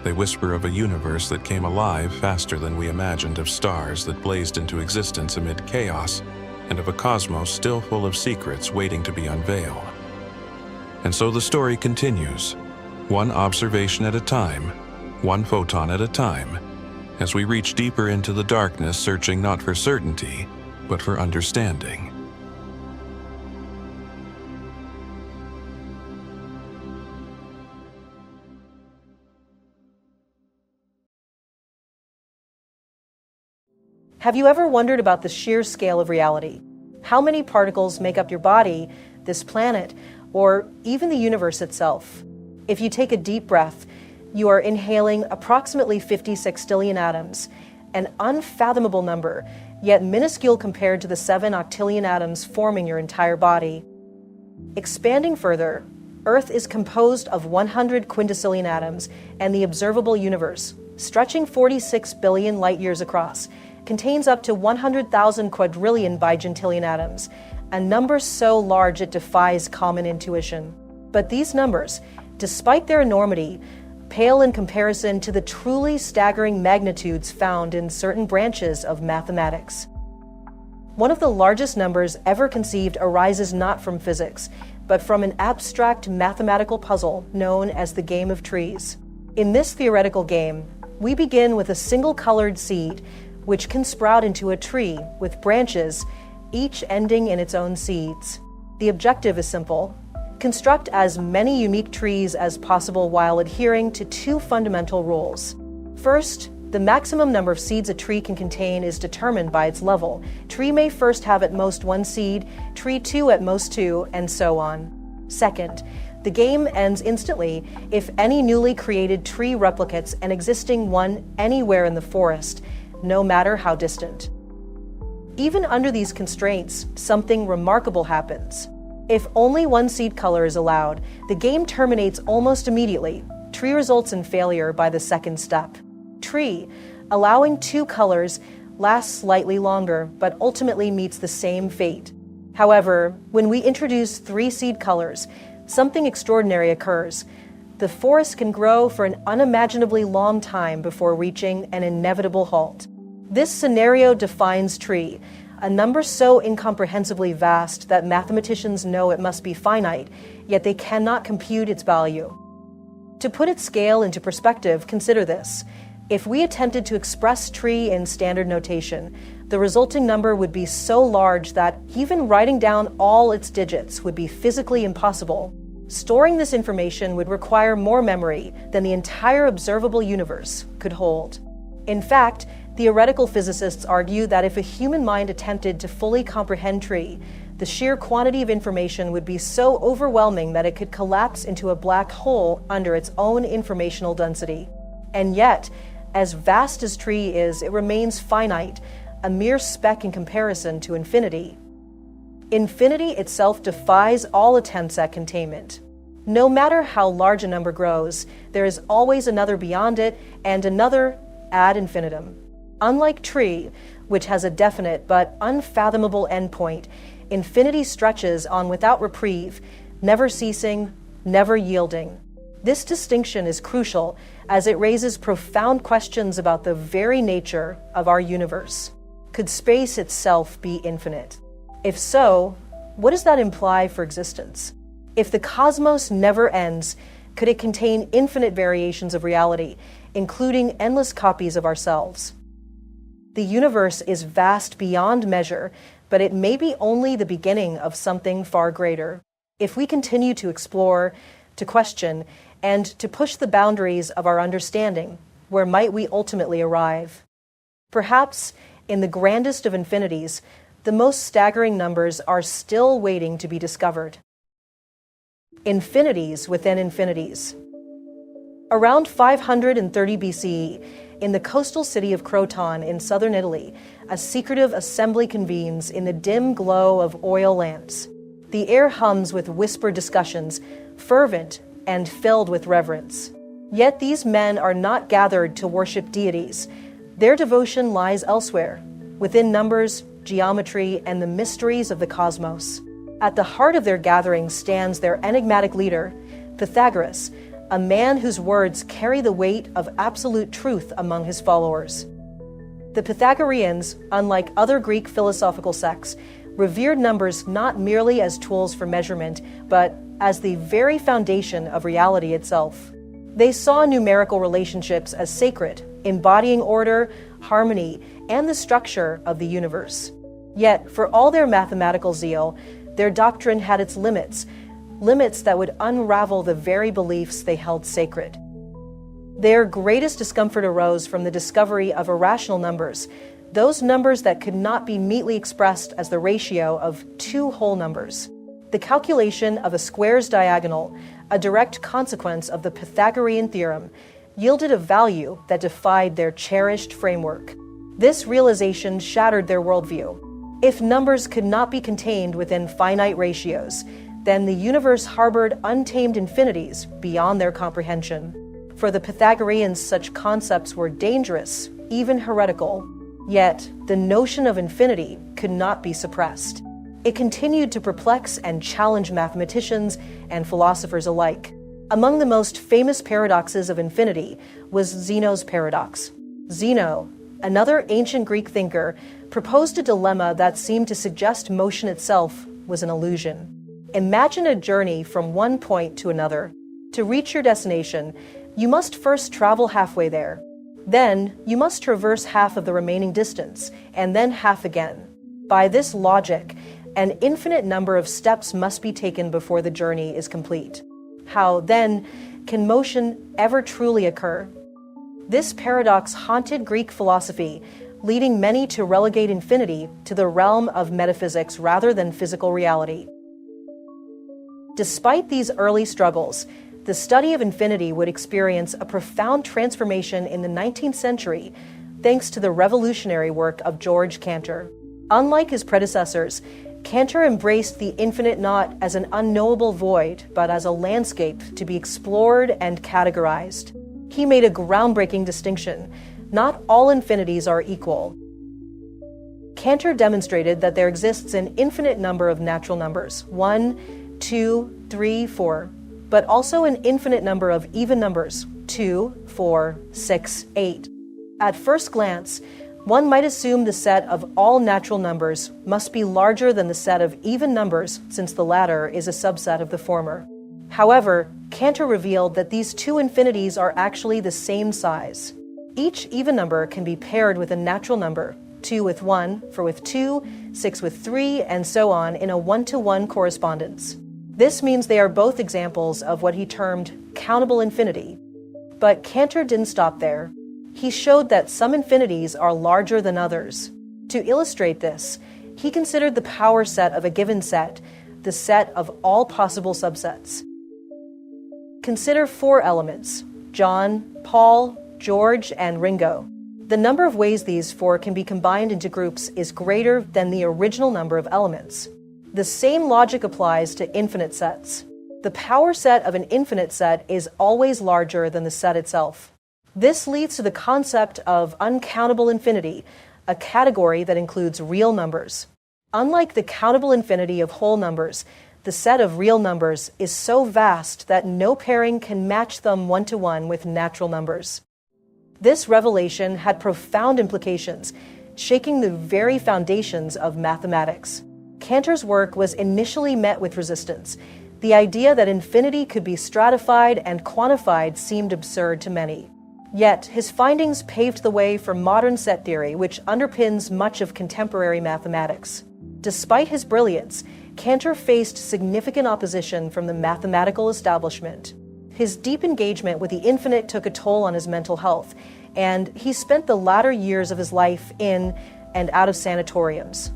They whisper of a universe that came alive faster than we imagined, of stars that blazed into existence amid chaos, and of a cosmos still full of secrets waiting to be unveiled. And so the story continues, one observation at a time, one photon at a time, as we reach deeper into the darkness, searching not for certainty, but for understanding. Have you ever wondered about the sheer scale of reality? How many particles make up your body, this planet, or even the universe itself? If you take a deep breath, you are inhaling approximately 50 sextillion atoms, an unfathomable number, yet minuscule compared to the 7 octillion atoms forming your entire body. Expanding further, Earth is composed of 100 quintillion atoms, and the observable universe, stretching 46 billion light-years across, contains up to 100,000 quadrillion bigentillion atoms, a number so large it defies common intuition. But these numbers, despite their enormity, pale in comparison to the truly staggering magnitudes found in certain branches of mathematics. One of the largest numbers ever conceived arises not from physics, but from an abstract mathematical puzzle known as the game of trees. In this theoretical game, we begin with a single-colored seed, which can sprout into a tree with branches, each ending in its own seeds. The objective is simple: construct as many unique trees as possible while adhering to 2 fundamental rules. First, the maximum number of seeds a tree can contain is determined by its level. Tree may first have at most 1 seed, tree 2 at most 2, and so on. Second, the game ends instantly if any newly created tree replicates an existing one anywhere in the forest, no matter how distant. Even under these constraints, something remarkable happens. If only one seed color is allowed, the game terminates almost immediately. Tree results in failure by the second step. Tree, allowing two colors, lasts slightly longer, but ultimately meets the same fate. However, when we introduce three seed colors, something extraordinary occurs. The forest can grow for an unimaginably long time before reaching an inevitable halt. This scenario defines tree, a number so incomprehensibly vast that mathematicians know it must be finite, yet they cannot compute its value. To put its scale into perspective, consider this. If we attempted to express tree in standard notation, the resulting number would be so large that even writing down all its digits would be physically impossible. Storing this information would require more memory than the entire observable universe could hold. In fact, theoretical physicists argue that if a human mind attempted to fully comprehend tree, the sheer quantity of information would be so overwhelming that it could collapse into a black hole under its own informational density. And yet, as vast as tree is, it remains finite, a mere speck in comparison to infinity. Infinity itself defies all attempts at containment. No matter how large a number grows, there is always another beyond it and another ad infinitum. Unlike tree, which has a definite but unfathomable endpoint, infinity stretches on without reprieve, never ceasing, never yielding. This distinction is crucial as it raises profound questions about the very nature of our universe. Could space itself be infinite? If so, what does that imply for existence? If the cosmos never ends, could it contain infinite variations of reality, including endless copies of ourselves? The universe is vast beyond measure, but it may be only the beginning of something far greater. If we continue to explore, to question, and to push the boundaries of our understanding, where might we ultimately arrive? Perhaps, in the grandest of infinities, the most staggering numbers are still waiting to be discovered. Infinities within infinities. Around 530 BCE, in the coastal city of Croton in southern Italy, a secretive assembly convenes in the dim glow of oil lamps. The air hums with whispered discussions, fervent and filled with reverence. Yet these men are not gathered to worship deities. Their devotion lies elsewhere, within numbers, geometry, and the mysteries of the cosmos. At the heart of their gathering stands their enigmatic leader, Pythagoras, a man whose words carry the weight of absolute truth among his followers. The Pythagoreans, unlike other Greek philosophical sects, revered numbers not merely as tools for measurement, but as the very foundation of reality itself. They saw numerical relationships as sacred, embodying order, harmony, and the structure of the universe. Yet, for all their mathematical zeal, their doctrine had its limits that would unravel the very beliefs they held sacred. Their greatest discomfort arose from the discovery of irrational numbers, those numbers that could not be neatly expressed as the ratio of two whole numbers. The calculation of a square's diagonal, a direct consequence of the Pythagorean theorem, yielded a value that defied their cherished framework. This realization shattered their worldview. If numbers could not be contained within finite ratios, then the universe harbored untamed infinities beyond their comprehension. For the Pythagoreans, such concepts were dangerous, even heretical. Yet, the notion of infinity could not be suppressed. It continued to perplex and challenge mathematicians and philosophers alike. Among the most famous paradoxes of infinity was Zeno's paradox. Zeno, another ancient Greek thinker, proposed a dilemma that seemed to suggest motion itself was an illusion. Imagine a journey from one point to another. To reach your destination, you must first travel halfway there. Then, you must traverse half of the remaining distance, and then half again. By this logic, an infinite number of steps must be taken before the journey is complete. How, then, can motion ever truly occur? This paradox haunted Greek philosophy, leading many to relegate infinity to the realm of metaphysics rather than physical reality. Despite these early struggles, the study of infinity would experience a profound transformation in the 19th century thanks to the revolutionary work of George Cantor. Unlike his predecessors, Cantor embraced the infinite not as an unknowable void, but as a landscape to be explored and categorized. He made a groundbreaking distinction. Not all infinities are equal. Cantor demonstrated that there exists an infinite number of natural numbers, 1, 2, 3, 4, but also an infinite number of even numbers, 2, 4, 6, 8. At first glance, one might assume the set of all natural numbers must be larger than the set of even numbers, since the latter is a subset of the former. However, Cantor revealed that these two infinities are actually the same size. Each even number can be paired with a natural number, 2 with 1, 4 with 2, 6 with 3, and so on in a one-to-one correspondence. This means they are both examples of what he termed countable infinity. But Cantor didn't stop there. He showed that some infinities are larger than others. To illustrate this, he considered the power set of a given set, the set of all possible subsets. Consider 4 elements: John, Paul, George, and Ringo. The number of ways these 4 can be combined into groups is greater than the original number of elements. The same logic applies to infinite sets. The power set of an infinite set is always larger than the set itself. This leads to the concept of uncountable infinity, a category that includes real numbers. Unlike the countable infinity of whole numbers, the set of real numbers is so vast that no pairing can match them one-to-one with natural numbers. This revelation had profound implications, shaking the very foundations of mathematics. Cantor's work was initially met with resistance. The idea that infinity could be stratified and quantified seemed absurd to many. Yet, his findings paved the way for modern set theory, which underpins much of contemporary mathematics. Despite his brilliance, Cantor faced significant opposition from the mathematical establishment. His deep engagement with the infinite took a toll on his mental health, and he spent the latter years of his life in and out of sanatoriums.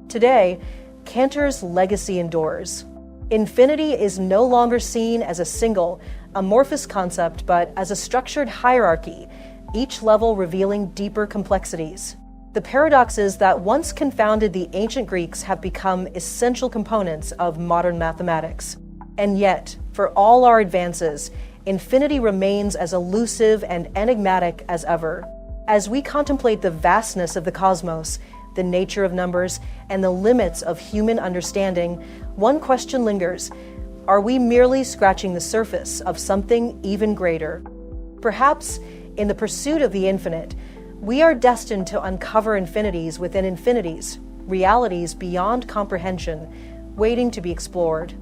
Today, Cantor's legacy endures. Infinity is no longer seen as a single, amorphous concept, but as a structured hierarchy, each level revealing deeper complexities. The paradoxes that once confounded the ancient Greeks have become essential components of modern mathematics. And yet, for all our advances, infinity remains as elusive and enigmatic as ever. As we contemplate the vastness of the cosmos, the nature of numbers, and the limits of human understanding, one question lingers: are we merely scratching the surface of something even greater? Perhaps, in the pursuit of the infinite, we are destined to uncover infinities within infinities, realities beyond comprehension, waiting to be explored.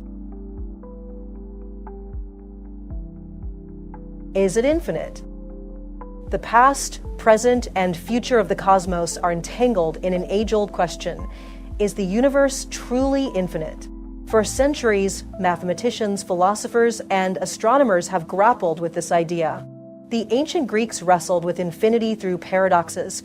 Is it infinite? The past, present, and future of the cosmos are entangled in an age-old question: is the universe truly infinite? For centuries, mathematicians, philosophers, and astronomers have grappled with this idea. The ancient Greeks wrestled with infinity through paradoxes,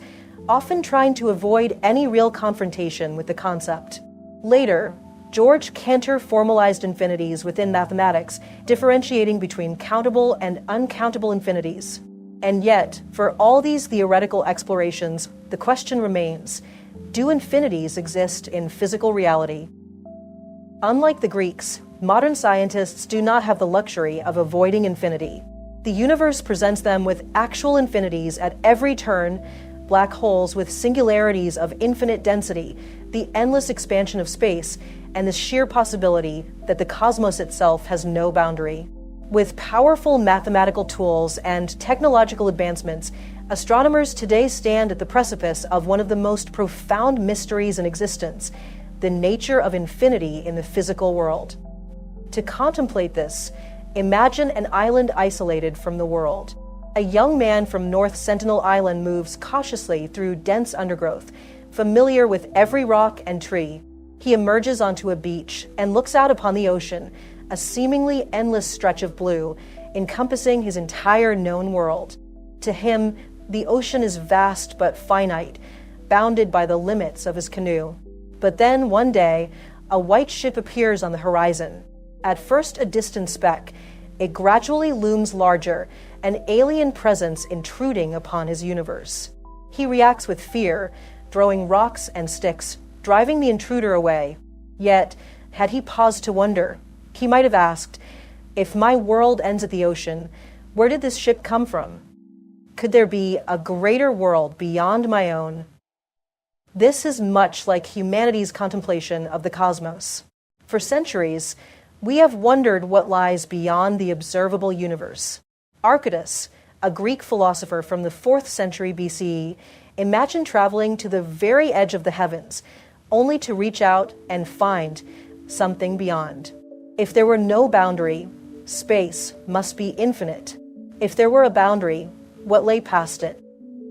often trying to avoid any real confrontation with the concept. Later, George Cantor formalized infinities within mathematics, differentiating between countable and uncountable infinities. And yet, for all these theoretical explorations, the question remains: do infinities exist in physical reality? Unlike the Greeks, modern scientists do not have the luxury of avoiding infinity. The universe presents them with actual infinities at every turn: black holes with singularities of infinite density, the endless expansion of space, and the sheer possibility that the cosmos itself has no boundary. With powerful mathematical tools and technological advancements, astronomers today stand at the precipice of one of the most profound mysteries in existence: the nature of infinity in the physical world. To contemplate this, imagine an island isolated from the world. A young man from North Sentinel Island moves cautiously through dense undergrowth, familiar with every rock and tree. He emerges onto a beach and looks out upon the ocean, a seemingly endless stretch of blue, encompassing his entire known world. To him, the ocean is vast but finite, bounded by the limits of his canoe. But then, one day, a white ship appears on the horizon. At first a distant speck, it gradually looms larger, an alien presence intruding upon his universe. He reacts with fear, throwing rocks and sticks, driving the intruder away. Yet, had he paused to wonder, he might have asked, if my world ends at the ocean, where did this ship come from? Could there be a greater world beyond my own? This is much like humanity's contemplation of the cosmos. For centuries, we have wondered what lies beyond the observable universe. Archytas, a Greek philosopher from the 4th century BCE, imagined traveling to the very edge of the heavens, only to reach out and find something beyond. If there were no boundary, space must be infinite. If there were a boundary, what lay past it?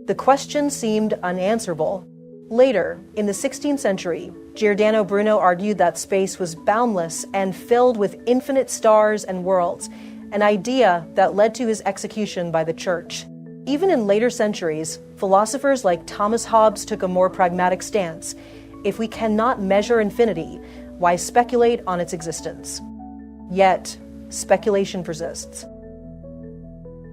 The question seemed unanswerable. Later, in the 16th century, Giordano Bruno argued that space was boundless and filled with infinite stars and worlds, an idea that led to his execution by the Church. Even in later centuries, philosophers like Thomas Hobbes took a more pragmatic stance. If we cannot measure infinity, why speculate on its existence? Yet, speculation persists.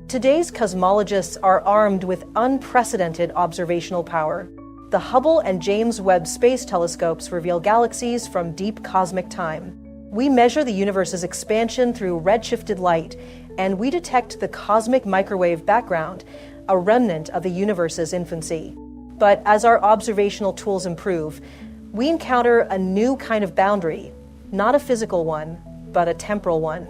Today's cosmologists are armed with unprecedented observational power. The Hubble and James Webb Space Telescopes reveal galaxies from deep cosmic time. We measure the universe's expansion through redshifted light, and we detect the cosmic microwave background, a remnant of the universe's infancy. But as our observational tools improve, we encounter a new kind of boundary, not a physical one, but a temporal one.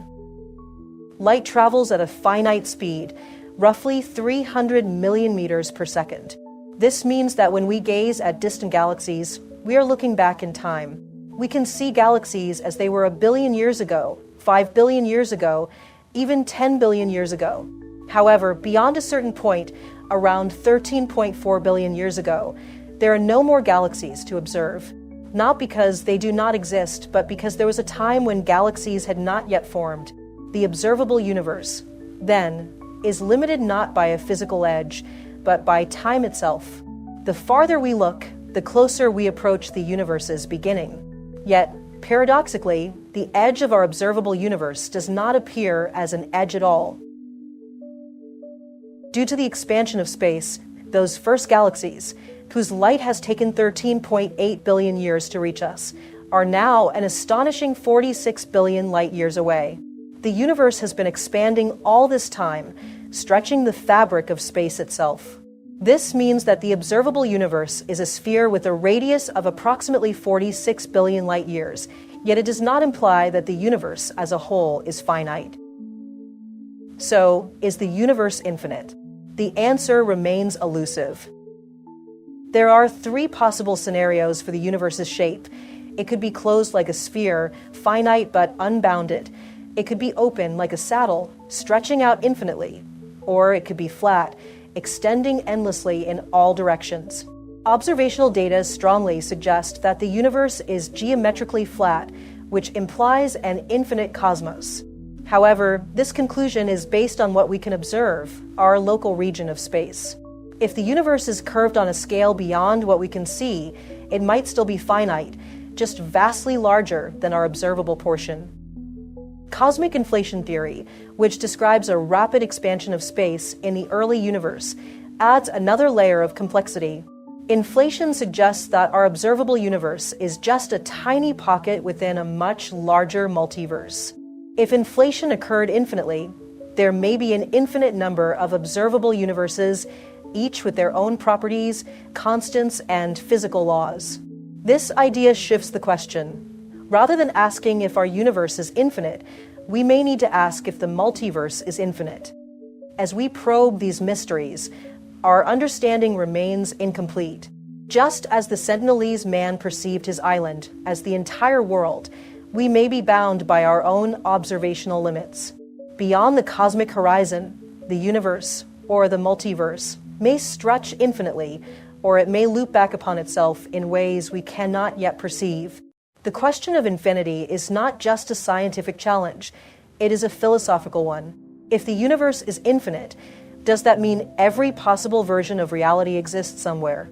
Light travels at a finite speed, roughly 300 million meters per second. This means that when we gaze at distant galaxies, we are looking back in time. We can see galaxies as they were 1 billion years ago, 5 billion years ago, even 10 billion years ago. However, beyond a certain point, around 13.4 billion years ago, there are no more galaxies to observe. Not because they do not exist, but because there was a time when galaxies had not yet formed. The observable universe, then, is limited not by a physical edge, but by time itself. The farther we look, the closer we approach the universe's beginning. Yet, paradoxically, the edge of our observable universe does not appear as an edge at all. Due to the expansion of space, those first galaxies, whose light has taken 13.8 billion years to reach us, are now an astonishing 46 billion light years away. The universe has been expanding all this time, stretching the fabric of space itself. This means that the observable universe is a sphere with a radius of approximately 46 billion light years, yet it does not imply that the universe as a whole is finite. So, is the universe infinite? The answer remains elusive. There are 3 possible scenarios for the universe's shape. It could be closed like a sphere, finite but unbounded. It could be open like a saddle, stretching out infinitely. Or it could be flat, extending endlessly in all directions. Observational data strongly suggest that the universe is geometrically flat, which implies an infinite cosmos. However, this conclusion is based on what we can observe, our local region of space. If the universe is curved on a scale beyond what we can see, it might still be finite, just vastly larger than our observable portion. Cosmic inflation theory, which describes a rapid expansion of space in the early universe, adds another layer of complexity. Inflation suggests that our observable universe is just a tiny pocket within a much larger multiverse. If inflation occurred infinitely, there may be an infinite number of observable universes, each with their own properties, constants, and physical laws. This idea shifts the question. Rather than asking if our universe is infinite, we may need to ask if the multiverse is infinite. As we probe these mysteries, our understanding remains incomplete. Just as the Sentinelese man perceived his island as the entire world, we may be bound by our own observational limits. Beyond the cosmic horizon, the universe, or the multiverse, may stretch infinitely, or it may loop back upon itself in ways we cannot yet perceive. The question of infinity is not just a scientific challenge, it is a philosophical one. If the universe is infinite, does that mean every possible version of reality exists somewhere?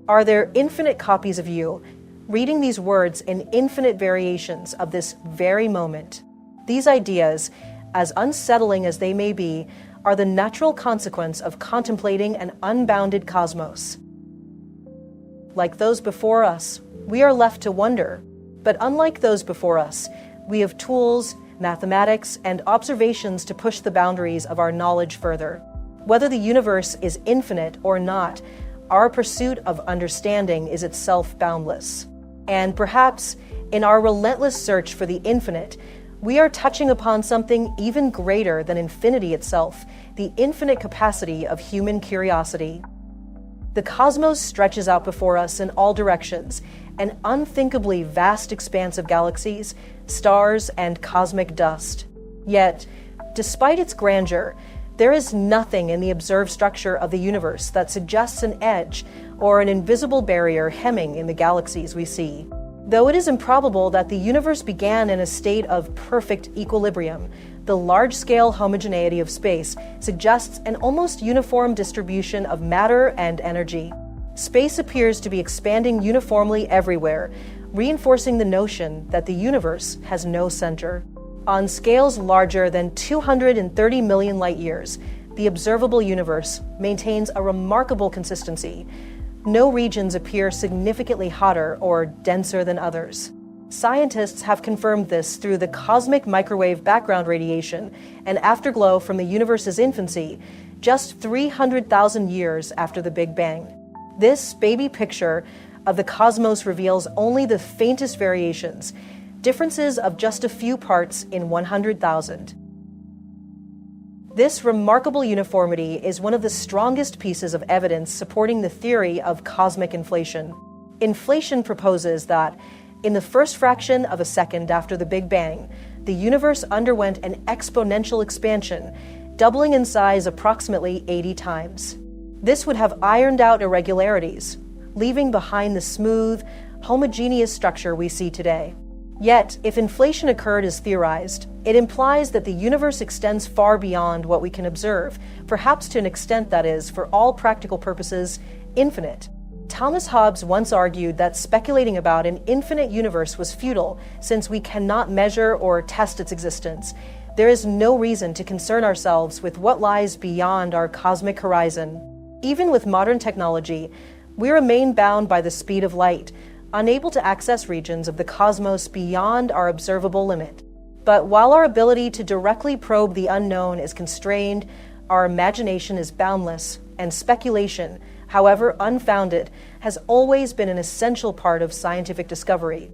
Are there infinite copies of you, reading these words in infinite variations of this very moment? These ideas, as unsettling as they may be, are the natural consequence of contemplating an unbounded cosmos. Like those before us, we are left to wonder. But unlike those before us, we have tools, mathematics, and observations to push the boundaries of our knowledge further. Whether the universe is infinite or not, our pursuit of understanding is itself boundless. And perhaps, in our relentless search for the infinite, we are touching upon something even greater than infinity itself, the infinite capacity of human curiosity. The cosmos stretches out before us in all directions, an unthinkably vast expanse of galaxies, stars, and cosmic dust. Yet, despite its grandeur, there is nothing in the observed structure of the universe that suggests an edge or an invisible barrier hemming in the galaxies we see. Though it is improbable that the universe began in a state of perfect equilibrium, the large-scale homogeneity of space suggests an almost uniform distribution of matter and energy. Space appears to be expanding uniformly everywhere, reinforcing the notion that the universe has no center. On scales larger than 230 million light-years, the observable universe maintains a remarkable consistency. No regions appear significantly hotter or denser than others. Scientists have confirmed this through the cosmic microwave background radiation, an afterglow from the universe's infancy, just 300,000 years after the Big Bang. This baby picture of the cosmos reveals only the faintest variations, differences of just a few parts in 100,000. This remarkable uniformity is one of the strongest pieces of evidence supporting the theory of cosmic inflation. Inflation proposes that, in the first fraction of a second after the Big Bang, the universe underwent an exponential expansion, doubling in size approximately 80 times. This would have ironed out irregularities, leaving behind the smooth, homogeneous structure we see today. Yet, if inflation occurred as theorized, it implies that the universe extends far beyond what we can observe, perhaps to an extent that is, for all practical purposes, infinite. Thomas Hobbes once argued that speculating about an infinite universe was futile, since we cannot measure or test its existence. There is no reason to concern ourselves with what lies beyond our cosmic horizon. Even with modern technology, we remain bound by the speed of light, unable to access regions of the cosmos beyond our observable limit. But while our ability to directly probe the unknown is constrained, our imagination is boundless, and speculation, however unfounded, has always been an essential part of scientific discovery.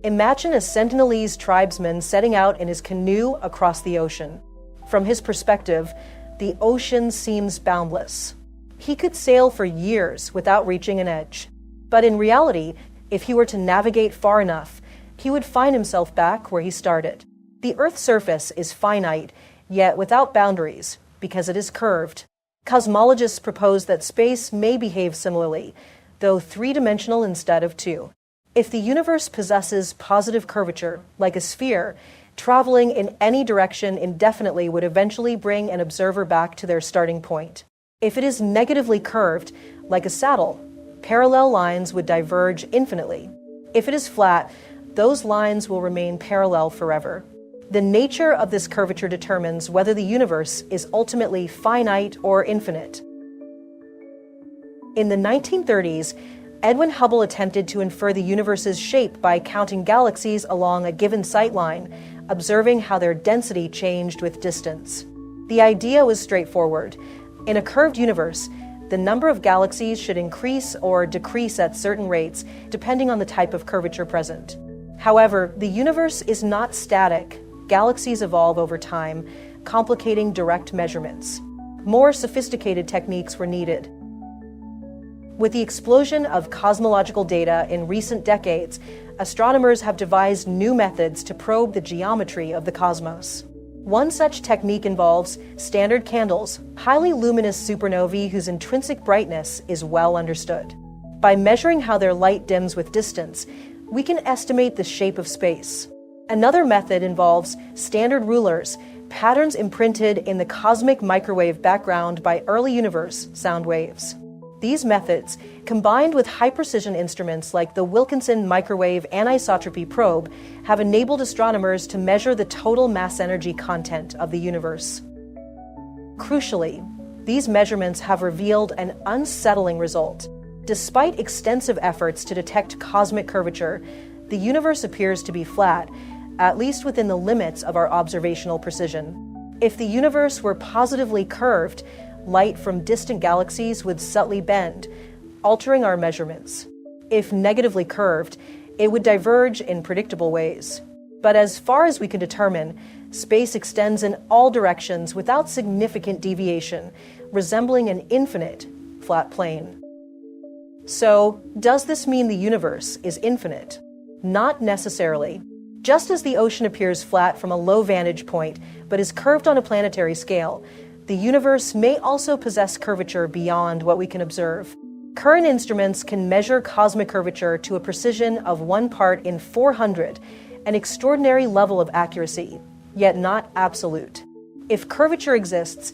Imagine a Sentinelese tribesman setting out in his canoe across the ocean. From his perspective, the ocean seems boundless. He could sail for years without reaching an edge. But in reality, if he were to navigate far enough, he would find himself back where he started. The Earth's surface is finite, yet without boundaries, because it is curved. Cosmologists propose that space may behave similarly, though three-dimensional instead of two. If the universe possesses positive curvature, like a sphere, traveling in any direction indefinitely would eventually bring an observer back to their starting point. If it is negatively curved, like a saddle, parallel lines would diverge infinitely. If it is flat, those lines will remain parallel forever. The nature of this curvature determines whether the universe is ultimately finite or infinite. In the 1930s, Edwin Hubble attempted to infer the universe's shape by counting galaxies along a given sightline, observing how their density changed with distance. The idea was straightforward. In a curved universe, the number of galaxies should increase or decrease at certain rates, depending on the type of curvature present. However, the universe is not static. Galaxies evolve over time, complicating direct measurements. More sophisticated techniques were needed. With the explosion of cosmological data in recent decades, astronomers have devised new methods to probe the geometry of the cosmos. One such technique involves standard candles, highly luminous supernovae whose intrinsic brightness is well understood. By measuring how their light dims with distance, we can estimate the shape of space. Another method involves standard rulers, patterns imprinted in the cosmic microwave background by early universe sound waves. These methods, combined with high-precision instruments like the Wilkinson Microwave Anisotropy Probe, have enabled astronomers to measure the total mass-energy content of the universe. Crucially, These measurements have revealed an unsettling result. Despite extensive efforts to detect cosmic curvature, the universe appears to be flat, at least within the limits of our observational precision. If the universe were positively curved, light from distant galaxies would subtly bend, altering our measurements. If negatively curved, it would diverge in predictable ways. But as far as we can determine, space extends in all directions without significant deviation, resembling an infinite flat plane. So, does this mean the universe is infinite? Not necessarily. Just as the ocean appears flat from a low vantage point, but is curved on a planetary scale, the universe may also possess curvature beyond what we can observe. Current instruments can measure cosmic curvature to a precision of 1 part in 400, an extraordinary level of accuracy, yet not absolute. If curvature exists,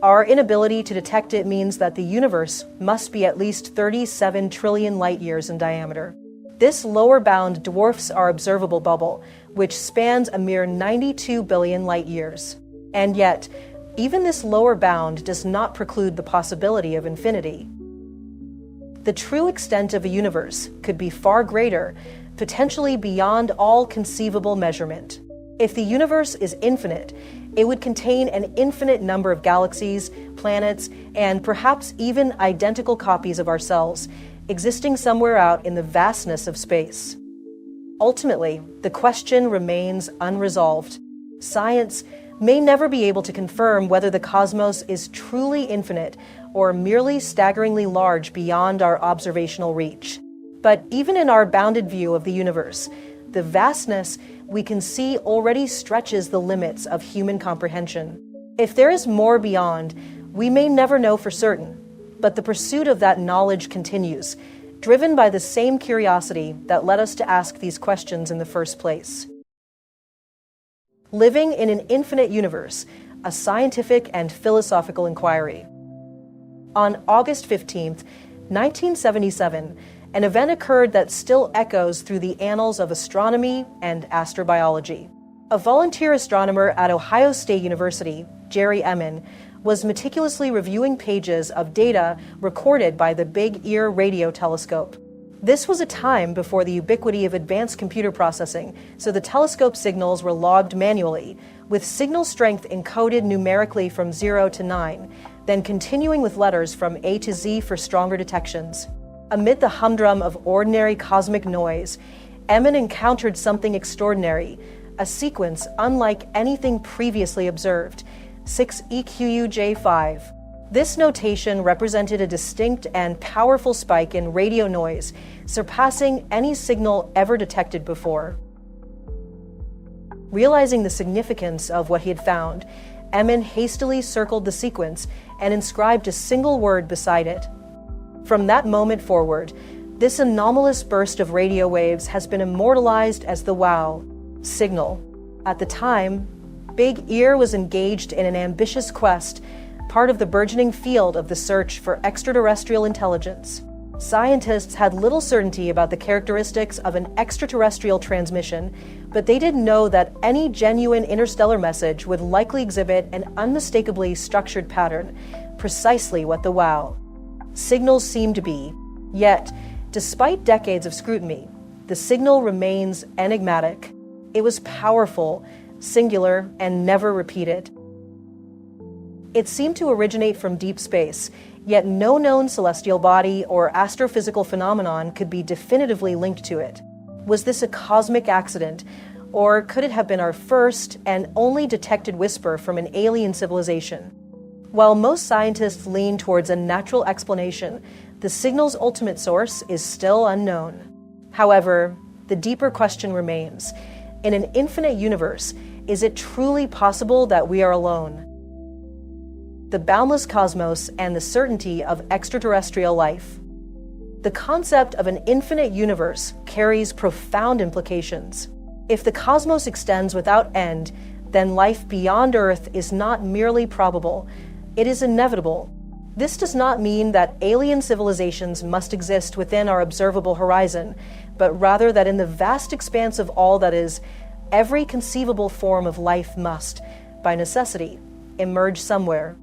our inability to detect it means that the universe must be at least 37 trillion light-years in diameter. This lower bound dwarfs our observable bubble, which spans a mere 92 billion light-years. And yet, even this lower bound does not preclude the possibility of infinity. The true extent of a universe could be far greater, potentially beyond all conceivable measurement. If the universe is infinite, it would contain an infinite number of galaxies, planets, and perhaps even identical copies of ourselves, existing somewhere out in the vastness of space. Ultimately, the question remains unresolved. Science may never be able to confirm whether the cosmos is truly infinite or merely staggeringly large beyond our observational reach. But even in our bounded view of the universe, the vastness we can see already stretches the limits of human comprehension. If there is more beyond, we may never know for certain, but the pursuit of that knowledge continues, driven by the same curiosity that led us to ask these questions in the first place. Living in an infinite universe, a scientific and philosophical inquiry. On August 15th, 1977, an event occurred that still echoes through the annals of astronomy and astrobiology. A volunteer astronomer at Ohio State University, Jerry Emin, was meticulously reviewing pages of data recorded by the Big Ear radio telescope. This was a time before the ubiquity of advanced computer processing, so the telescope signals were logged manually, with signal strength encoded numerically from 0 to 9, then continuing with letters from A to Z for stronger detections. Amid the humdrum of ordinary cosmic noise, Emin encountered something extraordinary, a sequence unlike anything previously observed, 6EQUJ5. This notation represented a distinct and powerful spike in radio noise, surpassing any signal ever detected before. Realizing the significance of what he had found, Emin hastily circled the sequence and inscribed a single word beside it. From that moment forward, this anomalous burst of radio waves has been immortalized as the WOW signal. At the time, Big Ear was engaged in an ambitious quest, part of the burgeoning field of the search for extraterrestrial intelligence. Scientists had little certainty about the characteristics of an extraterrestrial transmission, but they did know that any genuine interstellar message would likely exhibit an unmistakably structured pattern, precisely what the WOW signals seem to be. Yet, despite decades of scrutiny, the signal remains enigmatic. It was powerful, singular, and never repeated. It seemed to originate from deep space, yet no known celestial body or astrophysical phenomenon could be definitively linked to it. Was this a cosmic accident, or could it have been our first and only detected whisper from an alien civilization? While most scientists lean towards a natural explanation, the signal's ultimate source is still unknown. However, the deeper question remains: in an infinite universe, is it truly possible that we are alone? The boundless cosmos and the certainty of extraterrestrial life. The concept of an infinite universe carries profound implications. If the cosmos extends without end, then life beyond Earth is not merely probable, it is inevitable. This does not mean that alien civilizations must exist within our observable horizon, but rather that in the vast expanse of all that is, every conceivable form of life must, by necessity, emerge somewhere.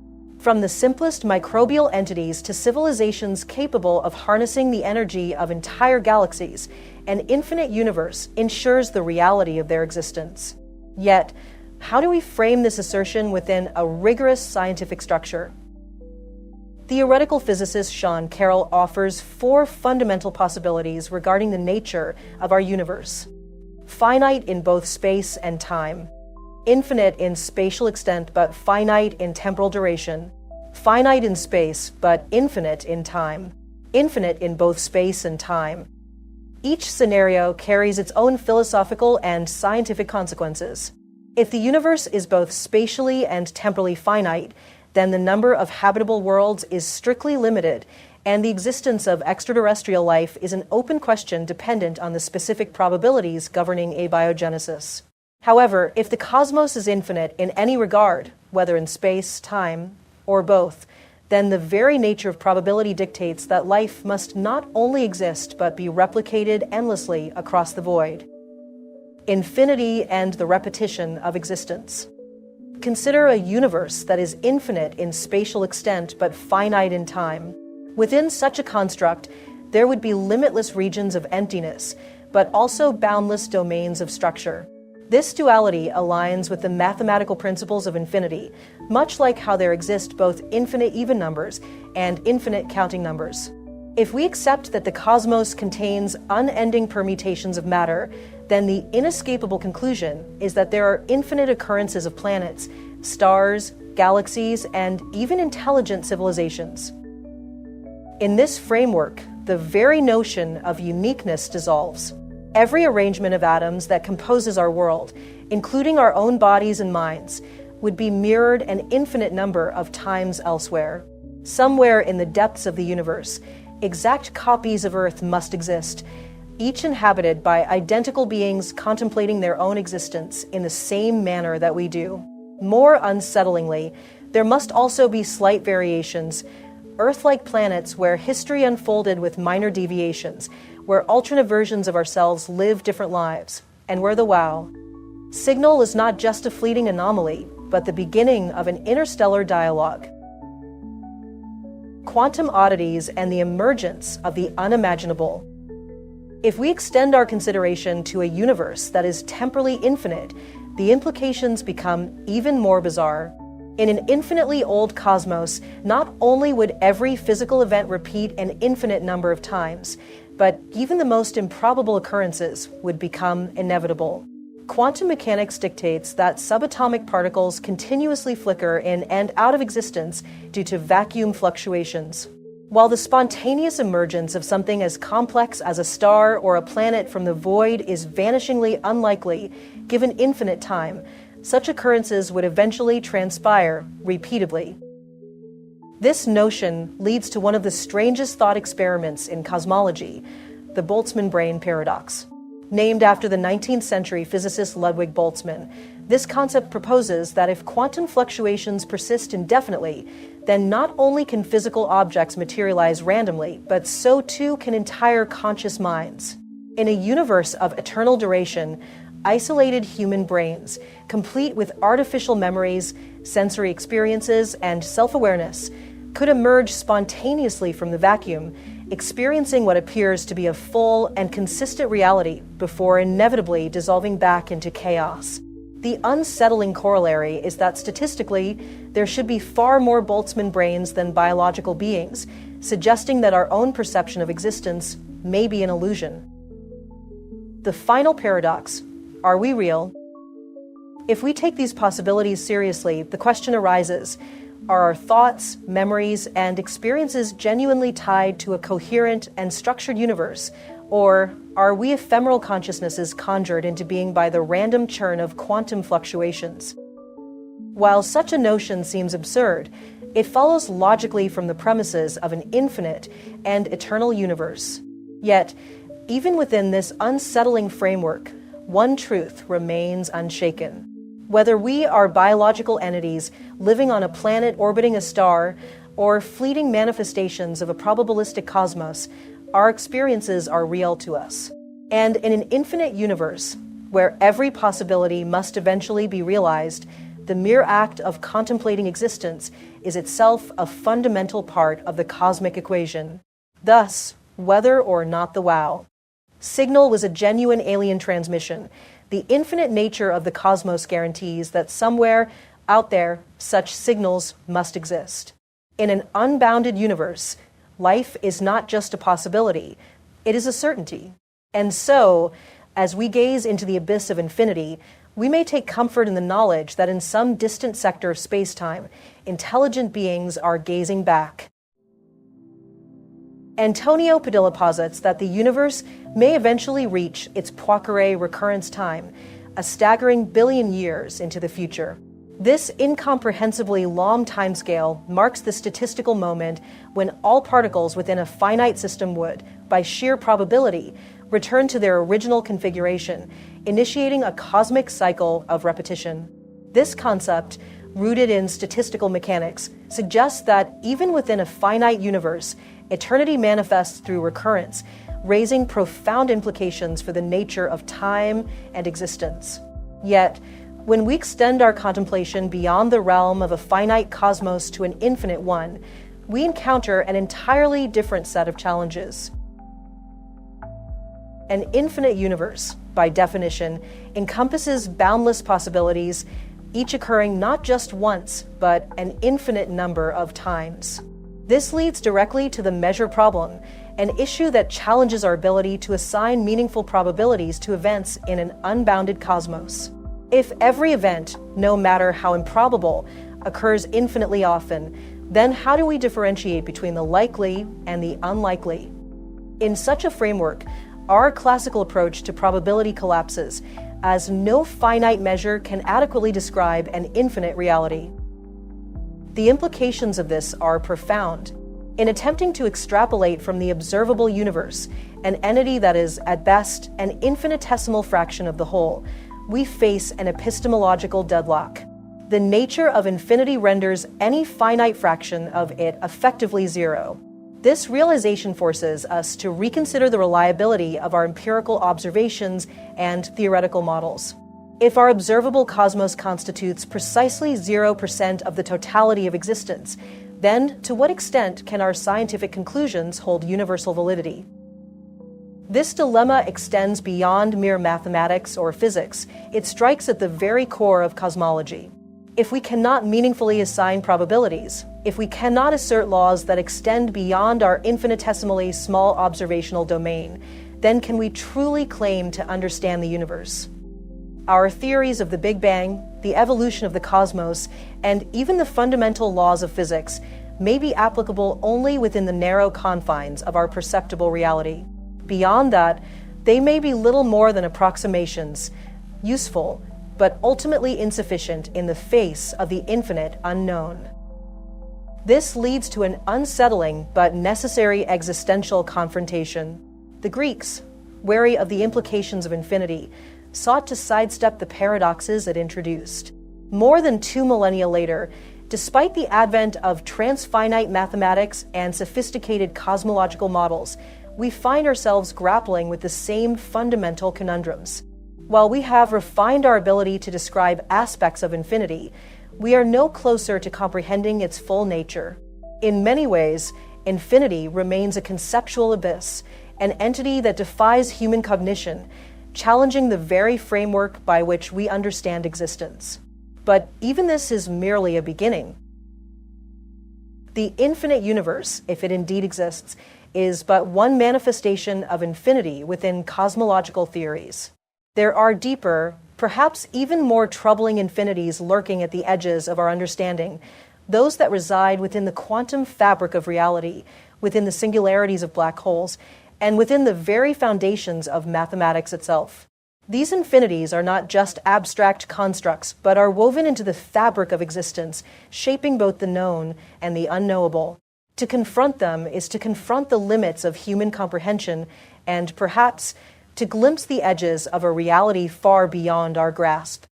From the simplest microbial entities to civilizations capable of harnessing the energy of entire galaxies, an infinite universe ensures the reality of their existence. Yet, how do we frame this assertion within a rigorous scientific structure? Theoretical physicist Sean Carroll offers 4 fundamental possibilities regarding the nature of our universe. Finite in both space and time. Infinite in spatial extent but finite in temporal duration. Finite in space but infinite in time. Infinite in both space and time. Each scenario carries its own philosophical and scientific consequences. If the universe is both spatially and temporally finite, then the number of habitable worlds is strictly limited, and the existence of extraterrestrial life is an open question dependent on the specific probabilities governing abiogenesis. However, if the cosmos is infinite in any regard, whether in space, time, or both, then the very nature of probability dictates that life must not only exist but be replicated endlessly across the void. Infinity and the repetition of existence. Consider a universe that is infinite in spatial extent but finite in time. Within such a construct, there would be limitless regions of emptiness, but also boundless domains of structure. This duality aligns with the mathematical principles of infinity, much like how there exist both infinite even numbers and infinite counting numbers. If we accept that the cosmos contains unending permutations of matter, then the inescapable conclusion is that there are infinite occurrences of planets, stars, galaxies, and even intelligent civilizations. In this framework, the very notion of uniqueness dissolves. Every arrangement of atoms that composes our world, including our own bodies and minds, would be mirrored an infinite number of times elsewhere. Somewhere in the depths of the universe, exact copies of Earth must exist, each inhabited by identical beings contemplating their own existence in the same manner that we do. More unsettlingly, there must also be slight variations, Earth-like planets where history unfolded with minor deviations, where alternate versions of ourselves live different lives, and where the wow signal is not just a fleeting anomaly, but the beginning of an interstellar dialogue. Quantum oddities and the emergence of the unimaginable. If we extend our consideration to a universe that is temporally infinite, the implications become even more bizarre. In an infinitely old cosmos, not only would every physical event repeat an infinite number of times, but even the most improbable occurrences would become inevitable. Quantum mechanics dictates that subatomic particles continuously flicker in and out of existence due to vacuum fluctuations. While the spontaneous emergence of something as complex as a star or a planet from the void is vanishingly unlikely, given infinite time, such occurrences would eventually transpire repeatedly. This notion leads to one of the strangest thought experiments in cosmology, the Boltzmann brane paradox. Named after the 19th century physicist Ludwig Boltzmann, this concept proposes that if quantum fluctuations persist indefinitely, then not only can physical objects materialize randomly, but so too can entire conscious minds. In a universe of eternal duration, isolated human brains, complete with artificial memories, sensory experiences, and self-awareness, could emerge spontaneously from the vacuum, experiencing what appears to be a full and consistent reality before inevitably dissolving back into chaos. The unsettling corollary is that statistically, there should be far more Boltzmann brains than biological beings, suggesting that our own perception of existence may be an illusion. The final paradox: are we real? If we take these possibilities seriously, the question arises: are our thoughts, memories, and experiences genuinely tied to a coherent and structured universe, or are we ephemeral consciousnesses conjured into being by the random churn of quantum fluctuations? While such a notion seems absurd, it follows logically from the premises of an infinite and eternal universe. Yet, even within this unsettling framework, one truth remains unshaken. Whether we are biological entities living on a planet orbiting a star, or fleeting manifestations of a probabilistic cosmos, our experiences are real to us. And in an infinite universe, where every possibility must eventually be realized, The mere act of contemplating existence is itself a fundamental part of the cosmic equation. Thus, whether or not the wow. Signal was a genuine alien transmission. The infinite nature of the cosmos guarantees that somewhere out there, such signals must exist. In an unbounded universe, life is not just a possibility, it is a certainty. And so, as we gaze into the abyss of infinity, we may take comfort in the knowledge that in some distant sector of space-time, intelligent beings are gazing back. Antonio Padilla posits that the universe may eventually reach its Poincare recurrence time, a staggering billion years into the future. This incomprehensibly long timescale marks the statistical moment when all particles within a finite system would, by sheer probability, return to their original configuration, initiating a cosmic cycle of repetition. This concept, rooted in statistical mechanics, suggests that even within a finite universe, eternity manifests through recurrence, raising profound implications for the nature of time and existence. Yet, when we extend our contemplation beyond the realm of a finite cosmos to an infinite one, we encounter an entirely different set of challenges. An infinite universe, by definition, encompasses boundless possibilities, each occurring not just once, but an infinite number of times. This leads directly to the measure problem, an issue that challenges our ability to assign meaningful probabilities to events in an unbounded cosmos. If every event, no matter how improbable, occurs infinitely often, then how do we differentiate between the likely and the unlikely? In such a framework, our classical approach to probability collapses, as no finite measure can adequately describe an infinite reality. The implications of this are profound. In attempting to extrapolate from the observable universe, an entity that is, at best, an infinitesimal fraction of the whole, we face an epistemological deadlock. The nature of infinity renders any finite fraction of it effectively zero. This realization forces us to reconsider the reliability of our empirical observations and theoretical models. If our observable cosmos constitutes precisely 0% of the totality of existence, then to what extent can our scientific conclusions hold universal validity? This dilemma extends beyond mere mathematics or physics. It strikes at the very core of cosmology. If we cannot meaningfully assign probabilities, if we cannot assert laws that extend beyond our infinitesimally small observational domain, then can we truly claim to understand the universe? Our theories of the Big Bang, the evolution of the cosmos, and even the fundamental laws of physics may be applicable only within the narrow confines of our perceptible reality. Beyond that, they may be little more than approximations, useful, but ultimately insufficient in the face of the infinite unknown. This leads to an unsettling but necessary existential confrontation. The Greeks, wary of the implications of infinity, sought to sidestep the paradoxes it introduced. More than 2 millennia later, despite the advent of transfinite mathematics and sophisticated cosmological models, we find ourselves grappling with the same fundamental conundrums. While we have refined our ability to describe aspects of infinity, we are no closer to comprehending its full nature. In many ways, infinity remains a conceptual abyss, an entity that defies human cognition, challenging the very framework by which we understand existence. But even this is merely a beginning. The infinite universe, if it indeed exists, is but one manifestation of infinity within cosmological theories. There are deeper, perhaps even more troubling infinities lurking at the edges of our understanding, those that reside within the quantum fabric of reality, within the singularities of black holes, and within the very foundations of mathematics itself. These infinities are not just abstract constructs, but are woven into the fabric of existence, shaping both the known and the unknowable. To confront them is to confront the limits of human comprehension and, perhaps, to glimpse the edges of a reality far beyond our grasp.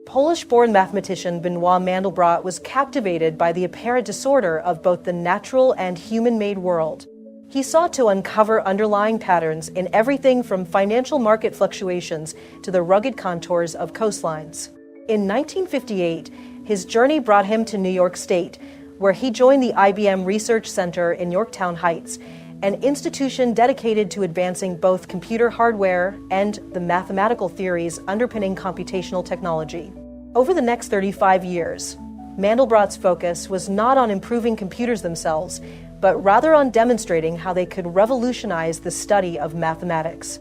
Polish-born mathematician Benoit Mandelbrot was captivated by the apparent disorder of both the natural and human-made world. He sought to uncover underlying patterns in everything from financial market fluctuations to the rugged contours of coastlines. In 1958, his journey brought him to New York State, where he joined the IBM Research Center in Yorktown Heights, an institution dedicated to advancing both computer hardware and the mathematical theories underpinning computational technology. Over the next 35 years, Mandelbrot's focus was not on improving computers themselves, but rather on demonstrating how they could revolutionize the study of mathematics.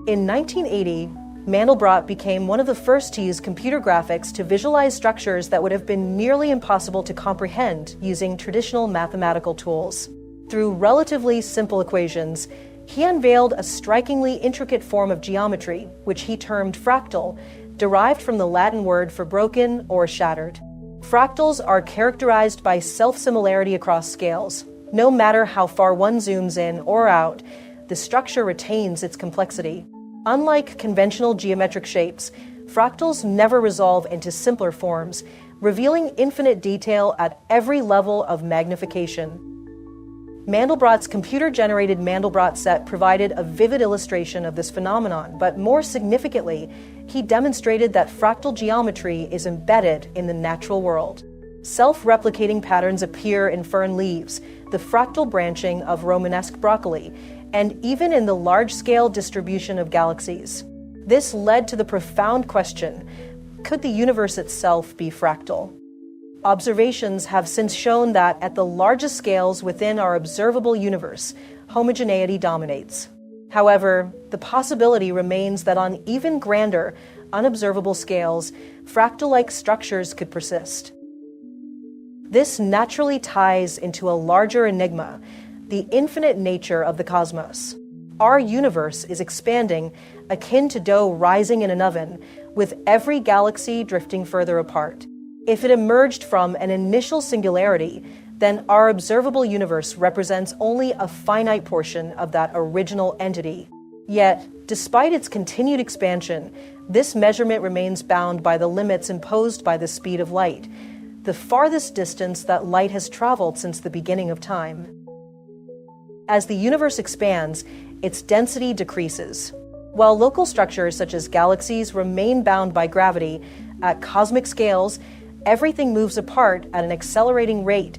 In 1980, Mandelbrot became one of the first to use computer graphics to visualize structures that would have been nearly impossible to comprehend using traditional mathematical tools. Through relatively simple equations, he unveiled a strikingly intricate form of geometry, which he termed fractal, derived from the Latin word for broken or shattered. Fractals are characterized by self-similarity across scales. No matter how far one zooms in or out, the structure retains its complexity. Unlike conventional geometric shapes, fractals never resolve into simpler forms, revealing infinite detail at every level of magnification. Mandelbrot's computer-generated Mandelbrot set provided a vivid illustration of this phenomenon, but more significantly, he demonstrated that fractal geometry is embedded in the natural world. Self-replicating patterns appear in fern leaves, the fractal branching of Romanesque broccoli, and even in the large-scale distribution of galaxies. This led to the profound question, could the universe itself be fractal? Observations have since shown that at the largest scales within our observable universe, homogeneity dominates. However, the possibility remains that on even grander, unobservable scales, fractal-like structures could persist. This naturally ties into a larger enigma, the infinite nature of the cosmos. Our universe is expanding, akin to dough rising in an oven, with every galaxy drifting further apart. If it emerged from an initial singularity, then our observable universe represents only a finite portion of that original entity. Yet, despite its continued expansion, this measurement remains bound by the limits imposed by the speed of light, the farthest distance that light has traveled since the beginning of time. As the universe expands, its density decreases. While local structures such as galaxies remain bound by gravity, at cosmic scales, everything moves apart at an accelerating rate,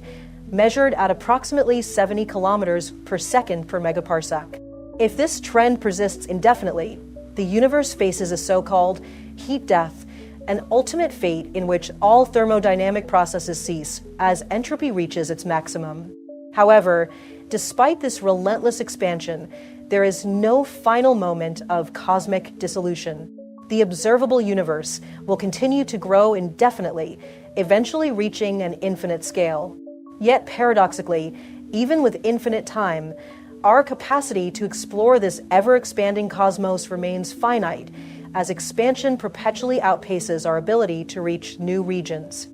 measured at approximately 70 kilometers per second per megaparsec. If this trend persists indefinitely, the universe faces a so-called heat death, an ultimate fate in which all thermodynamic processes cease as entropy reaches its maximum. However, despite this relentless expansion, there is no final moment of cosmic dissolution. The observable universe will continue to grow indefinitely, eventually reaching an infinite scale. Yet paradoxically, even with infinite time, our capacity to explore this ever-expanding cosmos remains finite, as expansion perpetually outpaces our ability to reach new regions.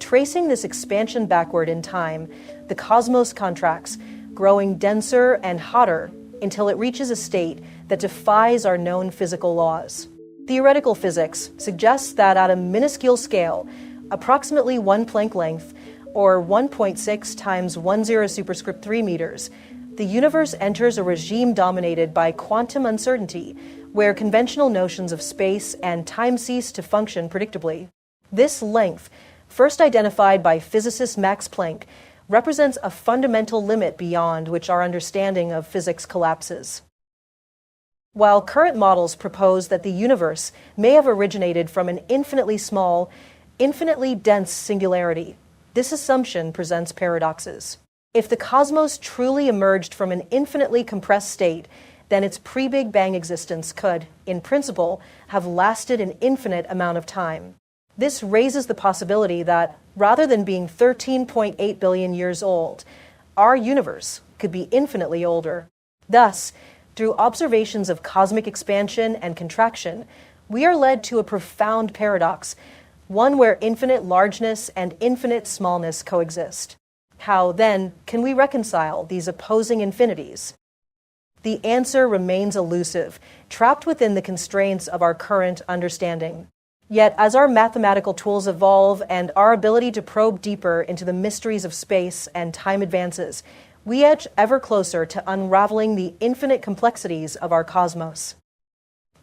Tracing this expansion backward in time, the cosmos contracts, growing denser and hotter until it reaches a state that defies our known physical laws. Theoretical physics suggests that at a minuscule scale, approximately 1 Planck length, or 1.6 times 10 superscript 3 meters, the universe enters a regime dominated by quantum uncertainty, where conventional notions of space and time cease to function predictably. This length, first identified by physicist Max Planck, represents a fundamental limit beyond which our understanding of physics collapses. While current models propose that the universe may have originated from an infinitely small, infinitely dense singularity, this assumption presents paradoxes. If the cosmos truly emerged from an infinitely compressed state, then its pre-Big Bang existence could, in principle, have lasted an infinite amount of time. This raises the possibility that, rather than being 13.8 billion years old, our universe could be infinitely older. Thus, through observations of cosmic expansion and contraction, we are led to a profound paradox, one where infinite largeness and infinite smallness coexist. How, then, can we reconcile these opposing infinities? The answer remains elusive, trapped within the constraints of our current understanding. Yet, as our mathematical tools evolve and our ability to probe deeper into the mysteries of space and time advances, we edge ever closer to unraveling the infinite complexities of our cosmos.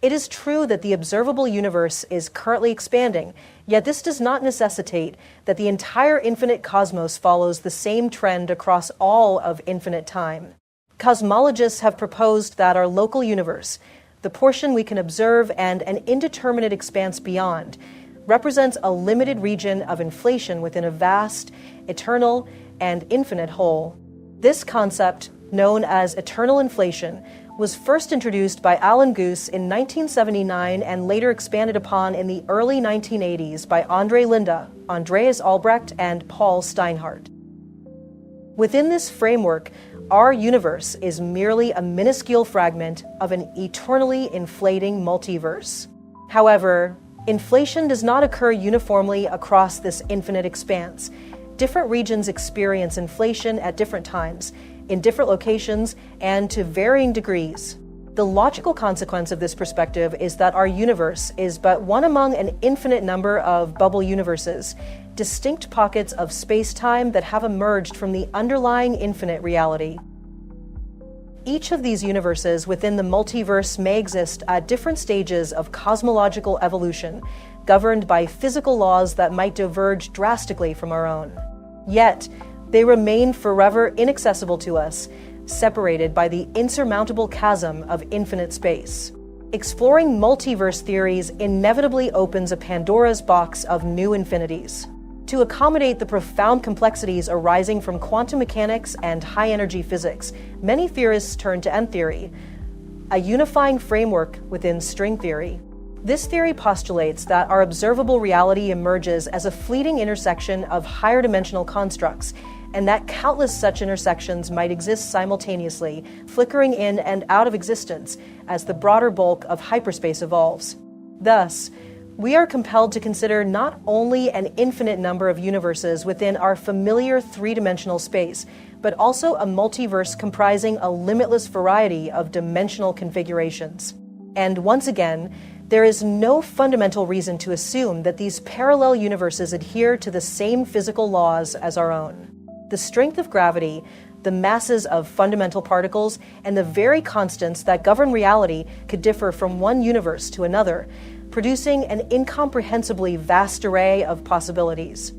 It is true that the observable universe is currently expanding, yet this does not necessitate that the entire infinite cosmos follows the same trend across all of infinite time. Cosmologists have proposed that our local universe, the portion we can observe and an indeterminate expanse beyond, represents a limited region of inflation within a vast, eternal, and infinite whole. This concept, known as eternal inflation, was first introduced by Alan Guth in 1979 and later expanded upon in the early 1980s by Andre Linde, Andreas Albrecht, and Paul Steinhardt. Within this framework, our universe is merely a minuscule fragment of an eternally inflating multiverse. However, inflation does not occur uniformly across this infinite expanse. Different regions experience inflation at different times, in different locations, and to varying degrees. The logical consequence of this perspective is that our universe is but one among an infinite number of bubble universes, distinct pockets of space-time that have emerged from the underlying infinite reality. Each of these universes within the multiverse may exist at different stages of cosmological evolution, governed by physical laws that might diverge drastically from our own. Yet, they remain forever inaccessible to us, separated by the insurmountable chasm of infinite space. Exploring multiverse theories inevitably opens a Pandora's box of new infinities. To accommodate the profound complexities arising from quantum mechanics and high-energy physics, many theorists turn to N-theory, a unifying framework within string theory. This theory postulates that our observable reality emerges as a fleeting intersection of higher dimensional constructs, and that countless such intersections might exist simultaneously, flickering in and out of existence as the broader bulk of hyperspace evolves. Thus, we are compelled to consider not only an infinite number of universes within our familiar three-dimensional space, but also a multiverse comprising a limitless variety of dimensional configurations. And once again, there is no fundamental reason to assume that these parallel universes adhere to the same physical laws as our own. The strength of gravity, the masses of fundamental particles, and the very constants that govern reality could differ from one universe to another, producing an incomprehensibly vast array of possibilities.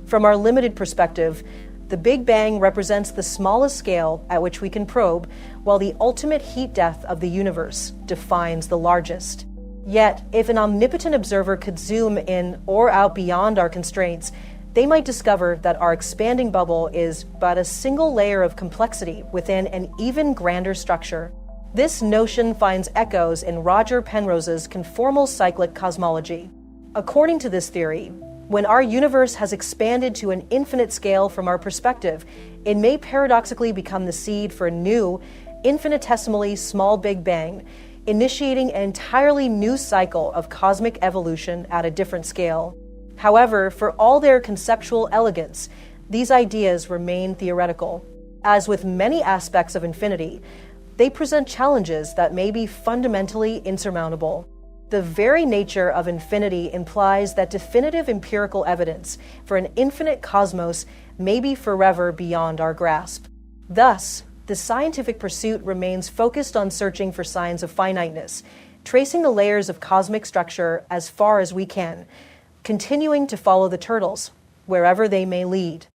From our limited perspective, the Big Bang represents the smallest scale at which we can probe, while the ultimate heat death of the universe defines the largest. Yet, if an omnipotent observer could zoom in or out beyond our constraints, they might discover that our expanding bubble is but a single layer of complexity within an even grander structure. This notion finds echoes in Roger Penrose's conformal cyclic cosmology. According to this theory, when our universe has expanded to an infinite scale from our perspective, it may paradoxically become the seed for a new, infinitesimally small Big Bang, initiating an entirely new cycle of cosmic evolution at a different scale. However, for all their conceptual elegance, these ideas remain theoretical. As with many aspects of infinity, they present challenges that may be fundamentally insurmountable. The very nature of infinity implies that definitive empirical evidence for an infinite cosmos may be forever beyond our grasp. Thus, the scientific pursuit remains focused on searching for signs of finiteness, tracing the layers of cosmic structure as far as we can, continuing to follow the turtles, wherever they may lead.